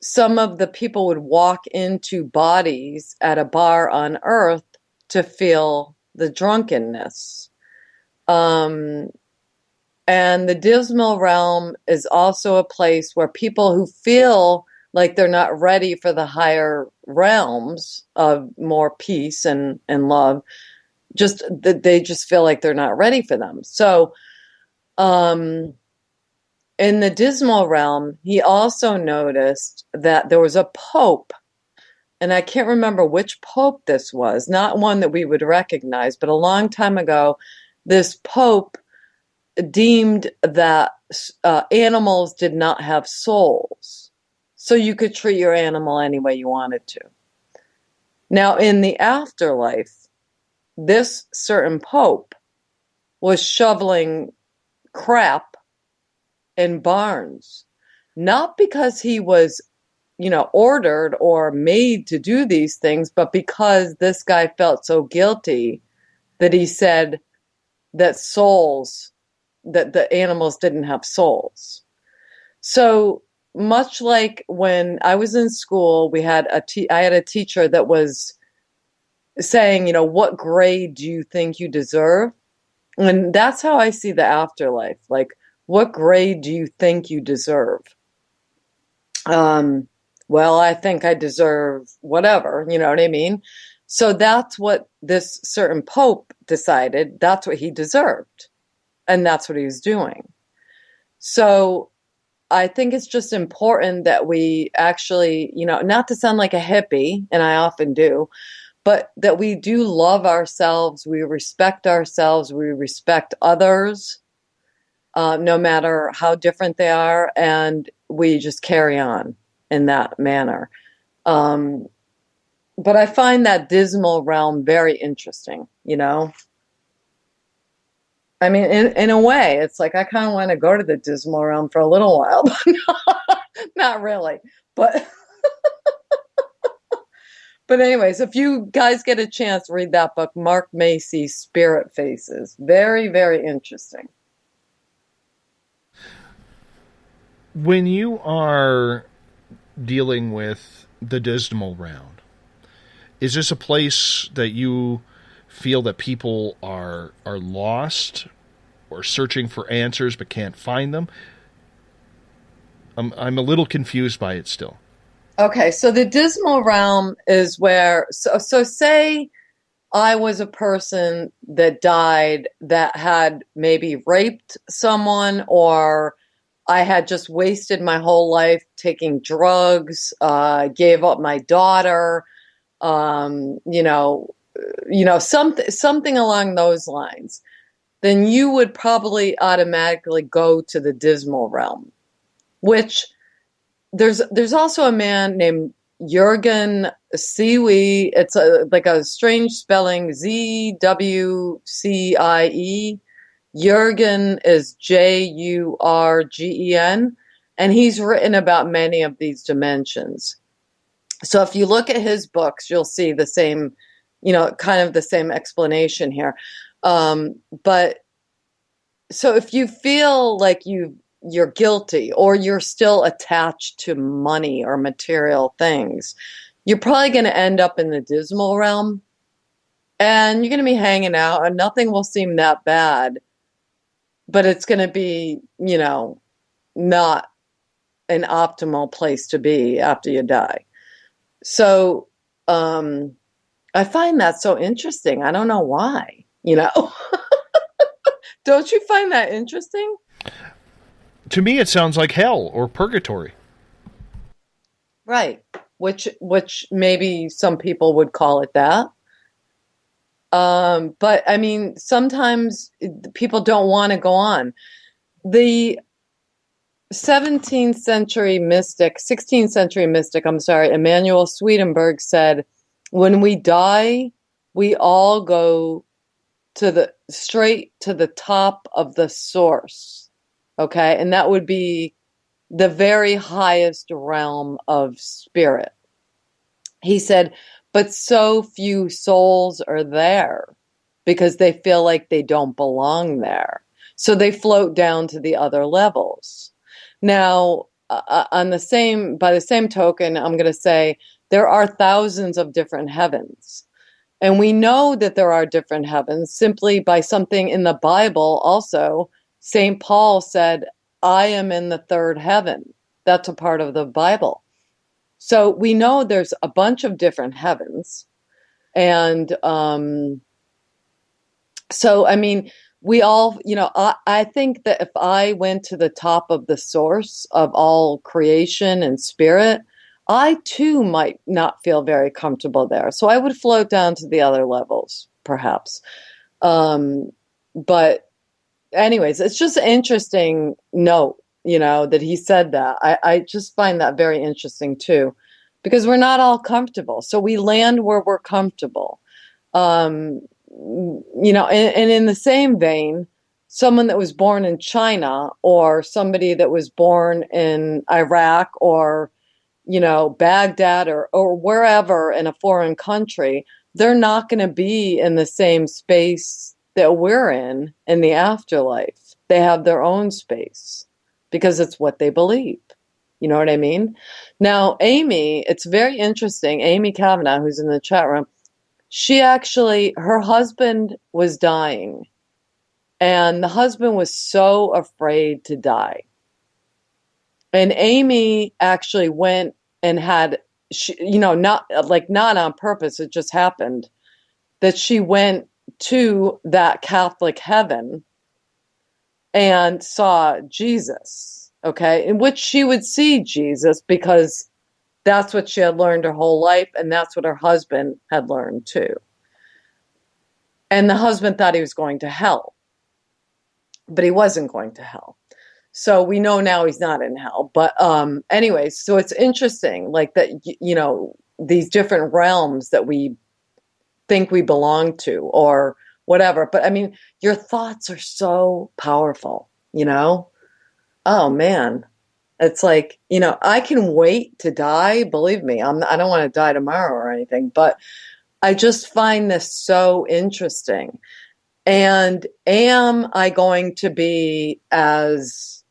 Some of the people would walk into bodies at a bar on Earth to feel the drunkenness. And the dismal realm is also a place where people who feel like they're not ready for the higher realms of more peace and love, they just feel like they're not ready for them. So, in the dismal realm, he also noticed that there was a pope, and I can't remember which pope this was, not one that we would recognize, but a long time ago, this pope deemed that animals did not have souls. So you could treat your animal any way you wanted to. Now, in the afterlife, this certain pope was shoveling crap in barns, not because he was, ordered or made to do these things, but because this guy felt so guilty that he said that the animals didn't have souls. So much like when I was in school, I had a teacher that was saying, what grade do you think you deserve? And that's how I see the afterlife. Like, what grade do you think you deserve? Well, I think I deserve whatever, you know what I mean? So that's what this certain pope decided. That's what he deserved. And that's what he was doing. So I think it's just important that we actually, not to sound like a hippie, and I often do, but that we do love ourselves, we respect ourselves, we respect others, no matter how different they are, and we just carry on in that manner. But I find that dismal realm very interesting, I mean, in a way, it's like I kind of want to go to the dismal realm for a little while. Not really. But but anyways, if you guys get a chance, read that book, Mark Macy's Spirit Faces. Very, very interesting. When you are dealing with the dismal realm, is this a place that you feel that people are lost or searching for answers but can't find them? I'm a little confused by it still. Okay, so the dismal realm is where, so say I was a person that died that had maybe raped someone, or I had just wasted my whole life taking drugs, gave up my daughter, something along those lines, then you would probably automatically go to the dismal realm, which there's also a man named Jürgen Siwe. It's like a strange spelling, Zwcie. Jürgen is Jurgen, and he's written about many of these dimensions. So if you look at his books, you'll see the same, kind of the same explanation here. But so if you feel like you're guilty or you're still attached to money or material things, you're probably going to end up in the dismal realm, and you're going to be hanging out and nothing will seem that bad, but it's going to be, not an optimal place to be after you die. So, I find that so interesting. I don't know why, Don't you find that interesting? To me, it sounds like hell or purgatory. Right. Which maybe some people would call it that. But I mean, sometimes people don't want to go on. The 16th century mystic, Emanuel Swedenborg said, when we die, we all go straight to the top of the source. Okay. And that would be the very highest realm of spirit. He said, but so few souls are there because they feel like they don't belong there. So they float down to the other levels. Now, by the same token, I'm going to say there are thousands of different heavens. And we know that there are different heavens simply by something in the Bible. Also, St. Paul said, I am in the third heaven. That's a part of the Bible. So we know there's a bunch of different heavens. And so, I mean, we all, I think that if I went to the top of the source of all creation and spirit, I too might not feel very comfortable there. So I would float down to the other levels, perhaps. But anyways, it's just an interesting note, that he said that. I just find that very interesting too, because we're not all comfortable. So we land where we're comfortable. And in the same vein, someone that was born in China or somebody that was born in Iraq or Baghdad or wherever in a foreign country, they're not going to be in the same space that we're in the afterlife. They have their own space because it's what they believe. You know what I mean? Now, Amy, it's very interesting. Amy Kavanagh, who's in the chat room, her husband was dying, and the husband was so afraid to die. And Amy actually went and had, not on purpose, it just happened that she went to that Catholic heaven and saw Jesus, okay, in which she would see Jesus because that's what she had learned her whole life, and that's what her husband had learned too. And the husband thought he was going to hell, but he wasn't going to hell. So we know now he's not in hell. But anyways, so it's interesting, like that, these different realms that we think we belong to or whatever. But I mean, your thoughts are so powerful, Oh man. It's like, I can wait to die. Believe me, I don't want to die tomorrow or anything, but I just find this so interesting. And am I going to be as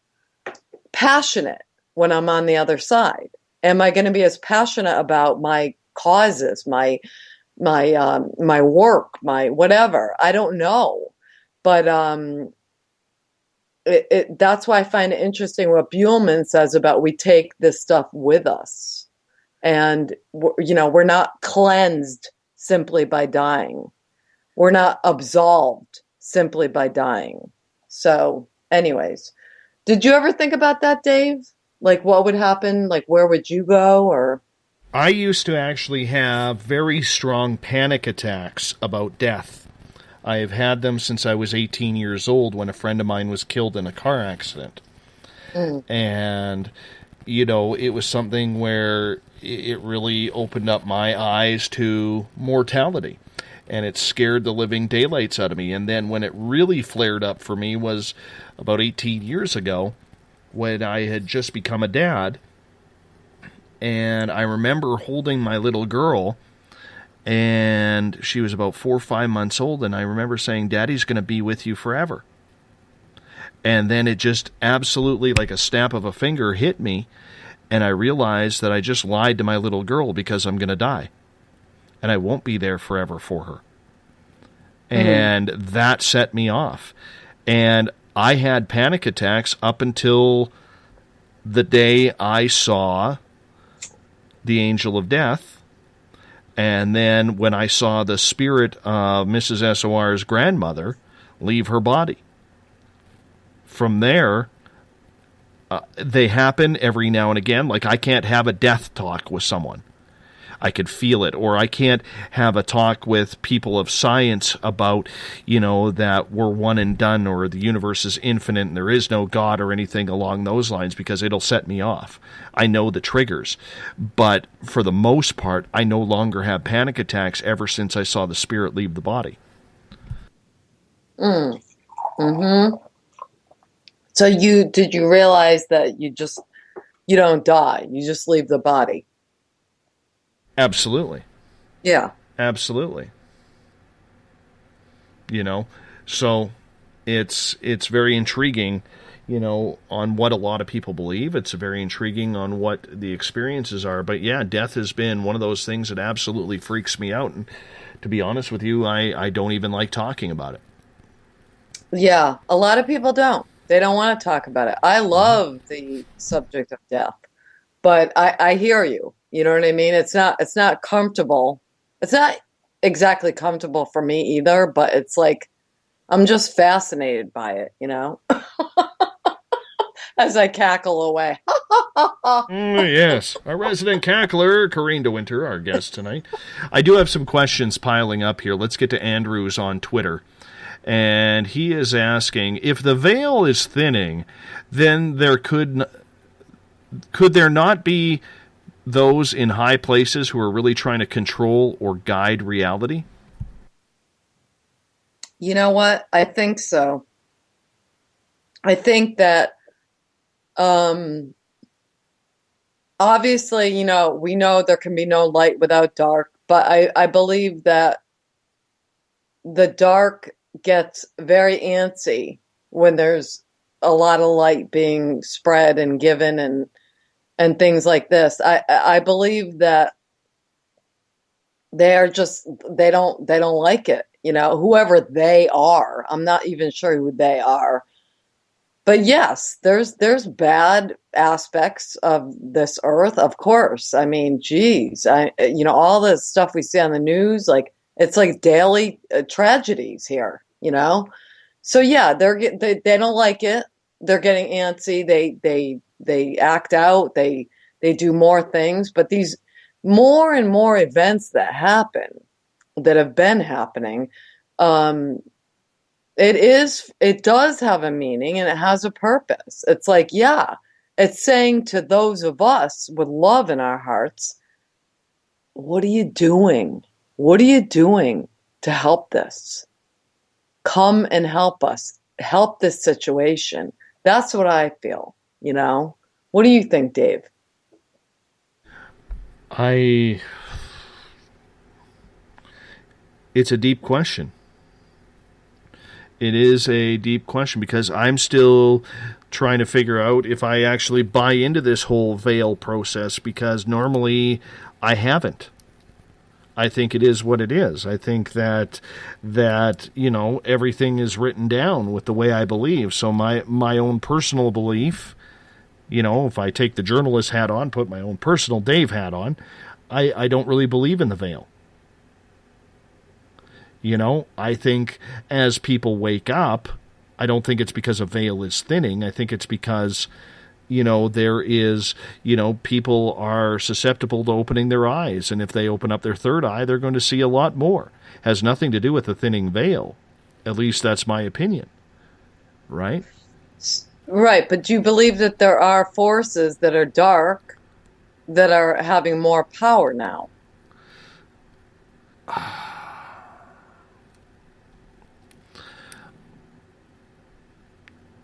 passionate when I'm on the other side? Am I going to be as passionate about my causes, my work, my whatever? I don't know. But that's why I find it interesting what Buhlman says about we take this stuff with us. And, we're not cleansed simply by dying. We're not absolved simply by dying. So anyways, did you ever think about that, Dave? Like what would happen? Like where would you go? Or I used to actually have very strong panic attacks about death. I have had them since I was 18 years old when a friend of mine was killed in a car accident. And, it was something where it really opened up my eyes to mortality. And it scared the living daylights out of me. And then when it really flared up for me was about 18 years ago when I had just become a dad. And I remember holding my little girl, and she was about 4 or 5 months old, and I remember saying, Daddy's going to be with you forever. And then it just absolutely, like a snap of a finger, hit me, and I realized that I just lied to my little girl because I'm going to die. And I won't be there forever for her. And that set me off. And I had panic attacks up until the day I saw the angel of death. And then when I saw the spirit of Mrs. SOR's grandmother leave her body. From there, they happen every now and again. Like I can't have a death talk with someone. I could feel it. Or I can't have a talk with people of science about, that we're one and done, or the universe is infinite and there is no God or anything along those lines, because it'll set me off. I know the triggers. But for the most part, I no longer have panic attacks ever since I saw the spirit leave the body. Mm-hmm. So did you realize that you don't die, you just leave the body? Absolutely. Yeah. Absolutely. So it's very intriguing, on what a lot of people believe. It's very intriguing on what the experiences are. But yeah, death has been one of those things that absolutely freaks me out. And to be honest with you, I don't even like talking about it. Yeah, a lot of people don't. They don't want to talk about it. I love the subject of death, but I hear you. You know what I mean? It's not comfortable. It's not exactly comfortable for me either, but it's like I'm just fascinated by it, as I cackle away. Yes, our resident cackler, Corrine De Winter, our guest tonight. I do have some questions piling up here. Let's get to Andrew's on Twitter. And he is asking, if the veil is thinning, then could there not be those in high places who are really trying to control or guide reality? You know what? I think so. I think that obviously, we know there can be no light without dark, but I believe that the dark gets very antsy when there's a lot of light being spread and given and things like this. I believe that they don't like it, whoever they are. I'm not even sure who they are. But yes, there's bad aspects of this earth, of course. I mean, geez, all the stuff we see on the news, it's like daily tragedies here, So yeah, they don't like it. They're getting antsy. They act out. They do more things. But these more and more events that have been happening, it does have a meaning and it has a purpose. It's like, yeah, it's saying to those of us with love in our hearts, what are you doing? What are you doing to help this? Come and help us. Help this situation. That's what I feel, What do you think, Dave? It's a deep question. It is a deep question because I'm still trying to figure out if I actually buy into this whole veil process, because normally I haven't. I think it is what it is. I think that everything is written down with the way I believe. So my own personal belief, if I take the journalist hat on, put my own personal Dave hat on, I don't really believe in the veil. I think as people wake up, I don't think it's because a veil is thinning. I think it's because there is, people are susceptible to opening their eyes. And if they open up their third eye, they're going to see a lot more. Has nothing to do with the thinning veil. At least that's my opinion. Right? Right. But do you believe that there are forces that are dark that are having more power now?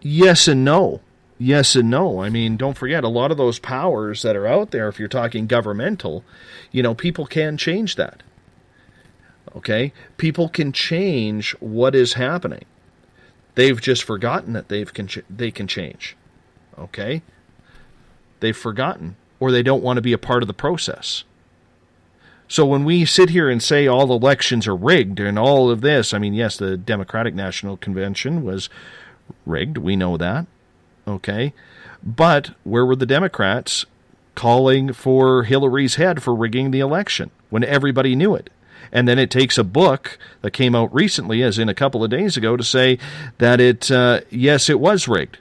Yes and no. Yes and no. I mean, don't forget, a lot of those powers that are out there, if you're talking governmental, people can change that. Okay? People can change what is happening. They've just forgotten that they can change. Okay? They've forgotten, or they don't want to be a part of the process. So when we sit here and say all elections are rigged and all of this, I mean, yes, the Democratic National Convention was rigged. We know that. Okay? But where were the Democrats calling for Hillary's head for rigging the election when everybody knew it? And then it takes a book that came out recently, as in a couple of days ago, to say that yes, it was rigged.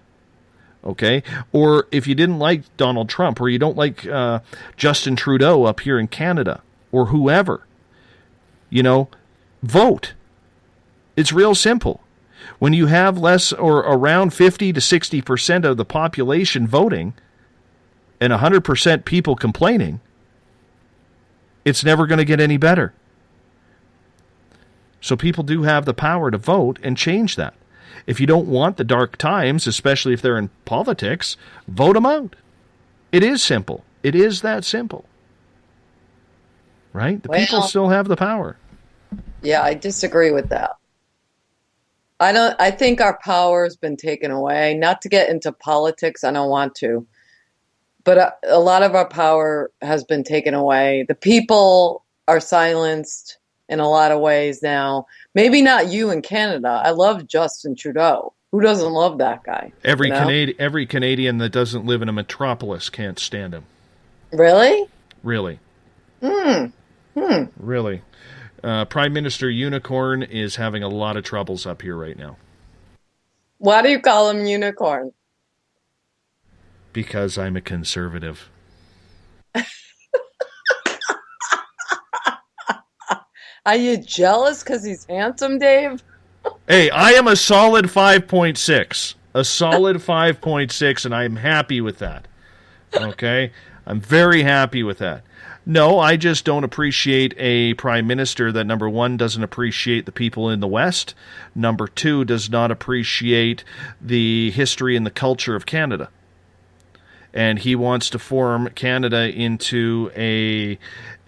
Okay? Or if you didn't like Donald Trump, or you don't like Justin Trudeau up here in Canada, or whoever. Vote. It's real simple. When you have less or around 50 to 60% of the population voting and 100% people complaining, it's never going to get any better. So people do have the power to vote and change that. If you don't want the dark times, especially if they're in politics, vote them out. It is simple. It is that simple. Right? The people still have the power. Yeah, I disagree with that. I think our power has been taken away. Not to get into politics, I don't want to. But a lot of our power has been taken away. The people are silenced in a lot of ways now. Maybe not you in Canada. I love Justin Trudeau. Who doesn't love that guy? Every Canadian that doesn't live in a metropolis can't stand him. Really? Really. Really. Prime Minister Unicorn is having a lot of troubles up here right now. Why do you call him Unicorn? Because I'm a conservative. Are you jealous because he's handsome, Dave? Hey, I am a solid 5.6. A solid 5.6, and I'm happy with that. Okay? I'm very happy with that. No, I just don't appreciate a prime minister that, number one, doesn't appreciate the people in the West, number two, does not appreciate the history and the culture of Canada. And he wants to form Canada into a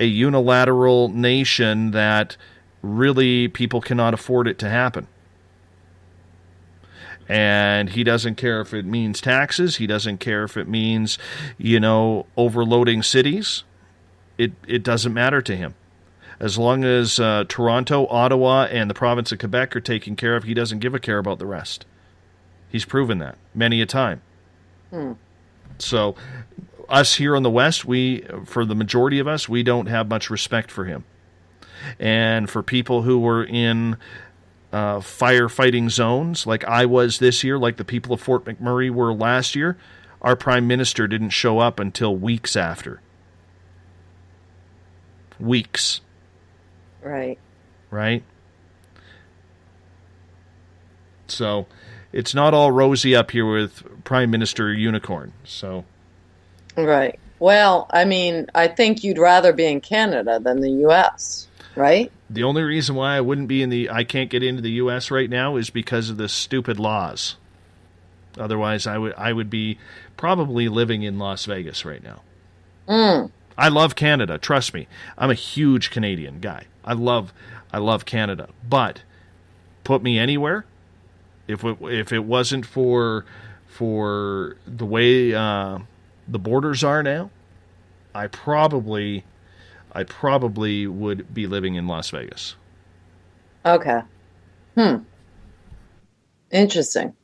unilateral nation that really people cannot afford it to happen. And he doesn't care if it means taxes. He doesn't care if it means, overloading cities. It doesn't matter to him. As long as Toronto, Ottawa, and the province of Quebec are taken care of, he doesn't give a care about the rest. He's proven that many a time. So us here in the West, for the majority of us, we don't have much respect for him. And for people who were in firefighting zones, like I was this year, like the people of Fort McMurray were last year, our prime minister didn't show up until weeks after. Weeks. Right. So it's not all rosy up here with Prime Minister Unicorn. So. Right. Well, I mean, I think you'd rather be in Canada than the U.S., right? The only reason why I can't get into the U.S. right now is because of the stupid laws. Otherwise, I would be probably living in Las Vegas right now. I love Canada. Trust me. I'm a huge Canadian guy. I love Canada. But put me anywhere. If it wasn't for the way the borders are now, I probably would be living in Las Vegas. Okay. Interesting.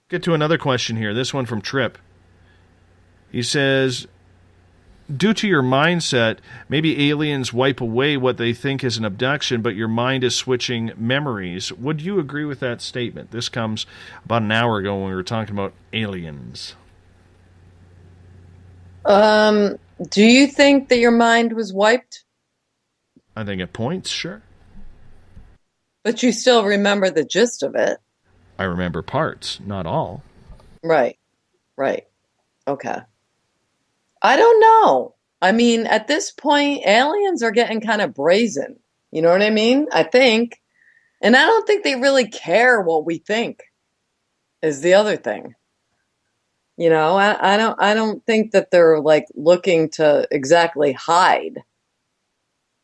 Get to another question here. This one from Trip. He says, due to your mindset, maybe aliens wipe away what they think is an abduction, but your mind is switching memories. Would you agree with that statement? This comes about an hour ago when we were talking about aliens. Do you think that your mind was wiped? I think at points, sure. But you still remember the gist of it. I remember parts, not all. Right. Okay. I don't know. I mean, at this point, aliens are getting kind of brazen. You know what I mean? I think. And I don't think they really care what we think is the other thing. I don't think that they're like looking to exactly hide.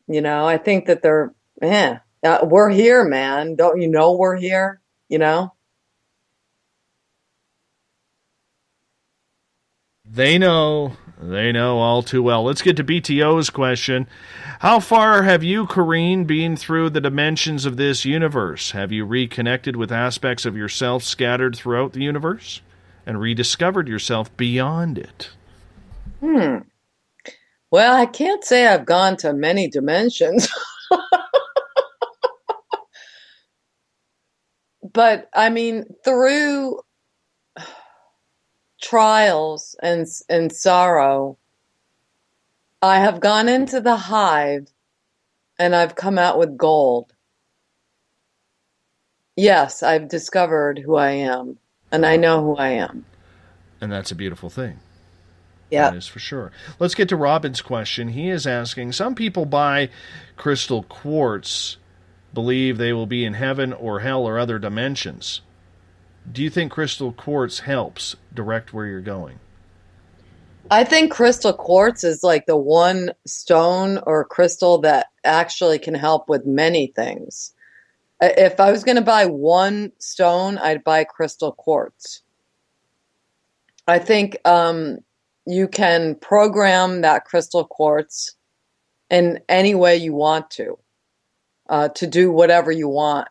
I think that they're, we're here, man. Don't you know we're here? They know all too well. Let's get to BTO's question. How far have you, Corrine, been through the dimensions of this universe? Have you reconnected with aspects of yourself scattered throughout the universe and rediscovered yourself beyond it? Well, I can't say I've gone to many dimensions. But, I mean, through trials and sorrow, I have gone into the hive and I've come out with gold. Yes, I've discovered who I am, and I know who I am. And that's a beautiful thing. Yeah. That is for sure. Let's get to Robin's question. He is asking, some people buy crystal quartz, believe they will be in heaven or hell or other dimensions. Do you think crystal quartz helps direct where you're going? I think crystal quartz is like the one stone or crystal that actually can help with many things. If I was going to buy one stone, I'd buy crystal quartz. I think you can program that crystal quartz in any way you want to do whatever you want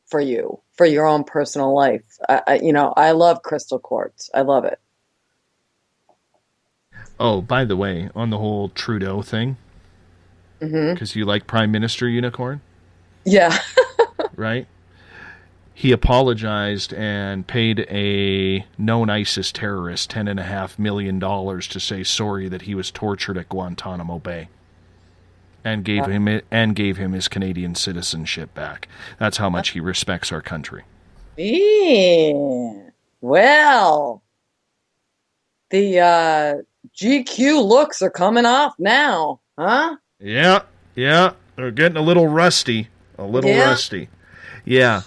for you, for your own personal life. I love crystal quartz. I love it. Oh, by the way, on the whole Trudeau thing, because you like Prime Minister Unicorn? Yeah. Right? He apologized and paid a known ISIS terrorist $10.5 million to say sorry that he was tortured at Guantanamo Bay, and gave him his Canadian citizenship back. That's how much he respects our country. Well, the GQ looks are coming off now, huh? Yeah, they're getting a little rusty. Rusty. Yeah,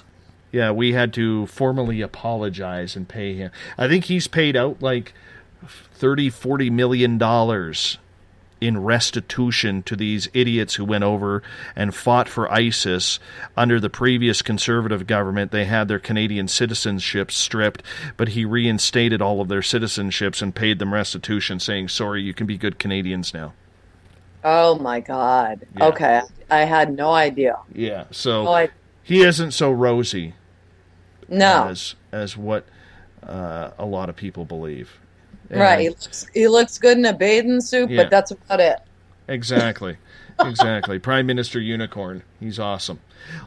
we had to formally apologize and pay him. I think he's paid out like $30-40 million in restitution to these idiots who went over and fought for ISIS under the previous conservative government. They had their Canadian citizenships stripped, but he reinstated all of their citizenships and paid them restitution, saying, sorry, you can be good Canadians now. Oh, my God. Yeah. Okay, I had no idea. Yeah, so he isn't so rosy as what a lot of people believe. And right, he looks good in a bathing suit, but that's about it. Exactly. Prime Minister Unicorn, he's awesome.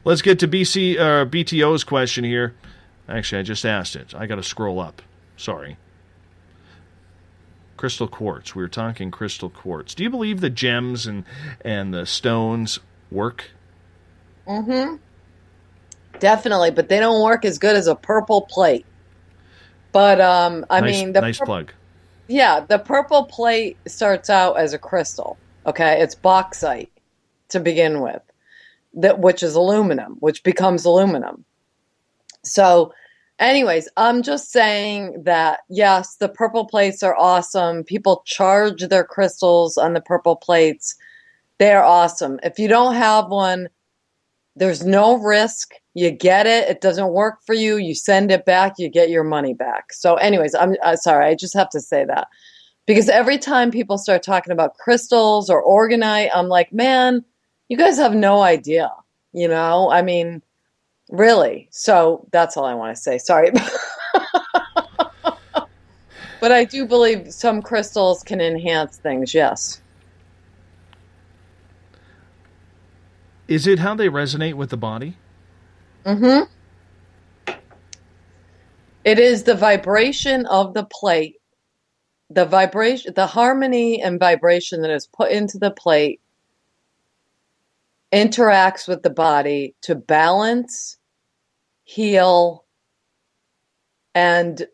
Let's get to BTO's question here. Actually, I just asked it. I got to scroll up. Sorry. Crystal quartz. We were talking crystal quartz. Do you believe the gems and the stones work? Definitely, but they don't work as good as a purple plate. But nice plug. Yeah, the purple plate starts out as a crystal. Okay, it's bauxite to begin with, which is aluminum, which becomes aluminum. So, anyways, I'm just saying that yes, the purple plates are awesome. People charge their crystals on the purple plates. They are awesome. If you don't have one, there's no risk. You get it. It doesn't work for you. You send it back. You get your money back. So anyways, I'm sorry. I just have to say that. Because every time people start talking about crystals or orgonite, I'm like, man, you guys have no idea. I mean, really. So that's all I want to say. Sorry. But I do believe some crystals can enhance things, yes. Is it how they resonate with the body? It is the vibration of the plate, the harmony and vibration that is put into the plate interacts with the body to balance, heal, and,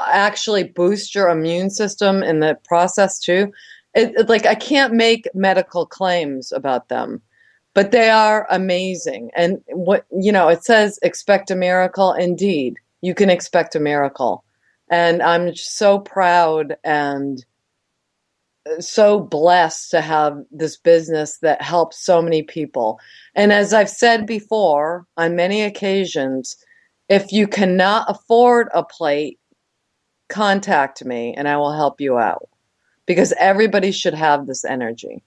actually boost your immune system in the process too. I can't make medical claims about them. But they are amazing. And it says expect a miracle. Indeed, you can expect a miracle. And I'm so proud and so blessed to have this business that helps so many people. And as I've said before, on many occasions, if you cannot afford a plate, contact me and I will help you out. Because everybody should have this energy.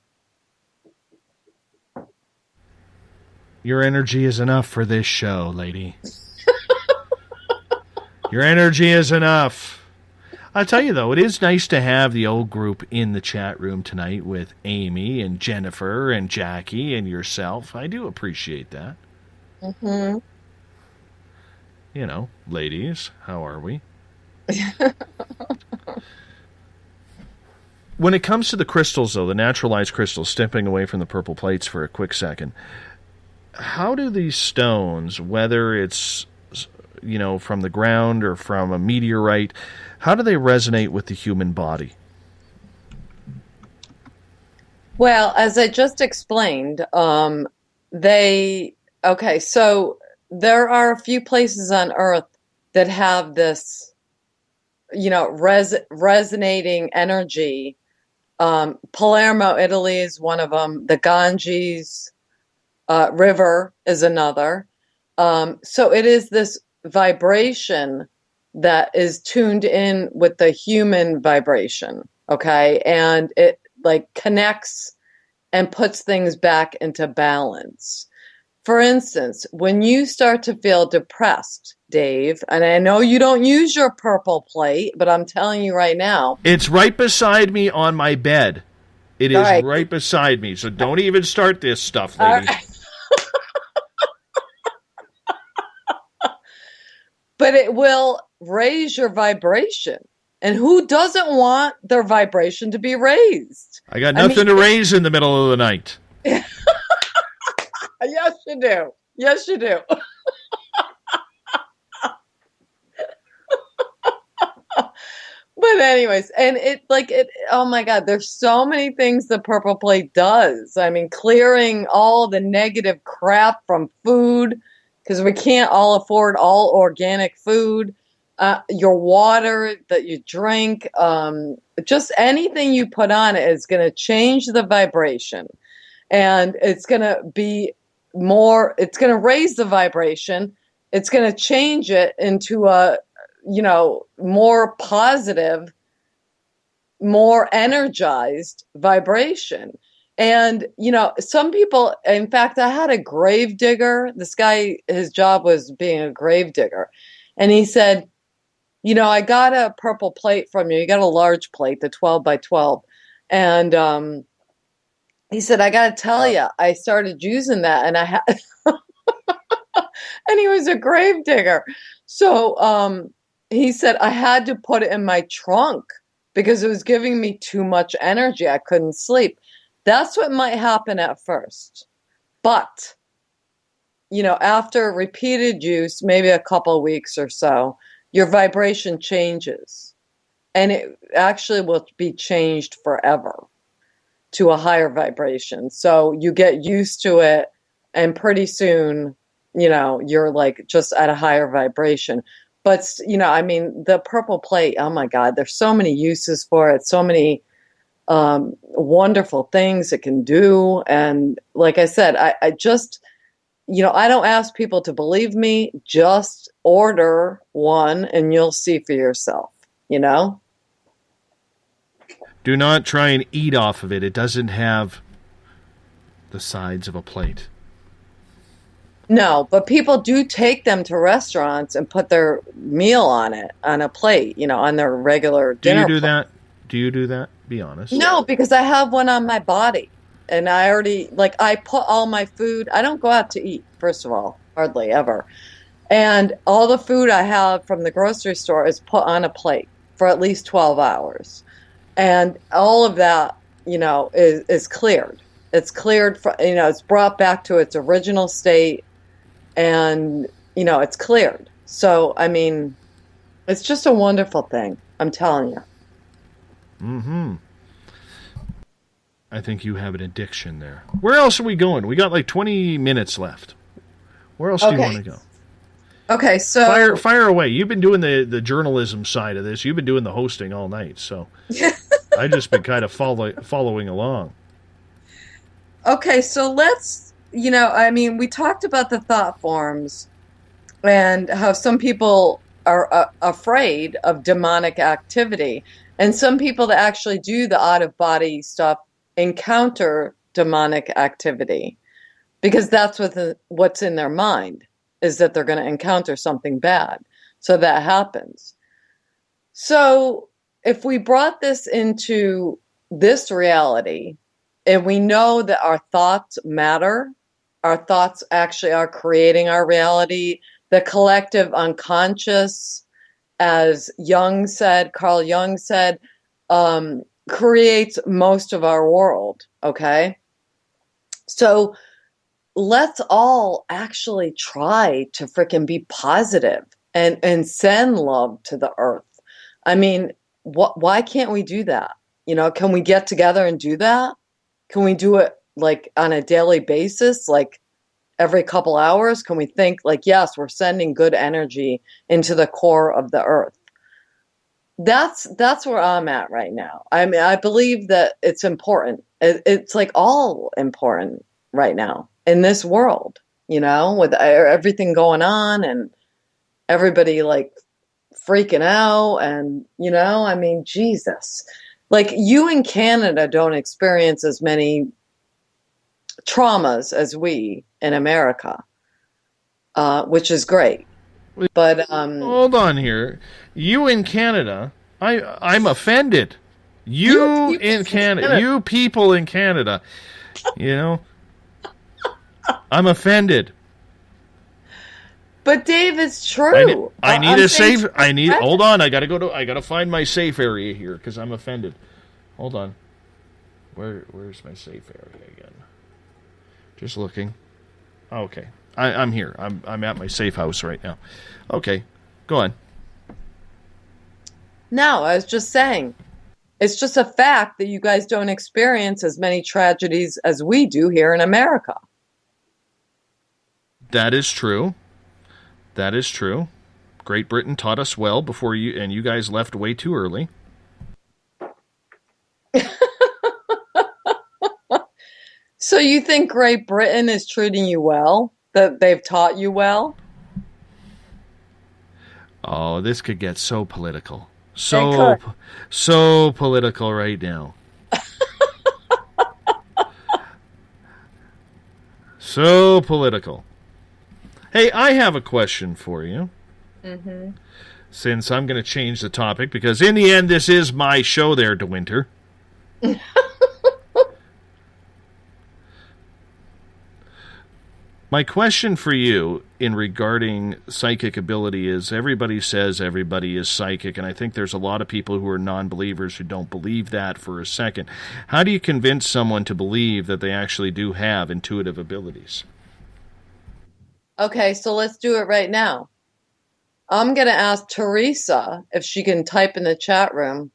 Your energy is enough for this show, lady. Your energy is enough. I'll tell you, though, it is nice to have the old group in the chat room tonight with Amy and Jennifer and Jackie and yourself. I do appreciate that. Ladies, how are we? When it comes to the crystals, though, the naturalized crystals, stepping away from the purple plates for a quick second, how do these stones, whether it's, from the ground or from a meteorite, how do they resonate with the human body? Well, as I just explained, so there are a few places on Earth that have this, resonating energy. Palermo, Italy is one of them. The Ganges River is another. So it is this vibration that is tuned in with the human vibration, okay? And it connects and puts things back into balance. For instance, when you start to feel depressed, Dave, and I know you don't use your purple plate, but I'm telling you right now. It's right beside me on my bed. It is right beside me, so don't even start this stuff, lady. But it will raise your vibration. And who doesn't want their vibration to be raised? I got nothing to raise in the middle of the night. Yes, you do. Yes, you do. But anyways, and oh my God, there's so many things the purple plate does. I mean, clearing all the negative crap from food, because we can't all afford all organic food. Your water that you drink, just anything you put on it is going to change the vibration. And it's going to be it's going to raise the vibration. It's going to change it into a, more positive, more energized vibration. And, some people, in fact, I had a grave digger. This guy, his job was being a grave digger. And he said, I got a purple plate from you. You got a large plate, the 12 by 12. And he said, I got to tell you, I started using that and I had, and he was a grave digger. So he said, I had to put it in my trunk because it was giving me too much energy. I couldn't sleep. That's what might happen at first. But, after repeated use, maybe a couple of weeks or so, your vibration changes. And it actually will be changed forever to a higher vibration. So you get used to it, and pretty soon, you're just at a higher vibration. But, the purple plate, oh my God, there's so many uses for it, so many wonderful things it can do. And like I said, I just, I don't ask people to believe me, just order one and you'll see for yourself, Do not try and eat off of it. It doesn't have the sides of a plate. No, but people do take them to restaurants and put their meal on it, on a plate, on their regular dinner. Do you do that? Do you do that? Be honest. No, because I have one on my body. And I already, I put all my food, I don't go out to eat, first of all, hardly ever. And all the food I have from the grocery store is put on a plate for at least 12 hours. And all of that, is cleared. It's cleared, it's brought back to its original state, and, it's cleared. So, it's just a wonderful thing. I'm telling you. Mm-hmm. I think you have an addiction there. Where else are we going? We got 20 minutes left. Where else do you want to go? Okay, so... Fire away. You've been doing the journalism side of this. You've been doing the hosting all night, so I've just been kind of following along. Okay, so let's, we talked about the thought forms and how some people are afraid of demonic activity. And some people that actually do the out-of-body stuff encounter demonic activity because that's what's in their mind, is that they're going to encounter something bad. So that happens. So if we brought this into this reality, and we know that our thoughts matter, our thoughts actually are creating our reality, the collective unconscious, as Carl Jung said, creates most of our world, okay? So let's all actually try to freaking be positive and send love to the earth. I mean, why can't we do that? You know, can we get together and do that? Can we do it like on a daily basis, like every couple hours? Can we think like, yes, we're sending good energy into the core of the earth? That's where I'm at right now. I mean, I believe that it's important. It's like all important right now in this world, you know, with everything going on and everybody like freaking out. And, you know, I mean, Jesus, like you in Canada don't experience as many traumas as we in America, which is great. But hold on here. You in Canada, I'm offended. You in Canada, you people in Canada, you know, I'm offended. But Dave, it's true. I need a safe. Hold on. I gotta find my safe area here because I'm offended. Hold on. Where's my safe area again? Just looking. Okay. I'm here. I'm at my safe house right now. Okay, go on. No, I was just saying, it's just a fact that you guys don't experience as many tragedies as we do here in America. That is true. That is true. Great Britain taught us well before you guys left way too early. So you think Great Britain is treating you well? That they've taught you well? Oh, this could get so political. So political right now. So political. Hey, I have a question for you. Mm-hmm. Since I'm going to change the topic, because in the end, this is my show there, De Winter. My question for you in regarding psychic ability is everybody says everybody is psychic, and I think there's a lot of people who are non-believers who don't believe that for a second. How do you convince someone to believe that they actually do have intuitive abilities? Okay, so let's do it right now. I'm going to ask Teresa if she can type in the chat room.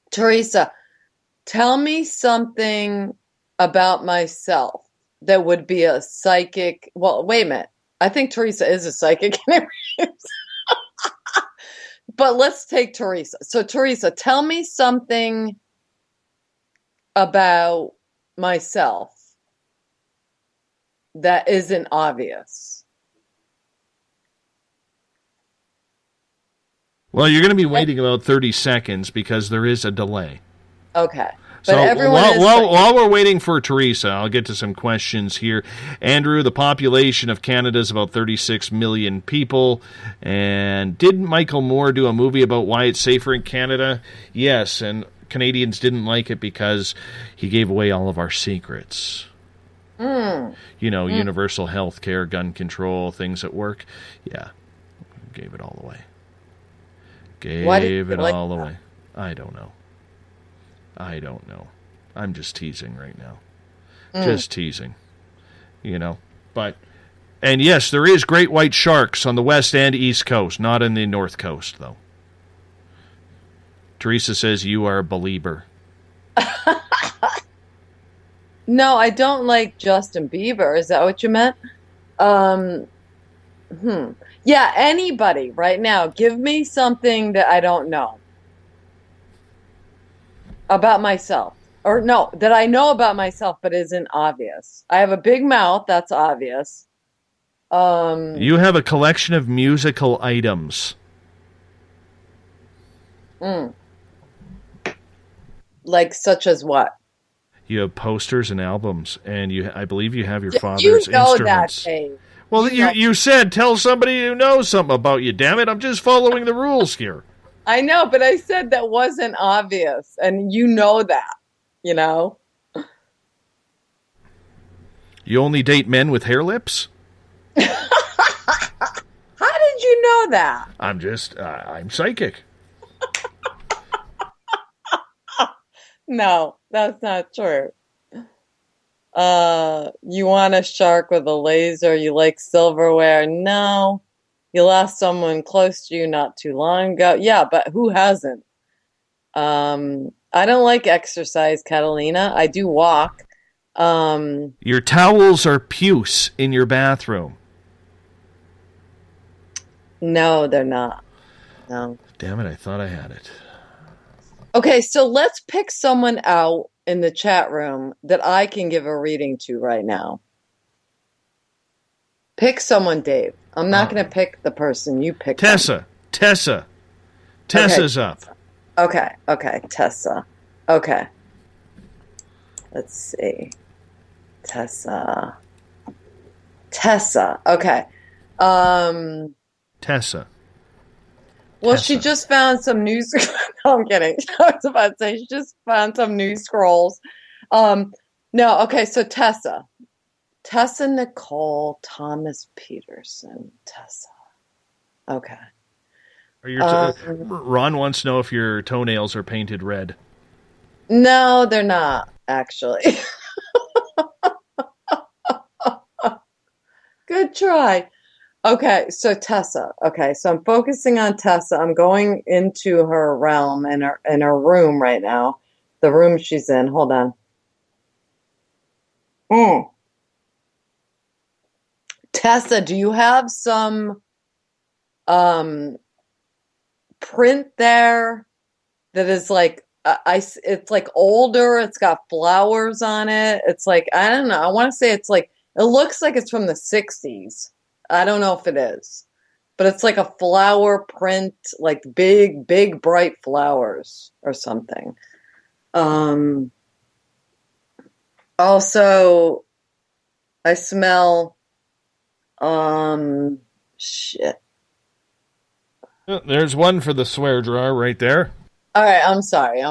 Teresa, tell me something about myself that would be a psychic. Well, wait a minute. I think Teresa is a psychic. But let's take Teresa. So Teresa, tell me something about myself that isn't obvious. Well, you're going to be waiting about 30 seconds because there is a delay. Okay. But so while we're waiting for Teresa, I'll get to some questions here. Andrew, the population of Canada is about 36 million people. And didn't Michael Moore do a movie about why it's safer in Canada? Yes, and Canadians didn't like it because he gave away all of our secrets. Universal health care, gun control, things at work. Yeah, gave it all away. Gave it all away. I don't know. I'm just teasing right now. Just teasing. But, and yes, there is great white sharks on the west and east coast, not in the north coast, though. Teresa says you are a believer. No, I don't like Justin Bieber. Is that what you meant? Yeah, anybody right now, give me something that I don't know about myself. Or no, that I know about myself but isn't obvious. I have a big mouth, that's obvious. You have a collection of musical items. Like such as what? You have posters and albums, and I believe you have your father's instruments. That, Dave. Well, you said tell somebody who knows something about you, damn it. I'm just following the rules here. I know, but I said that wasn't obvious, and you know that, You only date men with hair lips? How did you know that? I'm psychic. No, that's not true. You want a shark with a laser? You like silverware? No. You lost someone close to you not too long ago? Yeah, but who hasn't? I don't like exercise, Catalina. I do walk. Your towels are puce in your bathroom. No, they're not. No. Damn it, I thought I had it. Okay, so let's pick someone out in the chat room that I can give a reading to right now. Pick someone, Dave. I'm not going to pick the person. You pick Tessa. Them. Tessa's up. Okay, Tessa. Okay. Let's see. Tessa. Okay. Tessa. Well, she just found some news. No, I'm kidding. I was about to say she just found some news scrolls. No, okay, so Tessa. Tessa Nicole Thomas Peterson. Tessa. Okay. Are your Ron wants to know if your toenails are painted red. No, they're not, actually. Good try. Okay, so Tessa. Okay, so I'm focusing on Tessa. I'm going into her realm in her room right now. The room she's in. Hold on. Tessa, do you have some print there that is like it's like older, it's got flowers on it. It's like, I don't know. I want to say it's like, it looks like it's from the 60s. I don't know if it is, but it's like a flower print, like big, bright flowers or something. Also, I smell, shit. There's one for the swear jar right there. All right, I'm sorry.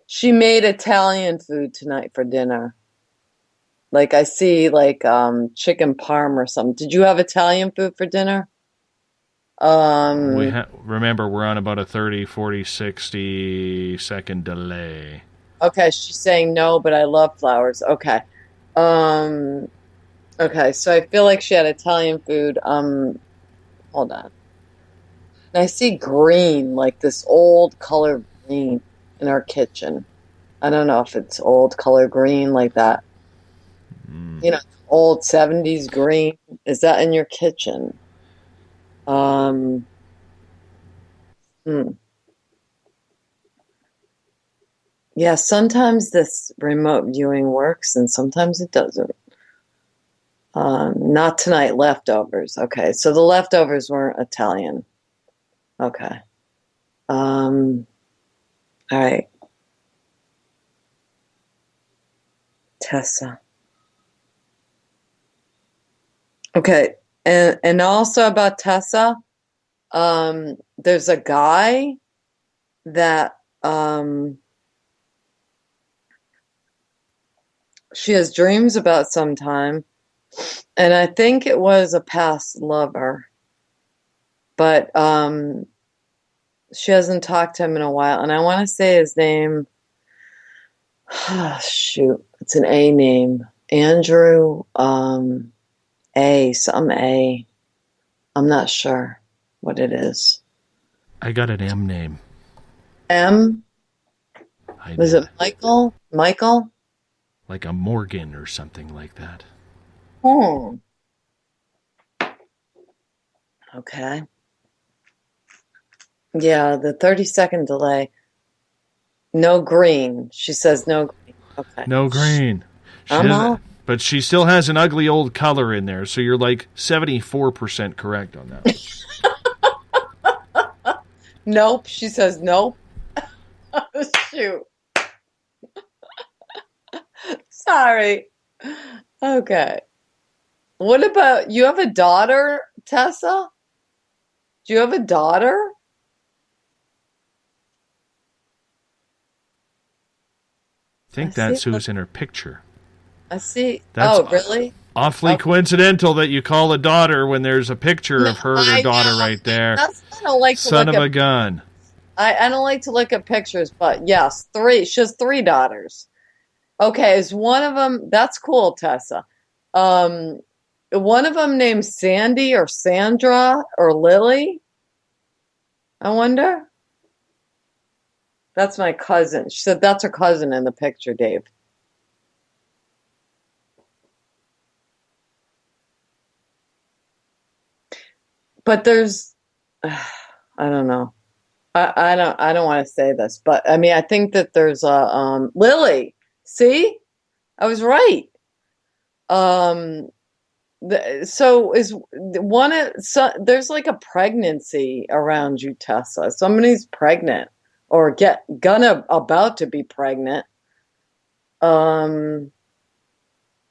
She made Italian food tonight for dinner. Like I see chicken parm or something. Did you have Italian food for dinner? Remember, we're on about a 30, 40, 60 second delay. Okay, she's saying no, but I love flowers. Okay. Okay, so I feel like she had Italian food. Hold on. And I see green, like this old color green in our kitchen. I don't know if it's old color green like that. You know, old 70s green. Is that in your kitchen? Yeah, sometimes this remote viewing works and sometimes it doesn't. Not tonight, leftovers. Okay, so the leftovers weren't Italian. Okay. All right. Tessa. Okay, and also about Tessa, there's a guy that she has dreams about sometime, and I think it was a past lover, but she hasn't talked to him in a while, and I want to say his name. Shoot, it's an A name. Andrew, something A. I'm not sure what it is. I got an M name. M? Was it Michael? Michael? Like a Morgan or something like that. Okay. Yeah, the 30-second delay. No green. She says no green. Okay. No green. But she still has an ugly old color in there, so you're like 74% correct on that. Nope. She says nope. Shoot. Sorry. Okay. What about, you have a daughter, Tessa? Do you have a daughter? I think that's who's in her picture. I see. Oh, really? Awfully coincidental that you call a daughter when there's a picture of her and her daughter right there. I don't like to Son look of at, a gun. I don't like to look at pictures, but yes, 3. She has 3 daughters. Okay, is one of them... That's cool, Tessa. One of them named Sandy or Sandra or Lily? I wonder. That's my cousin. She said that's her cousin in the picture, Dave. But there's, I don't know. I don't want to say this, but I mean, I think that there's a, Lily. See? I was right. So there's like a pregnancy around you, Tessa. Somebody's pregnant or about to be pregnant. You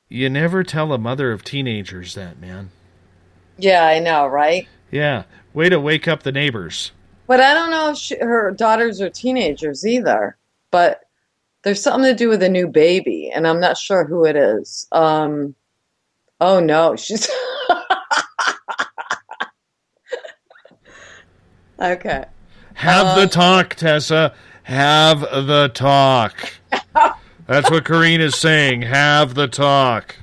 never tell a mother of teenagers that, man. Yeah, I know, right? Yeah, way to wake up the neighbors. But I don't know if her daughters are teenagers either. But there's something to do with a new baby, and I'm not sure who it is. Oh no, she's okay. Have the talk, Tessa. Have the talk. That's what Corrine is saying. Have the talk.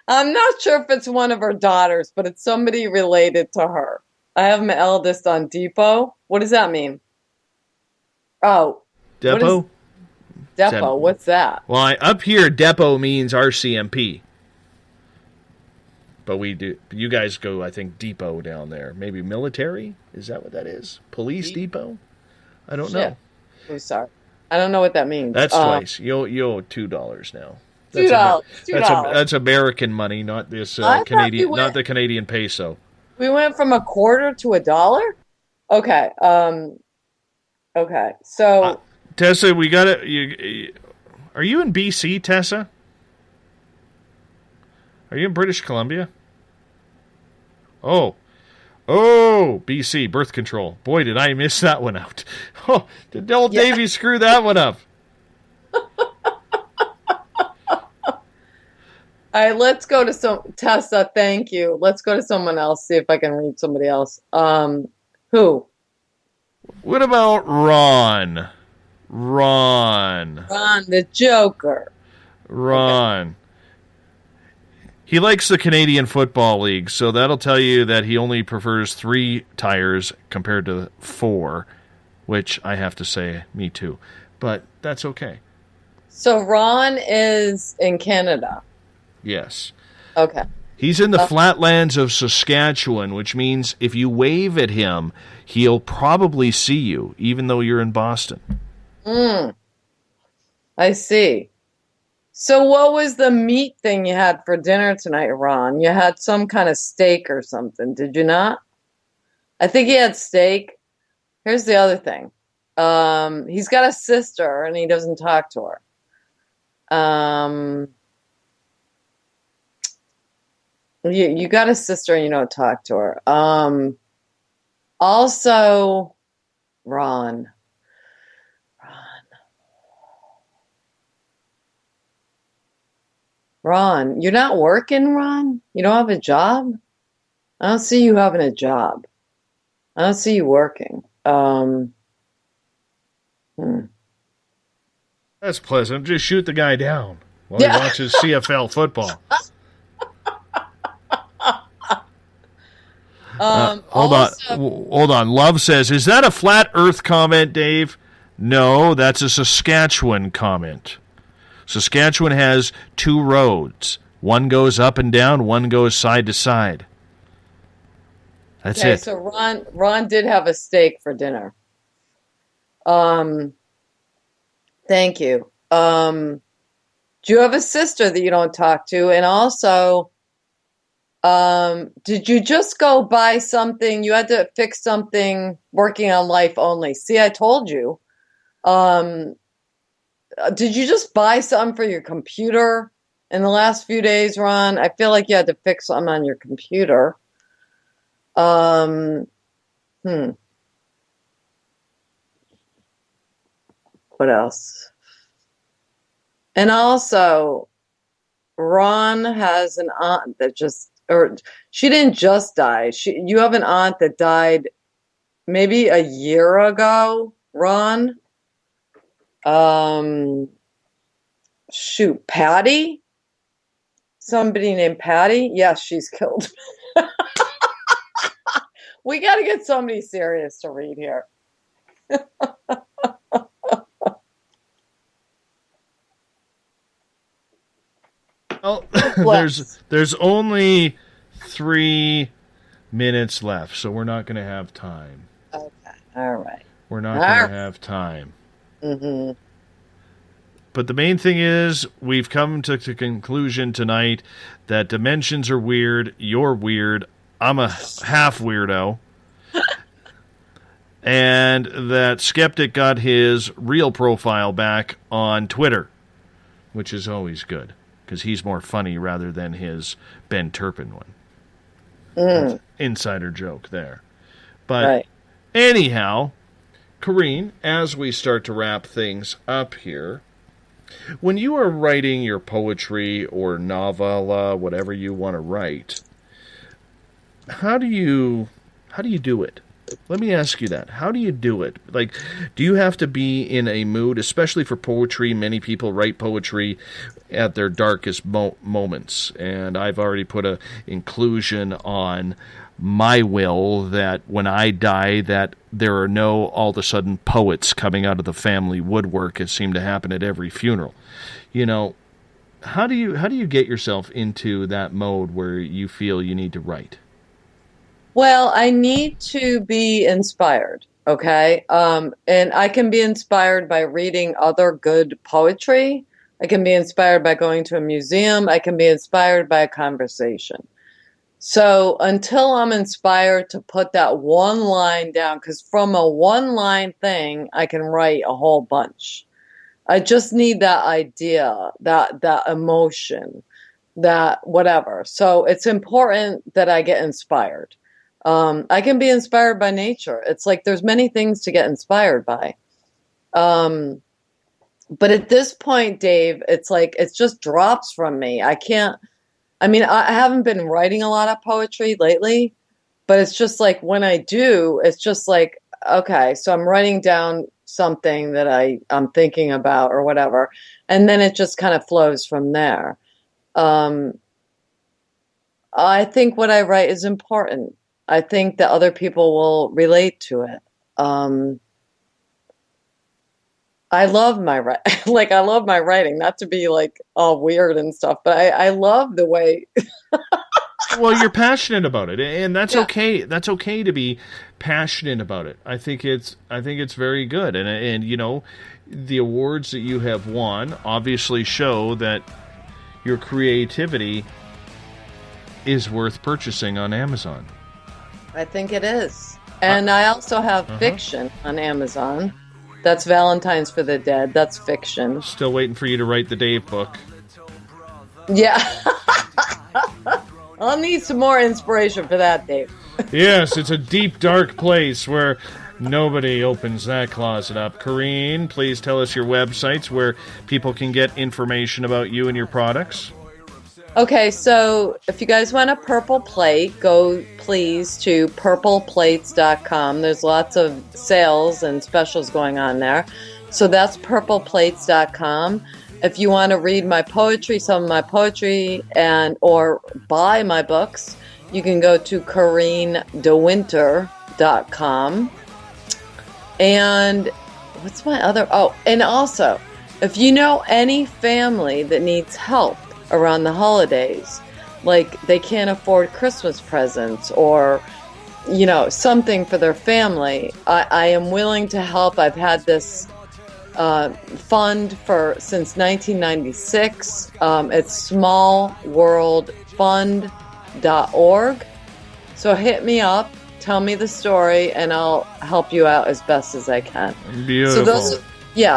I'm not sure if it's one of her daughters, but it's somebody related to her. I have my eldest on Depot. What does that mean? Oh. Depot? Depot, what's that? Well, up here, depot means RCMP. But we do. You guys go, I think, depot down there. Maybe military? Is that what that is? Police depot? I don't know. I'm sorry. I don't know what that means. That's twice. You owe $2 now. $2. That's American money, not this Canadian, not the Canadian peso. We went from a quarter to $1? Okay. Okay. So Tessa, we got to. Are you in BC, Tessa? Are you in British Columbia? Oh, BC, birth control. Boy, did I miss that one out. Oh, did old Davey screw that one up? All right, let's go to Tessa, thank you. Let's go to someone else, see if I can read somebody else. Who? What about Ron? Ron, the Joker. Ron. Okay. He likes the Canadian Football League, so that'll tell you that he only prefers 3 tires compared to 4, which I have to say, me too. But that's okay. So Ron is in Canada. Yes. Okay. He's in the flatlands of Saskatchewan, which means if you wave at him, he'll probably see you, even though you're in Boston. I see. So what was the meat thing you had for dinner tonight, Ron? You had some kind of steak or something, did you not? I think he had steak. Here's the other thing. He's got a sister, and he doesn't talk to her. You got a sister and you don't talk to her. Also, Ron, you're not working, Ron? You don't have a job? I don't see you having a job. I don't see you working. That's pleasant. Just shoot the guy down while he watches CFL football. Hold on. Love says, is that a flat earth comment, Dave? No, that's a Saskatchewan comment. Saskatchewan has 2 roads. One goes up and down, one goes side to side. That's it. So Ron did have a steak for dinner. Thank you. Do you have a sister that you don't talk to? And also, did you just go buy something? You had to fix something working on Life Only. See, I told you. Did you just buy something for your computer in the last few days, Ron? I feel like you had to fix something on your computer. What else? And also, Ron has an aunt that she didn't just die. You have an aunt that died maybe a year ago, Ron. Patty? Somebody named Patty? Yes, she's killed. We got to get somebody serious to read here. Well, there's only 3 minutes left, so we're not going to have time. Okay, all right. We're not going to have time. Mm-hmm. But the main thing is, we've come to the conclusion tonight that dimensions are weird, you're weird, I'm a half weirdo, and that Skeptic got his real profile back on Twitter, which is always good, because he's more funny rather than his Ben Turpin one. Insider joke there. But anyhow, Corrine, as we start to wrap things up here, when you are writing your poetry or novella, whatever you want to write, how do you do it? Let me ask you that. How do you do it? Like, do you have to be in a mood, especially for poetry? Many people write poetry at their darkest moments, and I've already put a inclusion on my will that when I die, that there are no all of a sudden poets coming out of the family woodwork. It seemed to happen at every funeral. You know, how do you get yourself into that mode where you feel you need to write? Well, I need to be inspired, okay? And I can be inspired by reading other good poetry. I can be inspired by going to a museum. I can be inspired by a conversation. So until I'm inspired to put that one line down, because from a one-line thing, I can write a whole bunch. I just need that idea, that emotion, that whatever. So it's important that I get inspired. I can be inspired by nature. It's like there's many things to get inspired by. But at this point, Dave, it's like it just drops from me. I haven't been writing a lot of poetry lately, but it's just like when I do, it's just like, okay, so I'm writing down something that I'm thinking about or whatever, and then it just kind of flows from there. I think what I write is important. I think that other people will relate to it. I love my I love my writing, not to be like all weird and stuff, but I love the way. Well, you're passionate about it, and that's okay. That's okay to be passionate about it. I think it's very good, and you know, the awards that you have won obviously show that your creativity is worth purchasing on Amazon. I think it is. And I also have fiction on Amazon. That's Valentine's for the Dead. That's fiction. Still waiting for you to write the Dave book. Yeah. I'll need some more inspiration for that, Dave. Yes, it's a deep, dark place where nobody opens that closet up. Corrine, please tell us your websites where people can get information about you and your products. Okay, so if you guys want a purple plate, go please to purpleplates.com. There's lots of sales and specials going on there. So that's purpleplates.com. If you want to read my poetry, some of my poetry, or buy my books, you can go to CorrineDeWinter.com. And what's my other? Oh, and also, if you know any family that needs help around the holidays, like they can't afford Christmas presents or, you know, something for their family, I am willing to help. I've had this fund since 1996. It's smallworldfund.org. So hit me up, tell me the story, and I'll help you out as best as I can. Beautiful. So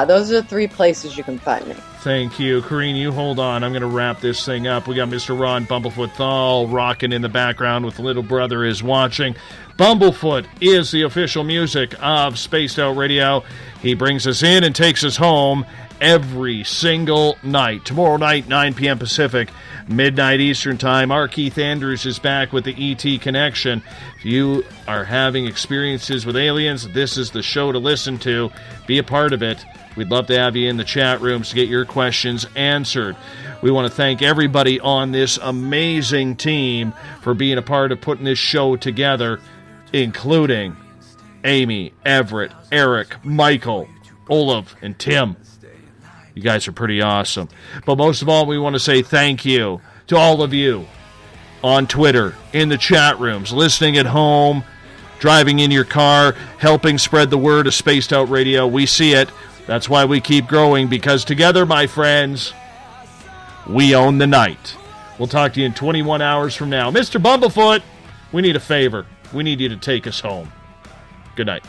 those are 3 places you can find me. Thank you. Corrine, you hold on. I'm going to wrap this thing up. We got Mr. Ron Bumblefoot THAL rocking in the background with Little Brother is Watching. Bumblefoot is the official music of Spaced Out Radio. He brings us in and takes us home every single night. Tomorrow night, 9 p.m. Pacific, midnight Eastern Time. Our Keith Andrews is back with the ET Connection. If you are having experiences with aliens, this is the show to listen to. Be a part of it. We'd love to have you in the chat rooms to get your questions answered. We want to thank everybody on this amazing team for being a part of putting this show together, including Amy, Everett, Eric, Michael, Olaf, and Tim. You guys are pretty awesome. But most of all, we want to say thank you to all of you on Twitter, in the chat rooms, listening at home, driving in your car, helping spread the word of Spaced Out Radio. We see it. That's why we keep growing, because together, my friends, we own the night. We'll talk to you in 21 hours from now. Mr. Bumblefoot, we need a favor. We need you to take us home. Good night.